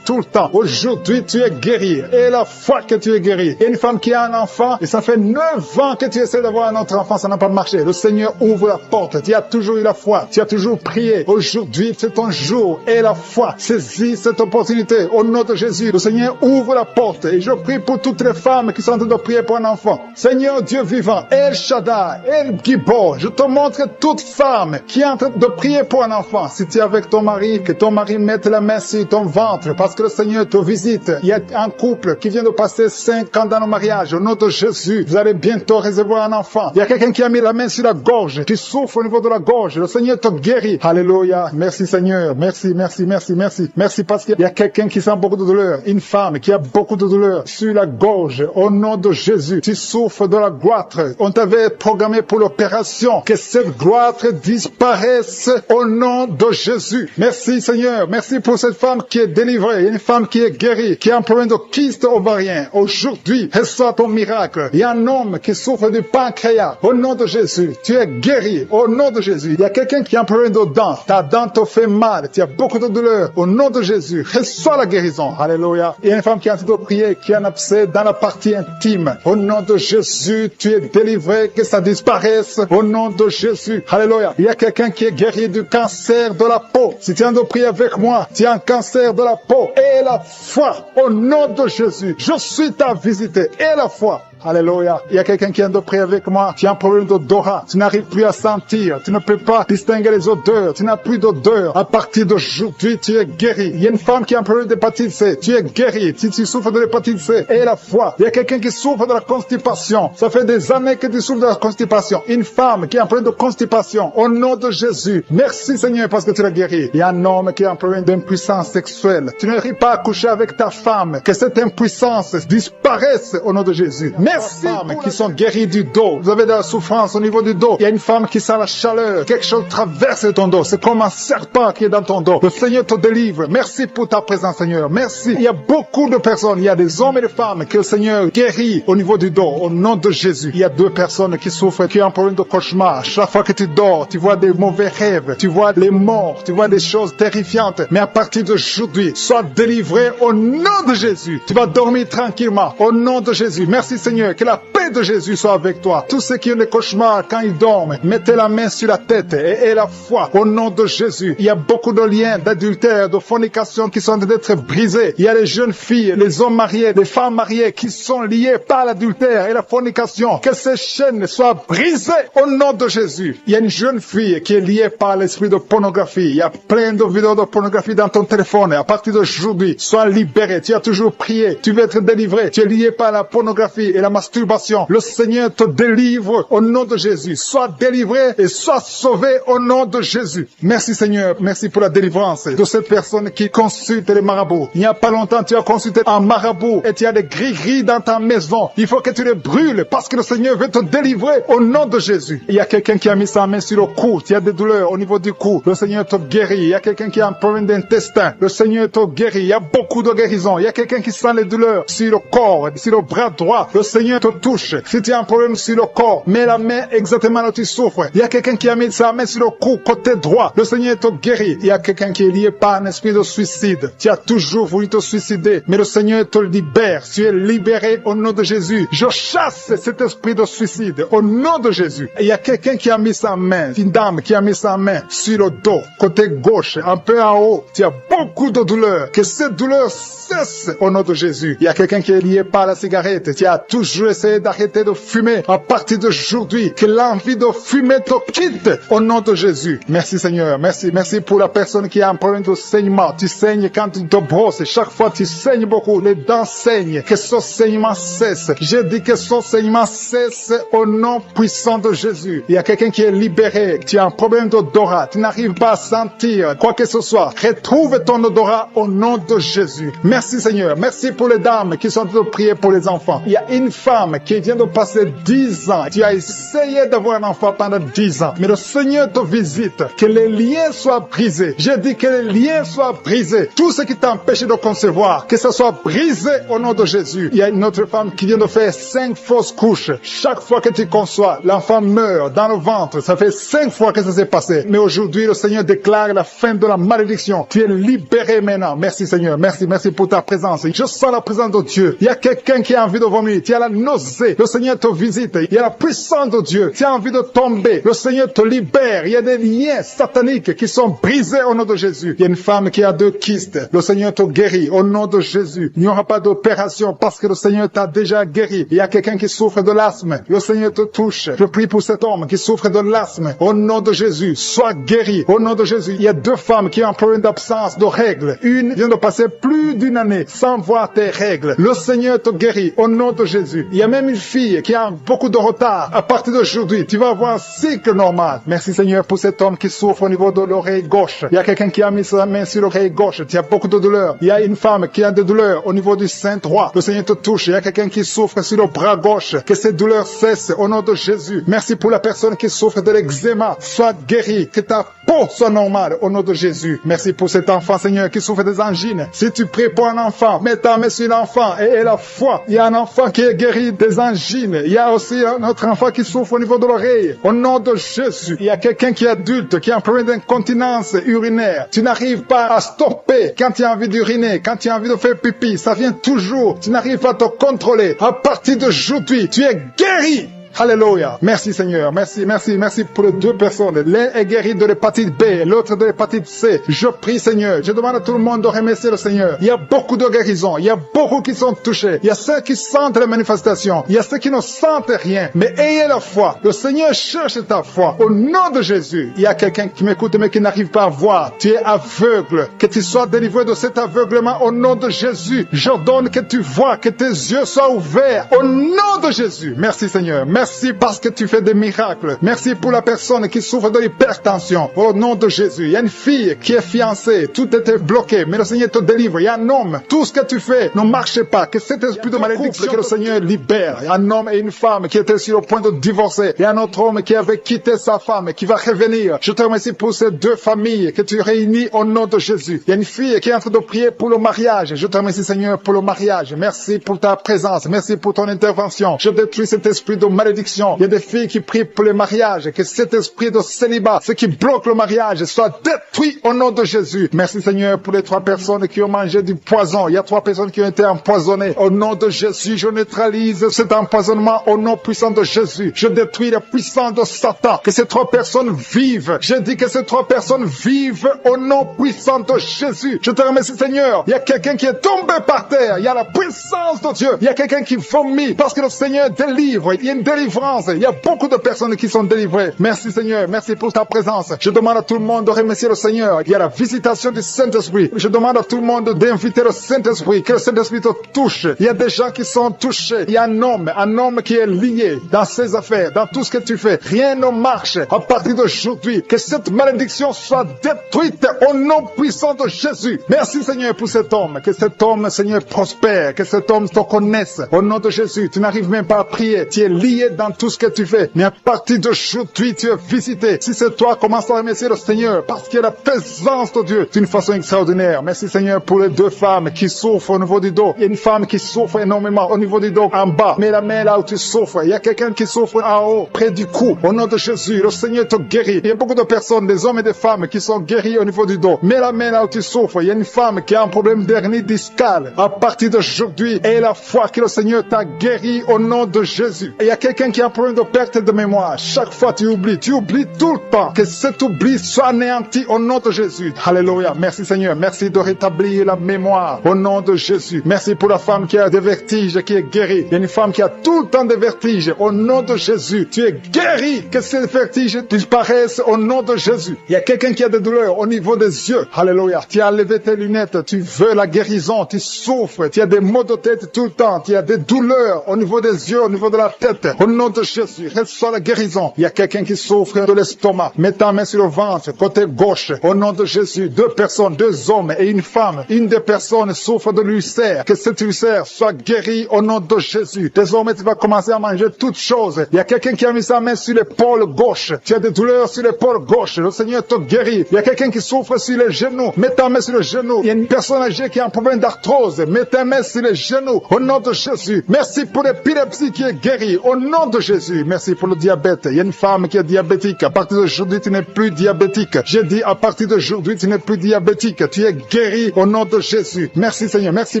tout le temps. Aujourd'hui, tu es guéri. Et la fois que tu es guéri. Il y a une femme qui a un enfant et ça fait 9 ans que tu essaies d'avoir un autre enfant, ça n'a pas marché. Le Seigneur ouvre la porte. Tu as toujours eu la foi. Tu as toujours prié. Aujourd'hui, c'est ton jour. Et la foi. Saisis cette opportunité. Au nom de Jésus, le Seigneur ouvre la porte. Et je prie pour toutes les femmes qui sont en train de prier pour un enfant. Seigneur Dieu vivant, El Shaddai, El Gibor, je te montre toute femme qui est en train de prier pour un enfant. Si tu es avec ton mari, que ton mari mette la main sur ton ventre, parce que le Seigneur te visite. Il y a un couple qui vient de passer 5 ans dans le mariage. Au nom de Jésus, vous allez bientôt recevoir un enfant. Il y a quelqu'un qui a mis la main sur la gorge, qui souffre au niveau de la gorge. Le Seigneur te guérit. Alléluia. Merci Seigneur. Merci parce qu'il y a quelqu'un qui sent beaucoup de douleur. Une femme qui a beaucoup de douleur sur la gorge. Au nom de Jésus, tu souffres de la goitre. On t'avait programmé pour l'opération. Que cette goitre disparaisse au nom de Jésus. Merci Seigneur. Merci pour cette femme qui est délivrée. Une femme qui est guérie, qui a un problème de kyste ovarien. Aujourd'hui, reçois ton miracle. Il y a un homme qui souffre du pancréas. Au nom de Jésus, tu es guéri. Au nom de Jésus. Il y a quelqu'un qui a un problème de dents. Ta dent te fait mal. Tu as beaucoup de douleur. Au nom de Jésus, reçois la guérison. Alléluia. Il y a une femme qui est en train de prier, qui a un abcès dans la partie intime. Au nom de Jésus, tu es délivré, que ça disparaisse. Au nom de Jésus. Alléluia. Il y a quelqu'un qui est guéri du cancer de la peau. Si tu es en train de prier avec moi, tu as un cancer de la peau. Et la foi. Au nom de Jésus. Je suis ta visite. Et la foi. Alléluia. Il y a quelqu'un qui vient de prier avec moi. Tu as un problème d'odorat. Tu n'arrives plus à sentir. Tu ne peux pas distinguer les odeurs. Tu n'as plus d'odeur. À partir d'aujourd'hui, tu es guéri. Il y a une femme qui a un problème d'hépatite C. Tu es guéri. Si tu souffres de l'hépatite C, et la foi. Il y a quelqu'un qui souffre de la constipation. Ça fait des années que tu souffres de la constipation. Une femme qui a un problème de constipation. Au nom de Jésus. Merci Seigneur parce que tu l'as guéri. Il y a un homme qui a un problème d'impuissance sexuelle. Tu n'arrives pas à coucher avec ta femme. Que cette impuissance disparaisse au nom de Jésus. Merci femmes qui sont guéries du dos. Vous avez de la souffrance au niveau du dos. Il y a une femme qui sent la chaleur. Quelque chose traverse ton dos. C'est comme un serpent qui est dans ton dos. Le Seigneur te délivre. Merci pour ta présence, Seigneur. Merci. Il y a beaucoup de personnes. Il y a des hommes et des femmes que le Seigneur guérit au niveau du dos. Au nom de Jésus. Il y a 2 personnes qui souffrent, qui ont un problème de cauchemar. Chaque fois que tu dors, tu vois des mauvais rêves. Tu vois les morts. Tu vois des choses terrifiantes. Mais à partir d'aujourd'hui, sois délivré au nom de Jésus. Tu vas dormir tranquillement. Au nom de Jésus. Merci, Seigneur. Que la paix de Jésus soit avec toi. Tous ceux qui ont des cauchemars quand ils dorment, mettez la main sur la tête et la foi. Au nom de Jésus. Il y a beaucoup de liens d'adultère, de fornication qui sont en train d'être brisés. Il y a les jeunes filles, les hommes mariés, les femmes mariées qui sont liés par l'adultère et la fornication. Que ces chaînes soient brisées au nom de Jésus. Il y a une jeune fille qui est liée par l'esprit de pornographie. Il y a plein de vidéos de pornographie dans ton téléphone. Et à partir d'aujourd'hui, sois libéré. Tu as toujours prié. Tu veux être délivré. Tu es lié par la pornographie et la masturbation. Le Seigneur te délivre au nom de Jésus. Sois délivré et sois sauvé au nom de Jésus. Merci Seigneur. Merci pour la délivrance de cette personne qui consulte les marabouts. Il n'y a pas longtemps, tu as consulté un marabout et tu as des gris-gris dans ta maison. Il faut que tu les brûles parce que le Seigneur veut te délivrer au nom de Jésus. Il y a quelqu'un qui a mis sa main sur le cou. Tu as des douleurs au niveau du cou. Le Seigneur te guérit. Il y a quelqu'un qui a un problème d'intestin. Le Seigneur te guérit. Il y a beaucoup de guérisons. Il y a quelqu'un qui sent les douleurs sur le corps, sur le bras droit. Le Seigneur te touche. Si tu as un problème sur le corps, mets la main exactement là où tu souffres. Il y a quelqu'un qui a mis sa main sur le cou, côté droit. Le Seigneur te guérit. Il y a quelqu'un qui est lié par un esprit de suicide. Tu as toujours voulu te suicider, mais le Seigneur te libère. Tu es libéré au nom de Jésus. Je chasse cet esprit de suicide au nom de Jésus. Et il y a quelqu'un qui a mis sa main, une dame qui a mis sa main sur le dos, côté gauche, un peu en haut. Tu as beaucoup de douleur. Que cette douleur cesse au nom de Jésus. Il y a quelqu'un qui est lié par la cigarette. Tu as toujours essayé d'arrêter de fumer. À partir d'aujourd'hui, que l'envie de fumer te quitte au nom de Jésus. Merci Seigneur. Merci pour la personne qui a un problème de saignement. Tu saignes quand tu te brosses. Chaque fois tu saignes beaucoup. Les dents saignent. Que ce saignement cesse. J'ai dit que ce saignement cesse au nom puissant de Jésus. Il y a quelqu'un qui est libéré. Tu as un problème d'odorat. Tu n'arrives pas à sentir quoi que ce soit. Retrouve ton odorat au nom de Jésus. Merci Seigneur. Merci pour les dames qui sont en train de prier pour les enfants. Il y a une femme qui vient de passer 10 ans. Tu as essayé d'avoir un enfant pendant 10 ans. Mais le Seigneur te visite. Que les liens soient brisés. J'ai dit que les liens soient brisés. Tout ce qui t'empêche de concevoir, que ça soit brisé au nom de Jésus. Il y a une autre femme qui vient de faire 5 fausses couches. Chaque fois que tu conçois, l'enfant meurt dans le ventre. Ça fait 5 fois que ça s'est passé. Mais aujourd'hui, le Seigneur déclare la fin de la malédiction. Tu es libéré maintenant. Merci Seigneur. Merci pour ta présence. Je sens la présence de Dieu. Il y a quelqu'un qui a envie de vomir. Tu as la nausée. Le Seigneur te visite. Il y a la puissance de Dieu. Tu as envie de tomber. Le Seigneur te libère. Il y a des liens sataniques qui sont brisés au nom de Jésus. Il y a une femme qui a 2 kystes. Le Seigneur te guérit au nom de Jésus. Il n'y aura pas d'opération parce que le Seigneur t'a déjà guéri. Il y a quelqu'un qui souffre de l'asthme. Le Seigneur te touche. Je prie pour cet homme qui souffre de l'asthme. Au nom de Jésus, sois guéri. Au nom de Jésus, il y a 2 femmes qui ont un problème d'absence de règles. Une vient de passer plus d'une année sans voir tes règles. Le Seigneur te guérit au nom de Jésus. Il y a même une fille qui a beaucoup de retard. À partir d'aujourd'hui, tu vas avoir un cycle normal. Merci Seigneur pour cet homme qui souffre au niveau de l'oreille gauche. Il y a quelqu'un qui a mis sa main sur l'oreille gauche. Tu as beaucoup de douleurs. Il y a une femme qui a des douleurs au niveau du sein droit. Le Seigneur te touche. Il y a quelqu'un qui souffre sur le bras gauche. Que ces douleurs cessent au nom de Jésus. Merci pour la personne qui souffre de l'eczéma. Sois guéri. Que ta peau soit normale au nom de Jésus. Merci pour cet enfant Seigneur qui souffre des angines. Si tu pries pour un enfant, mets ta main sur l'enfant et la foi. Il y a un enfant qui est guéri des angines. Il y a aussi un autre enfant qui souffre au niveau de l'oreille. Au nom de Jésus. Il y a quelqu'un qui est adulte, qui a un problème d'incontinence urinaire. Tu n'arrives pas à stopper quand tu as envie d'uriner, quand tu as envie de faire pipi. Ça vient toujours. Tu n'arrives pas à te contrôler. À partir d'aujourd'hui, tu es guéri. Alléluia. Merci Seigneur. Merci pour les 2 personnes. L'un est guéri de l'hépatite B, l'autre de l'hépatite C. Je prie Seigneur. Je demande à tout le monde de remercier le Seigneur. Il y a beaucoup de guérisons. Il y a beaucoup qui sont touchés. Il y a ceux qui sentent les manifestations. Il y a ceux qui ne sentent rien. Mais ayez la foi. Le Seigneur cherche ta foi. Au nom de Jésus. Il y a quelqu'un qui m'écoute mais qui n'arrive pas à voir. Tu es aveugle. Que tu sois délivré de cet aveuglement au nom de Jésus. J'ordonne que tu vois, que tes yeux soient ouverts. Au nom de Jésus. Merci Seigneur. Merci parce que tu fais des miracles. Merci pour la personne qui souffre de l'hypertension. Au nom de Jésus. Il y a une fille qui est fiancée. Tout était bloqué. Mais le Seigneur te délivre. Il y a un homme. Tout ce que tu fais ne marche pas. Que cet esprit de malédiction que le Seigneur libère. Il y a un homme et une femme qui étaient sur le point de divorcer. Il y a un autre homme qui avait quitté sa femme et qui va revenir. Je te remercie pour ces deux familles que tu réunis au nom de Jésus. Il y a une fille qui est en train de prier pour le mariage. Je te remercie, Seigneur, pour le mariage. Merci pour ta présence. Merci pour ton intervention. Je détruis cet esprit de malédiction. Il y a des filles qui prient pour le mariage. Que cet esprit de célibat, ce qui bloque le mariage, soit détruit au nom de Jésus. Merci, Seigneur, pour les 3 personnes qui ont mangé du poison. Il y a 3 personnes qui ont été empoisonnées. Au nom de Jésus, je neutralise cet empoisonnement au nom puissant de Jésus. Je détruis la puissance de Satan. Que ces 3 personnes vivent. Je dis que ces 3 personnes vivent au nom puissant de Jésus. Je te remercie, Seigneur. Il y a quelqu'un qui est tombé par terre. Il y a la puissance de Dieu. Il y a quelqu'un qui vomit parce que le Seigneur délivre. Il y a une délivrance. Il y a beaucoup de personnes qui sont délivrées. Merci, Seigneur. Merci pour ta présence. Je demande à tout le monde de remercier le Seigneur. Il y a la visitation du Saint-Esprit. Je demande à tout le monde d'inviter le Saint-Esprit. Que le Saint-Esprit te touche. Il y a des gens qui sont touchés. Il y a un homme qui est lié dans ses affaires, dans tout ce que tu fais. Rien ne marche à partir d'aujourd'hui. Que cette malédiction soit détruite au nom puissant de Jésus. Merci, Seigneur, pour cet homme. Que cet homme, Seigneur, prospère. Que cet homme te connaisse. Au nom de Jésus, tu n'arrives même pas à prier. Tu es lié dans tout ce que tu fais. Mais à partir d'aujourd'hui, tu es visité. Si c'est toi, commence à remercier le Seigneur. Parce qu'il y a la présence de Dieu d'une façon extraordinaire. Merci, Seigneur, pour les 2 femmes qui souffrent au niveau du dos. Il y a une femme qui souffre énormément au niveau du dos, en bas. Mets la main là où tu souffres. Il y a quelqu'un qui souffre en haut, près du cou. Au nom de Jésus, le Seigneur te guérit. Il y a beaucoup de personnes, des hommes et des femmes qui sont guéris au niveau du dos. Mets la main là où tu souffres. Il y a une femme qui a un problème d'hernie discale. À partir d'aujourd'hui, aie la foi que le Seigneur t'a guéri au nom de Jésus. Et il y a quelqu'un qui a un problème de perte de mémoire. Chaque fois tu oublies tout le temps. Que cet oubli soit anéanti au nom de Jésus. Alléluia. Merci, Seigneur. Merci de rétablir la mémoire au nom de Jésus. Merci pour la femme qui a des vertiges, qui est guérie. Il y a une femme qui a tout le temps des vertiges. Au nom de Jésus, tu es guéri. Que ces vertiges disparaissent au nom de Jésus. Il y a quelqu'un qui a des douleurs au niveau des yeux. Alléluia. Tu as enlevé tes lunettes. Tu veux la guérison. Tu souffres. Tu as des maux de tête tout le temps. Tu as des douleurs au niveau des yeux, au niveau de la tête. Au nom de Jésus, reçois la guérison. Il y a quelqu'un qui souffre de l'estomac. Mets ta main sur le ventre, côté gauche. Au nom de Jésus, 2 personnes, 2 hommes et une femme. Une des personnes souffre de l'ulcère. Que cet ulcère soit guéri au nom de Jésus. Désormais, tu vas commencer à manger toutes choses. Il y a quelqu'un qui a mis sa main sur l'épaule gauche. Tu as des douleurs sur l'épaule gauche. Le Seigneur te guérit. Il y a quelqu'un qui souffre sur les genoux. Mets ta main sur le genou. Il y a une personne âgée qui a un problème d'arthrose. Mets ta main sur les genoux. Au nom de Jésus. Merci pour l'épilepsie qui est guérie. Au nom de Jésus. Merci pour le diabète. Il y a une femme qui est diabétique. À partir d'aujourd'hui, tu n'es plus diabétique. J'ai dit à partir d'aujourd'hui, tu n'es plus diabétique. Tu es guéri au nom de Jésus. Merci, Seigneur. Merci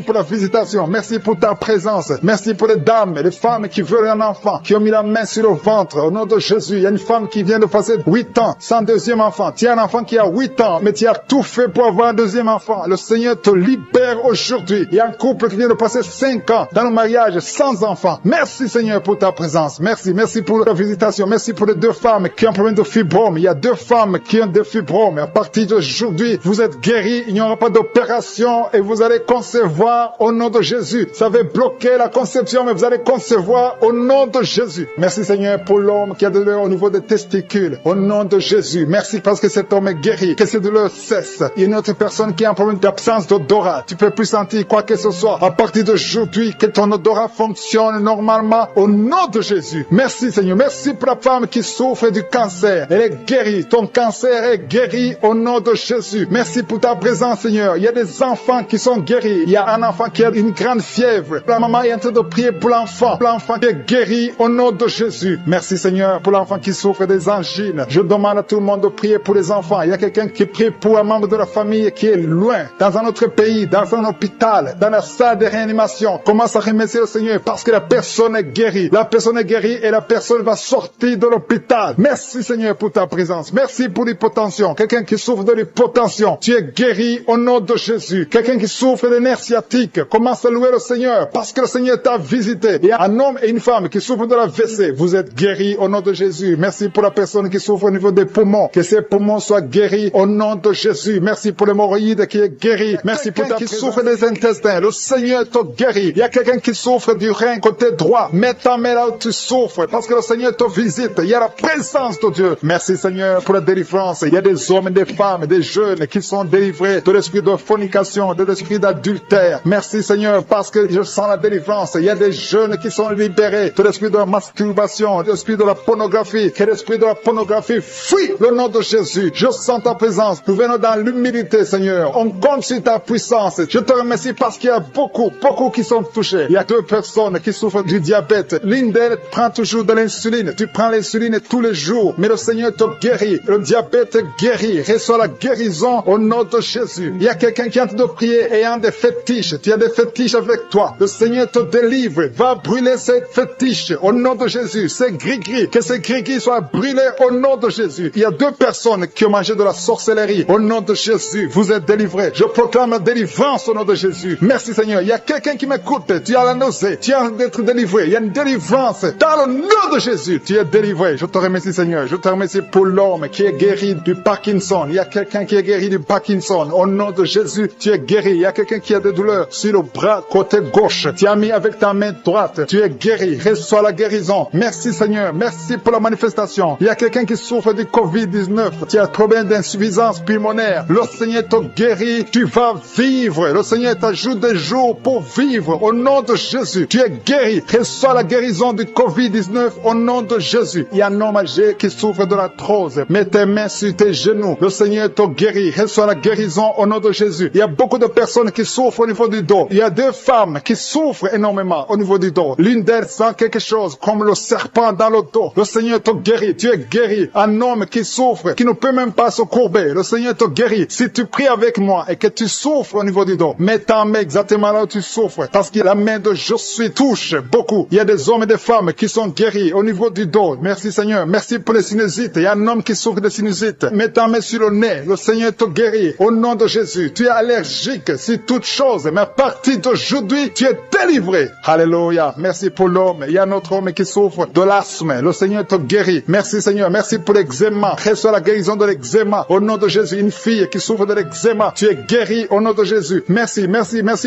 pour la visitation. Merci pour ta présence. Merci pour les dames et les femmes qui veulent un enfant, qui ont mis la main sur le ventre. Au nom de Jésus, il y a une femme qui vient de passer 8 ans sans deuxième enfant. Tu as un enfant qui a 8 ans, mais tu as tout fait pour avoir un deuxième enfant. Le Seigneur te libère aujourd'hui. Il y a un couple qui vient de passer 5 ans dans le mariage sans enfant. Merci, Seigneur, pour ta présence. Merci. Merci pour la visitation. Merci pour les 2 femmes qui ont un problème de fibrome. Il y a 2 femmes qui ont des fibromes. À partir d'aujourd'hui, vous êtes guéris. Il n'y aura pas d'opération et vous allez concevoir au nom de Jésus. Ça va bloquer la conception, mais vous allez concevoir au nom de Jésus. Merci, Seigneur, pour l'homme qui a des douleurs au niveau des testicules. Au nom de Jésus. Merci parce que cet homme est guéri. Que ces douleurs cessent. Il y a une autre personne qui a un problème d'absence d'odorat. Tu peux plus sentir quoi que ce soit. À partir d'aujourd'hui, que ton odorat fonctionne normalement au nom de Jésus. Merci, Seigneur. Merci pour la femme qui souffre du cancer. Elle est guérie. Ton cancer est guéri au nom de Jésus. Merci pour ta présence, Seigneur. Il y a des enfants qui sont guéris. Il y a un enfant qui a une grande fièvre. La maman est en train de prier pour l'enfant. L'enfant qui est guéri au nom de Jésus. Merci, Seigneur, pour l'enfant qui souffre des angines. Je demande à tout le monde de prier pour les enfants. Il y a quelqu'un qui prie pour un membre de la famille qui est loin, dans un autre pays, dans un hôpital, dans la salle de réanimation. Commence à remercier le Seigneur parce que la personne est guérie. La personne est guérie et la personne va sortir de l'hôpital. Merci, Seigneur, pour ta présence. Merci pour l'hypotension. Quelqu'un qui souffre de l'hypotension, tu es guéri au nom de Jésus. Quelqu'un qui souffre des nerfs sciatiques, commence à louer le Seigneur parce que le Seigneur t'a visité. Il y a un homme et une femme qui souffrent de la WC. Vous êtes guéris au nom de Jésus. Merci pour la personne qui souffre au niveau des poumons. Que ses poumons soient guéris au nom de Jésus. Merci pour l'hémorroïde qui est guéri. Merci pour ta qui souffre des intestins. Le Seigneur te guérit. Il y a quelqu'un qui souffre du rein côté droit. Mets ta main là où tu tu souffres, parce que le Seigneur te visite. Il y a la présence de Dieu. Merci Seigneur pour la délivrance. Il y a des hommes et des femmes, des jeunes qui sont délivrés de l'esprit de fornication, de l'esprit d'adultère. Merci Seigneur parce que je sens la délivrance. Il y a des jeunes qui sont libérés de l'esprit de la masturbation, de l'esprit de la pornographie. Que l'esprit de la pornographie fuit le nom de Jésus. Je sens ta présence. Nous venons dans l'humilité Seigneur. On compte sur ta puissance. Je te remercie parce qu'il y a beaucoup qui sont touchés. Il y a 2 personnes qui souffrent du diabète. L'une d'elles prend toujours de l'insuline. Tu prends l'insuline tous les jours, mais le Seigneur te guérit. Le diabète guérit. Reçois la guérison au nom de Jésus. Il y a quelqu'un qui est en train de prier ayant des fétiches. Tu as des fétiches avec toi. Le Seigneur te délivre. Va brûler ces fétiches au nom de Jésus. Ces gris-gris. Que ces gris-gris soient brûlés au nom de Jésus. Il y a 2 personnes qui ont mangé de la sorcellerie. Au nom de Jésus, vous êtes délivrés. Je proclame la délivrance au nom de Jésus. Merci Seigneur. Il y a quelqu'un qui m'écoute. Tu as la nausée. Tu as d'être délivré. Il y a une délivrance. Dans le nom de Jésus, tu es délivré. Je te remercie Seigneur. Je te remercie pour l'homme qui est guéri du Parkinson. Il y a quelqu'un qui est guéri du Parkinson. Au nom de Jésus, tu es guéri. Il y a quelqu'un qui a des douleurs sur le bras côté gauche. Tu as mis avec ta main droite. Tu es guéri. Reçois la guérison. Merci Seigneur. Merci pour la manifestation. Il y a quelqu'un qui souffre du COVID-19. Tu as trop bien d'insuffisance pulmonaire. Le Seigneur te guérit. Tu vas vivre. Le Seigneur t'ajoute des jours pour vivre. Au nom de Jésus, tu es guéri. Reçois la guérison du COVID-19 au nom de Jésus. Il y a un homme âgé qui souffre de l'arthrose. Mets tes mains sur tes genoux. Le Seigneur te guérit. Reçois la guérison au nom de Jésus. Il y a beaucoup de personnes qui souffrent au niveau du dos. Il y a 2 femmes qui souffrent énormément au niveau du dos. L'une d'elles sent quelque chose comme le serpent dans le dos. Le Seigneur te guérit. Tu es guéri. Un homme qui souffre, qui ne peut même pas se courber. Le Seigneur te guérit. Si tu pries avec moi et que tu souffres au niveau du dos, mets ta main exactement là où tu souffres. Parce que la main de je suis touche beaucoup. Il y a des hommes et des femmes qui sont guéris au niveau du dos. Merci Seigneur. Merci pour les sinusites. Il y a un homme qui souffre de sinusite. Mets ta main sur le nez. Le Seigneur te guérit. Au nom de Jésus. Tu es allergique sur toute chose. Mais à partir d'aujourd'hui, tu es délivré. Alléluia. Merci pour l'homme. Il y a un autre homme qui souffre de l'asthme. Le Seigneur te guérit. Merci Seigneur. Merci pour l'eczéma. Reçois la guérison de l'eczéma. Au nom de Jésus. Une fille qui souffre de l'eczéma. Tu es guéri au nom de Jésus. Merci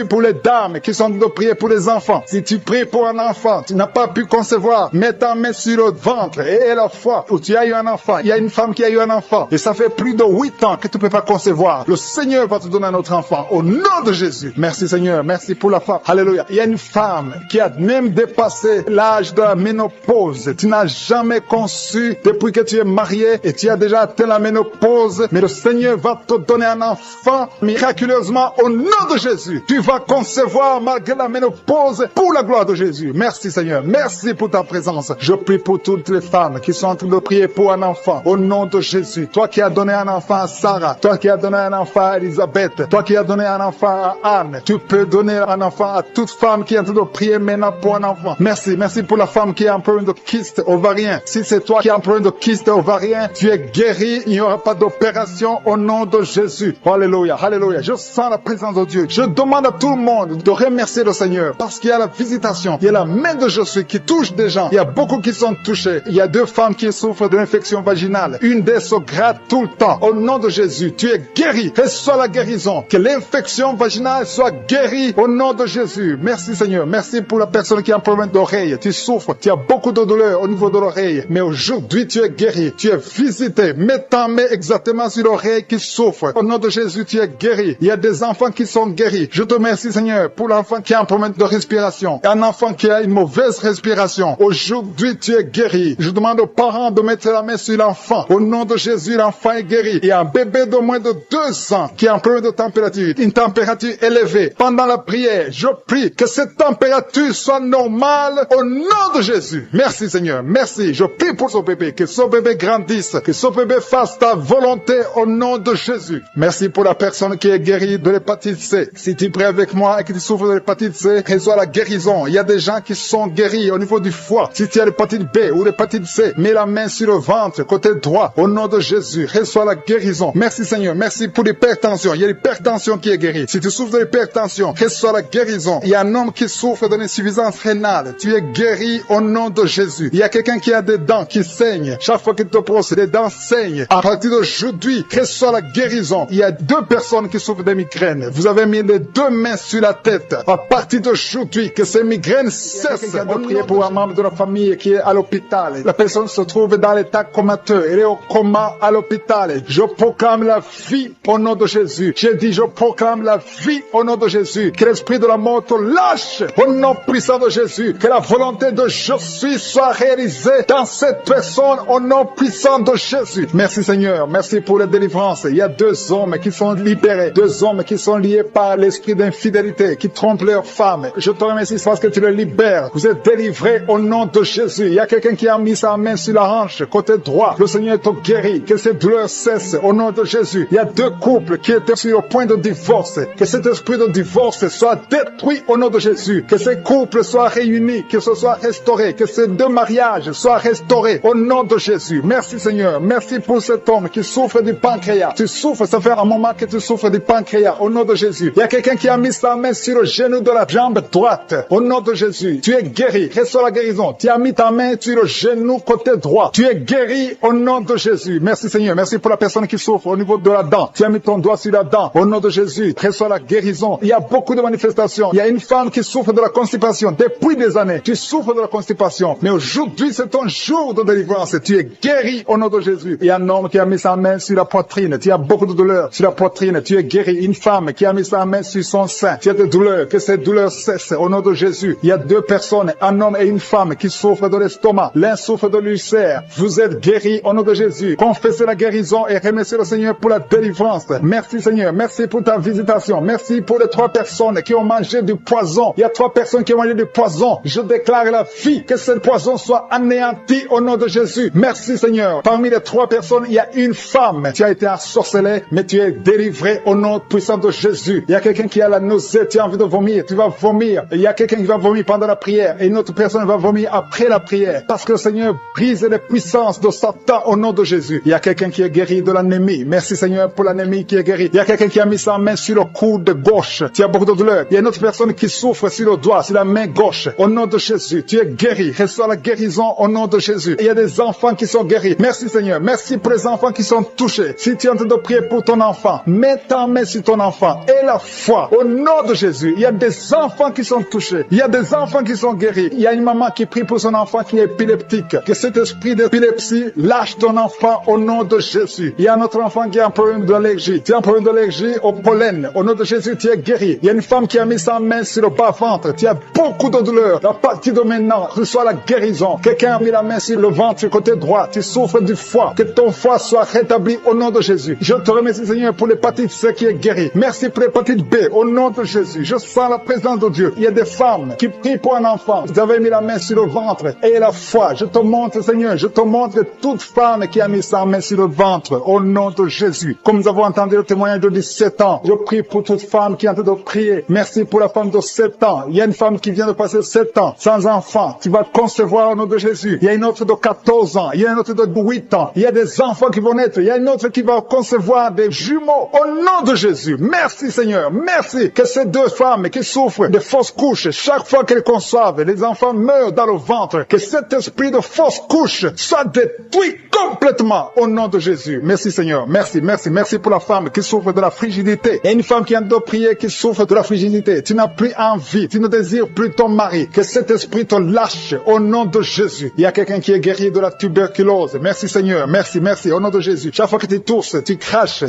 pour les dames qui sont de prier pour les enfants. Si tu pries pour un enfant, tu n'as pas pu concevoir, mets ta main sur le ventre et la fois où tu as eu un enfant. Il y a une femme qui a eu un enfant et ça fait plus de 8 ans que tu ne peux pas concevoir. Le Seigneur va te donner un autre enfant au nom de Jésus. Merci Seigneur. Merci pour la femme. Alléluia. Il y a une femme qui a même dépassé l'âge de la ménopause. Tu n'as jamais conçu depuis que tu es marié et tu as déjà atteint la ménopause. Mais le Seigneur va te donner un enfant miraculeusement au nom de Jésus. Tu vas concevoir malgré la ménopause pour la gloire de Jésus. Merci Seigneur. Merci pour ta présence. Je prie pour toutes les femmes qui sont en train de prier pour un enfant. Au nom de Jésus. Toi qui as donné un enfant à Sarah. Toi qui as donné un enfant à Elisabeth. Toi qui as donné un enfant à Anne. Tu peux donner un enfant à toute femme qui est en train de prier maintenant pour un enfant. Merci. Merci pour la femme qui a un problème de kyste ovarien. Si c'est toi qui as un problème de kyste ovarien, tu es guéri. Il n'y aura pas d'opération au nom de Jésus. Alléluia. Alléluia. Je sens la présence de Dieu. Je demande à tout le monde de remercier le Seigneur parce qu'il y a la visitation. Il y a la main de Jésus qui touche des gens. Il y a beaucoup qui sont touchés. Il y a 2 femmes qui souffrent de l'infection vaginale. Une d'elles se gratte tout le temps. Au nom de Jésus, tu es guéri. Reçois la guérison. Que l'infection vaginale soit guérie au nom de Jésus. Merci Seigneur. Merci pour la personne qui a un problème d'oreille. Tu souffres. Tu as beaucoup de douleur au niveau de l'oreille. Mais aujourd'hui, tu es guéri. Tu es visité. Mets ta main exactement sur l'oreille qui souffre. Au nom de Jésus, tu es guéri. Il y a des enfants qui sont guéris. Je te remercie Seigneur pour l'enfant qui a un problème de respiration. Un enfant qui a une mauvaise respiration. Aujourd'hui, tu es guéri. Je demande aux parents de mettre la main sur l'enfant. Au nom de Jésus, l'enfant est guéri. Il y a un bébé de moins de 2 ans qui a un problème de température. Une température élevée. Pendant la prière, je prie que cette température soit normale au nom de Jésus. Merci Seigneur. Merci. Je prie pour ce bébé. Que ce bébé grandisse. Que ce bébé fasse ta volonté au nom de Jésus. Merci pour la personne qui est guérie de l'hépatite C. Si tu pries avec moi et que tu souffres de l'hépatite C, reçois la guérison. Il y a des gens qui sont guéris au niveau du foie. Si tu as l'hépatite B ou l'hépatite C, mets la main sur le ventre, côté droit, au nom de Jésus. Reçois la guérison. Merci Seigneur. Merci pour l'hypertension. Il y a l'hypertension qui est guérie. Si tu souffres de l'hypertension, reçois la guérison. Il y a un homme qui souffre de l'insuffisance rénale. Tu es guéri au nom de Jésus. Il y a quelqu'un qui a des dents qui saignent. Chaque fois qu'il te brosse, les dents saignent. À partir d'aujourd'hui, reçois la guérison. Il y a 2 personnes qui souffrent de migraines. Vous avez mis les 2 mains sur la tête. À partir d'aujourd'hui, que ces migraines cessent. On prie pour un membre de la famille qui est à l'hôpital. La personne se trouve dans l'état comateux. Elle est au coma à l'hôpital. Je proclame la vie au nom de Jésus. J'ai dit, je proclame la vie au nom de Jésus. Que l'esprit de la mort te lâche au nom puissant de Jésus. Que la volonté de je suis soit réalisée dans cette personne au nom puissant de Jésus. Merci Seigneur. Merci pour la délivrance. Il y a 2 hommes qui sont libérés. 2 hommes qui sont liés par l'esprit d'infidélité, qui trompent leurs femmes. Je te remercie parce que tu les libères. Vous êtes délivrés au nom de Jésus. Il y a quelqu'un qui a mis sa main sur la hanche, côté droit. Le Seigneur te guérit. Que ces douleurs cessent au nom de Jésus. Il y a 2 couples qui étaient sur le point de divorce. Que cet esprit de divorce soit détruit au nom de Jésus. Que ces couples soient réunis, que ce soit restauré. Que ces 2 mariages soient restaurés au nom de Jésus. Merci Seigneur. Merci pour cet homme qui souffre du pancréas. Tu souffres, ça fait un moment que tu souffres du pancréas au nom de Jésus. Il y a quelqu'un qui a mis sa main sur le genou de la jambe droite au nom de Jésus. Tu es guéri. Reçois la guérison. Tu as mis ta main sur le genou côté droit. Tu es guéri au nom de Jésus. Merci Seigneur. Merci pour la personne qui souffre au niveau de la dent. Tu as mis ton doigt sur la dent au nom de Jésus. Reçois la guérison. Il y a beaucoup de manifestations. Il y a une femme qui souffre de la constipation depuis des années. Tu souffres de la constipation. Mais aujourd'hui, c'est ton jour de délivrance. Tu es guéri au nom de Jésus. Il y a un homme qui a mis sa main sur la poitrine. Tu as beaucoup de douleurs sur la poitrine. Tu es guéri. Une femme qui a mis sa main sur son sein. Tu as des douleurs. Que ces douleurs cessent au nom de Jésus. Il y a 2 personnes, un homme et une femme qui souffrent de l'estomac. L'un souffre de l'ulcère. Vous êtes guéris au nom de Jésus. Confessez la guérison et remerciez le Seigneur pour la délivrance. Merci Seigneur. Merci pour ta visitation. Merci pour les 3 personnes qui ont mangé du poison. Il y a 3 personnes qui ont mangé du poison. Je déclare la vie. Que ce poison soit anéanti au nom de Jésus. Merci Seigneur. Parmi les 3 personnes, il y a une femme. Tu as été ensorcelée, mais tu es délivré au nom puissant de Jésus. Il y a quelqu'un qui a la nausée. Tu as envie de vomir. Tu vas vomir. Il y a quelqu'un qui va vomir pendant la prière. Et une autre personne va vomir après la prière. Parce que le Seigneur brise les puissances de Satan au nom de Jésus. Il y a quelqu'un qui est guéri de l'anémie. Merci Seigneur pour l'anémie qui est guérie. Il y a quelqu'un qui a mis sa main sur le coude gauche. Tu as beaucoup de douleur. Il y a une autre personne qui souffre sur le doigt, sur la main gauche. Au nom de Jésus, tu es guéri. Reçois la guérison au nom de Jésus. Il y a des enfants qui sont guéris. Merci Seigneur. Merci pour les enfants qui sont touchés. Si tu es en train de prier pour ton enfant, mets ta main sur ton enfant et la foi au nom de Jésus. Il y a des enfants qui sont touchés. Il y a des enfants qui sont guéris. Il y a une maman qui prie pour son enfant qui est épileptique. Que cet esprit d'épilepsie lâche ton enfant au nom de Jésus. Il y a un autre enfant qui a un problème d'allergie. Tu as un problème d'allergie au pollen. Au nom de Jésus, tu es guéri. Il y a une femme qui a mis sa main sur le bas-ventre. Tu as beaucoup de douleur. À partir de maintenant, reçois la guérison. Quelqu'un a mis la main sur le ventre côté droit. Tu souffres du foie. Que ton foie soit rétabli au nom de Jésus. Je te remercie Seigneur pour l'hépatite C qui est guérie. Merci pour l'hépatite B au nom de Jésus. Je sens la présence de Dieu. Il y a des femmes qui prient pour un enfant. Vous avez mis la main sur le ventre et la foi. Je te montre Seigneur. Je te montre toute femme qui a mis sa main sur le ventre au nom de Jésus. Comme nous avons entendu le témoignage de 17 ans, je prie pour toute femme qui est en train de prier. Merci pour la femme de 7 ans. Il y a une femme qui vient de passer 7 ans sans enfant. Tu vas concevoir au nom de Jésus. Il y a une autre de 14 ans. Il y a une autre de 8 ans. Il y a des enfants qui vont naître. Il y a une autre qui va concevoir des jumeaux au nom de Jésus. Merci Seigneur. Merci que ces 2 femmes qui souffrent de fausses couches, chaque fois qu'elles conçoivent, les enfants meurent dans le ventre. Que cet esprit de fausse couche soit détruit complètement au nom de Jésus. Merci Seigneur. Merci, merci, merci pour la femme qui souffre de la frigidité. Il y a une femme qui a de prier qui souffre de la frigidité. Tu n'as plus envie. Tu ne désires plus ton mari. Que cet esprit te lâche au nom de Jésus. Il y a quelqu'un qui est guéri de la tuberculose. Merci Seigneur. Merci, merci au nom de Jésus. Chaque fois que tu tousses, tu craches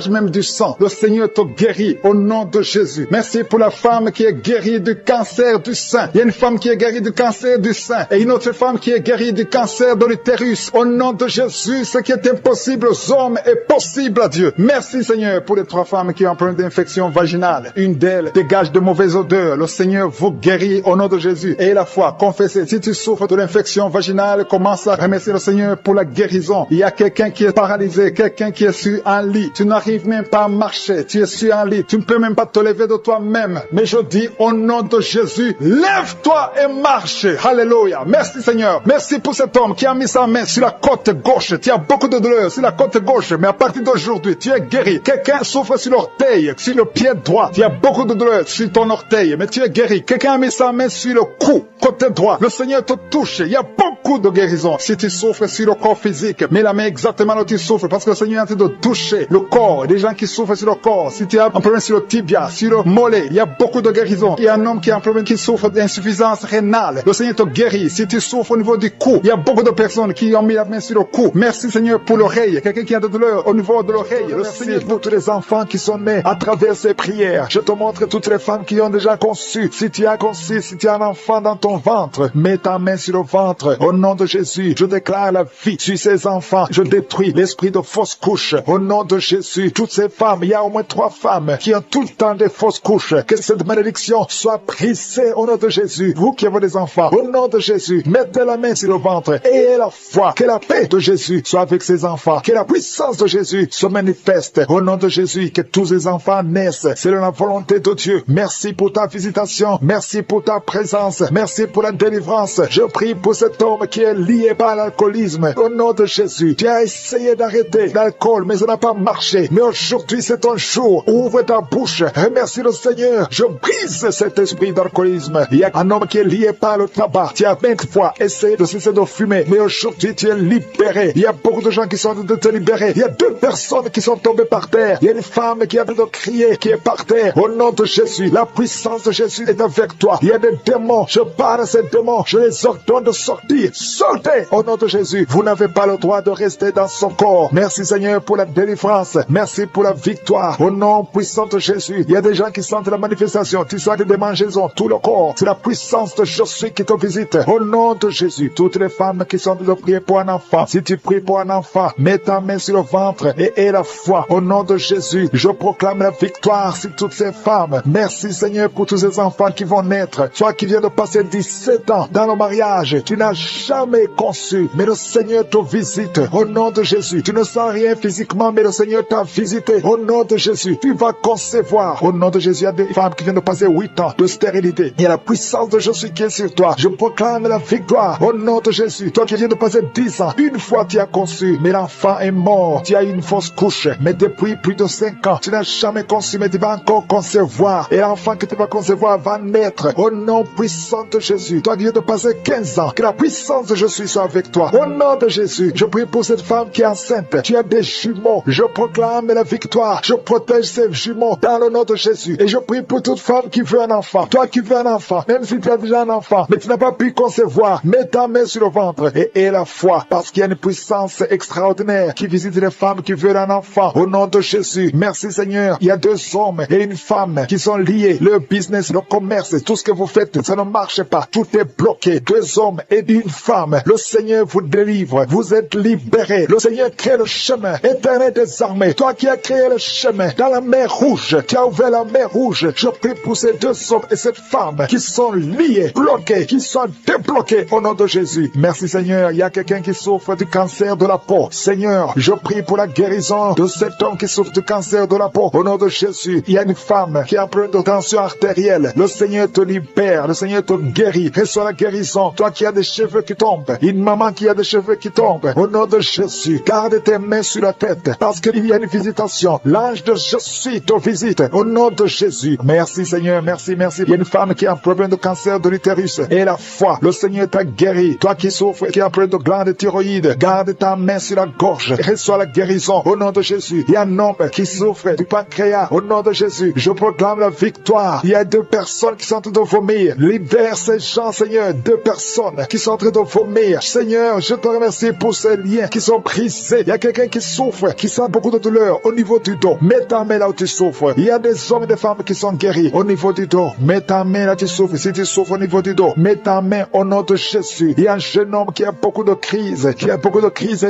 même du sang. Le Seigneur te guérit au nom de Jésus. Merci pour la femme qui est guérie du cancer du sein. Il y a une femme qui est guérie du cancer du sein et une autre femme qui est guérie du cancer de l'utérus. Au nom de Jésus, ce qui est impossible aux hommes est possible à Dieu. Merci Seigneur pour les 3 femmes qui ont un problème d'infection vaginale. Une d'elles dégage de mauvaises odeurs. Le Seigneur vous guérit au nom de Jésus. Et la foi, confessez. Si tu souffres de l'infection vaginale, commence à remercier le Seigneur pour la guérison. Il y a quelqu'un qui est paralysé, quelqu'un qui est sur un lit. Tu n'arrives même pas à marcher. Tu es sur un lit. Tu ne peux même pas te lever de toi-même. Mais je dis au nom de Jésus, lève-toi et marche. Alléluia. Merci Seigneur. Merci pour cet homme qui a mis sa main sur la côte gauche. Tu as beaucoup de douleur sur la côte gauche. Mais à partir d'aujourd'hui, tu es guéri. Quelqu'un souffre sur l'orteil, sur le pied droit. Tu as beaucoup de douleur sur ton orteil. Mais tu es guéri. Quelqu'un a mis sa main sur le cou, côté droit. Le Seigneur te touche. Il y a beaucoup de guérison. Si tu souffres sur le corps physique, mets la main exactement là où tu souffres. Parce que le Seigneur est en train de toucher le corps. Des gens qui souffrent sur le corps. Si tu as un problème sur le tibia, sur le mollet, il y a beaucoup de guérison. Il y a un homme qui a un problème qui souffre d'insuffisance rénale. Le Seigneur te guérit. Si tu souffres au niveau du cou, il y a beaucoup de personnes qui ont mis la main sur le cou. Merci Seigneur pour l'oreille. Quelqu'un qui a de douleur au niveau de l'oreille. Le Seigneur pour tous les enfants qui sont nés à travers ces prières. Je te montre toutes les femmes qui ont déjà conçu. Si tu as conçu, si tu as un enfant dans ton ventre, mets ta main sur le ventre. Au nom de Jésus, je déclare la vie sur ces enfants. Je détruis l'esprit de fausse couche. Au nom de Jésus, toutes ces femmes, il y a au moins 3 femmes qui ont tout le temps des fausses couches. Que cette malédiction soit brisée au nom de Jésus. Vous qui avez des enfants, au nom de Jésus, mettez la main sur le ventre et la foi. Que la paix de Jésus soit avec ces enfants. Que la puissance de Jésus se manifeste. Au nom de Jésus, que tous ces enfants naissent selon la volonté de Dieu. Merci pour ta visitation. Merci pour ta présence. Merci pour la délivrance. Je prie pour cet homme qui est lié par l'alcoolisme. Au nom de Jésus, tu as essayé d'arrêter l'alcool, mais ça n'a pas marché. Mais aujourd'hui, c'est ton jour. Ouvre ta bouche. Remercie le Seigneur. Je brise cet esprit d'alcoolisme. Il y a un homme qui est lié par le tabac. Tu as 20 fois essayé de cesser de fumer, mais aujourd'hui, tu es libéré. Il y a beaucoup de gens qui sont en train de te libérer. Il y a 2 personnes qui sont tombées par terre. Il y a une femme qui a envie de crier, qui est par terre. Au nom de Jésus, la puissance de Jésus est avec toi. Il y a des démons. Je parle à ces démons. Je les ordonne de sortir. Sortez au nom de Jésus. Vous n'avez pas le droit de rester dans son corps. Merci Seigneur pour la délivrance. Merci pour la victoire. Au nom puissant de Jésus, il y a des gens qui sentent la manifestation. Tu sens des démangeaisons, tout le corps. C'est la puissance de Jésus qui te visite. Au nom de Jésus, toutes les femmes qui sont de prier pour un enfant. Si tu pries pour un enfant, mets ta main sur le ventre et aie la foi. Au nom de Jésus, je proclame la victoire sur toutes ces femmes. Merci Seigneur pour tous ces enfants qui vont naître. Toi qui viens de passer 17 ans dans le mariage, tu n'as jamais conçu, mais le Seigneur te visite. Au nom de Jésus, tu ne sens rien physiquement, mais le Seigneur t'a visité. Au nom de Jésus, tu vas concevoir. Au nom de Jésus, il y a des femmes qui viennent de passer 8 ans de stérilité. Il y a la puissance de Jésus qui est sur toi. Je proclame la victoire. Au nom de Jésus, toi qui viens de passer 10 ans, une fois tu as conçu, mais l'enfant est mort. Tu as eu une fausse couche, mais depuis plus de 5 ans, tu n'as jamais conçu, mais tu vas encore concevoir. Et l'enfant que tu vas concevoir va naître. Au nom puissant de Jésus, toi qui viens de passer 15 ans, que la puissance de Jésus soit avec toi. Au nom de Jésus, je prie pour cette femme qui est enceinte. Tu as des jumeaux. Je proclame la victoire. Je protège ces jumeaux dans le nom de Jésus. Et je prie pour toute femme qui veut un enfant. Toi qui veux un enfant, même si tu as déjà un enfant, mais tu n'as pas pu concevoir, mets ta main sur le ventre et aie la foi. Parce qu'il y a une puissance extraordinaire qui visite les femmes qui veulent un enfant. Au nom de Jésus, merci Seigneur. Il y a 2 hommes et une femme qui sont liés. Le business, le commerce, tout ce que vous faites, ça ne marche pas. Tout est bloqué. 2 hommes et une femme. Le Seigneur vous délivre. Vous êtes libérés. Le Seigneur crée le chemin. Éternel des armées, toi qui as créé le chemin dans la mer Rouge, tu as ouvert la mer Rouge. Je prie pour ces 2 hommes et cette femme qui sont liés, bloqués, qui sont débloqués au nom de Jésus. Merci Seigneur. Il y a quelqu'un qui souffre du cancer de la peau. Seigneur, je prie pour la guérison de cet homme qui souffre du cancer de la peau au nom de Jésus. Il y a une femme qui a un problème de tension artérielle. Le Seigneur te libère. Le Seigneur te guérit. Reçois la guérison. Toi qui as des cheveux qui tombent. Une maman qui a des cheveux qui tombent. Au nom de Jésus, garde tes mains sur la tête parce qu'il y a une visitation. L'ange de Jésus te visite au nom de Jésus. Merci Seigneur, merci. Il y a une femme qui a un problème de cancer de l'utérus et la foi. Le Seigneur t'a guéri. Toi qui souffres, qui a un problème de glande thyroïde, garde ta main sur la gorge. Reçois la guérison au nom de Jésus. Il y a un homme qui souffre du pancréas au nom de Jésus. Je proclame la victoire. Il y a 2 personnes qui sont en train de vomir. Libère ces gens, Seigneur. 2 personnes qui sont en train de vomir. Seigneur, je te remercie pour ces liens qui sont brisés. Il y a quelqu'un qui souffre, qui sent beaucoup de douleur au niveau du dos. Mets ta main là où tu souffres. Il y a des hommes et des femmes qui sont guéris au niveau du dos. Mets ta main là où tu souffres. Si tu souffres au niveau du dos, mets ta main au nom de Jésus. Il y a un jeune homme qui a beaucoup de crises,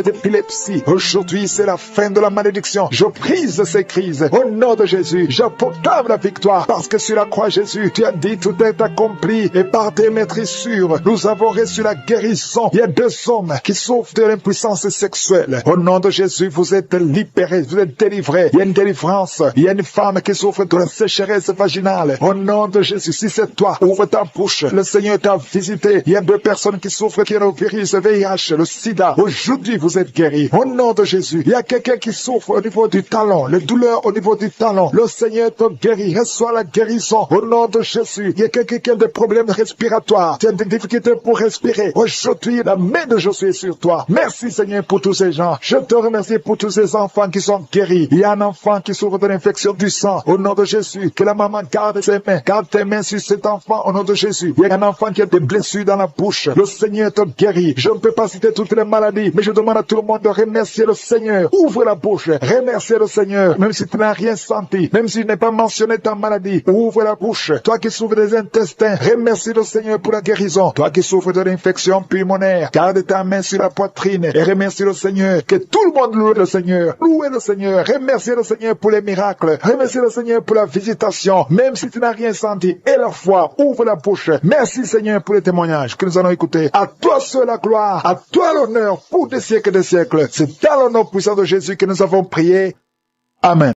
d'épilepsie. Aujourd'hui, c'est la fin de la malédiction. Je brise ces crises au nom de Jésus. Je proclame la victoire parce que sur la croix, Jésus, tu as dit tout est accompli et par tes maîtrissures, nous avons reçu la guérison. Il y a 2 hommes qui souffrent de l'impuissance sexuelle. Au nom de Jésus, vous êtes libérés, vous êtes délivrés. Il y a une délivrance. Il y a une femme qui souffre de la sécheresse vaginale. Au nom de Jésus, si c'est toi, ouvre ta bouche. Le Seigneur t'a visité. Il y a 2 personnes qui souffrent qui ont le virus, le VIH, le sida. Aujourd'hui, vous êtes guéris. Au nom de Jésus, il y a quelqu'un qui souffre au niveau du talon, les douleurs au niveau du talon. Le Seigneur te guérit. Reçois la guérison. Au nom de Jésus, il y a quelqu'un qui a des problèmes respiratoires. Tu as des difficultés pour respirer. Aujourd'hui, la main de Jésus est sur toi. Merci Seigneur pour tous ces gens. Je te remercie pour tous ces enfants qui sont guéris. Il y a un enfant qui souffre de l'infection du sang. Au nom de Jésus, que la maman garde ses mains. Garde tes mains sur cet enfant au nom de Jésus. Il y a un enfant enfant qui a des blessures dans la bouche, le Seigneur te guérit. Je ne peux pas citer toutes les maladies, mais je demande à tout le monde de remercier le Seigneur. Ouvre la bouche, remercier le Seigneur, même si tu n'as rien senti, même si je n'ai pas mentionné ta maladie. Ouvre la bouche. Toi qui souffres des intestins, remercie le Seigneur pour la guérison. Toi qui souffres de l'infection pulmonaire, garde ta main sur la poitrine et remercie le Seigneur. Que tout le monde loue le Seigneur. Louez le Seigneur. Remerciez le Seigneur pour les miracles. Remerciez le Seigneur pour la visitation, même si tu n'as rien senti. Et la foi, ouvre la bouche. Merci Seigneur pour les témoignages que nous allons écouter. À toi seul la gloire, à toi l'honneur pour des siècles et des siècles. C'est dans le nom puissant de Jésus que nous avons prié. Amen.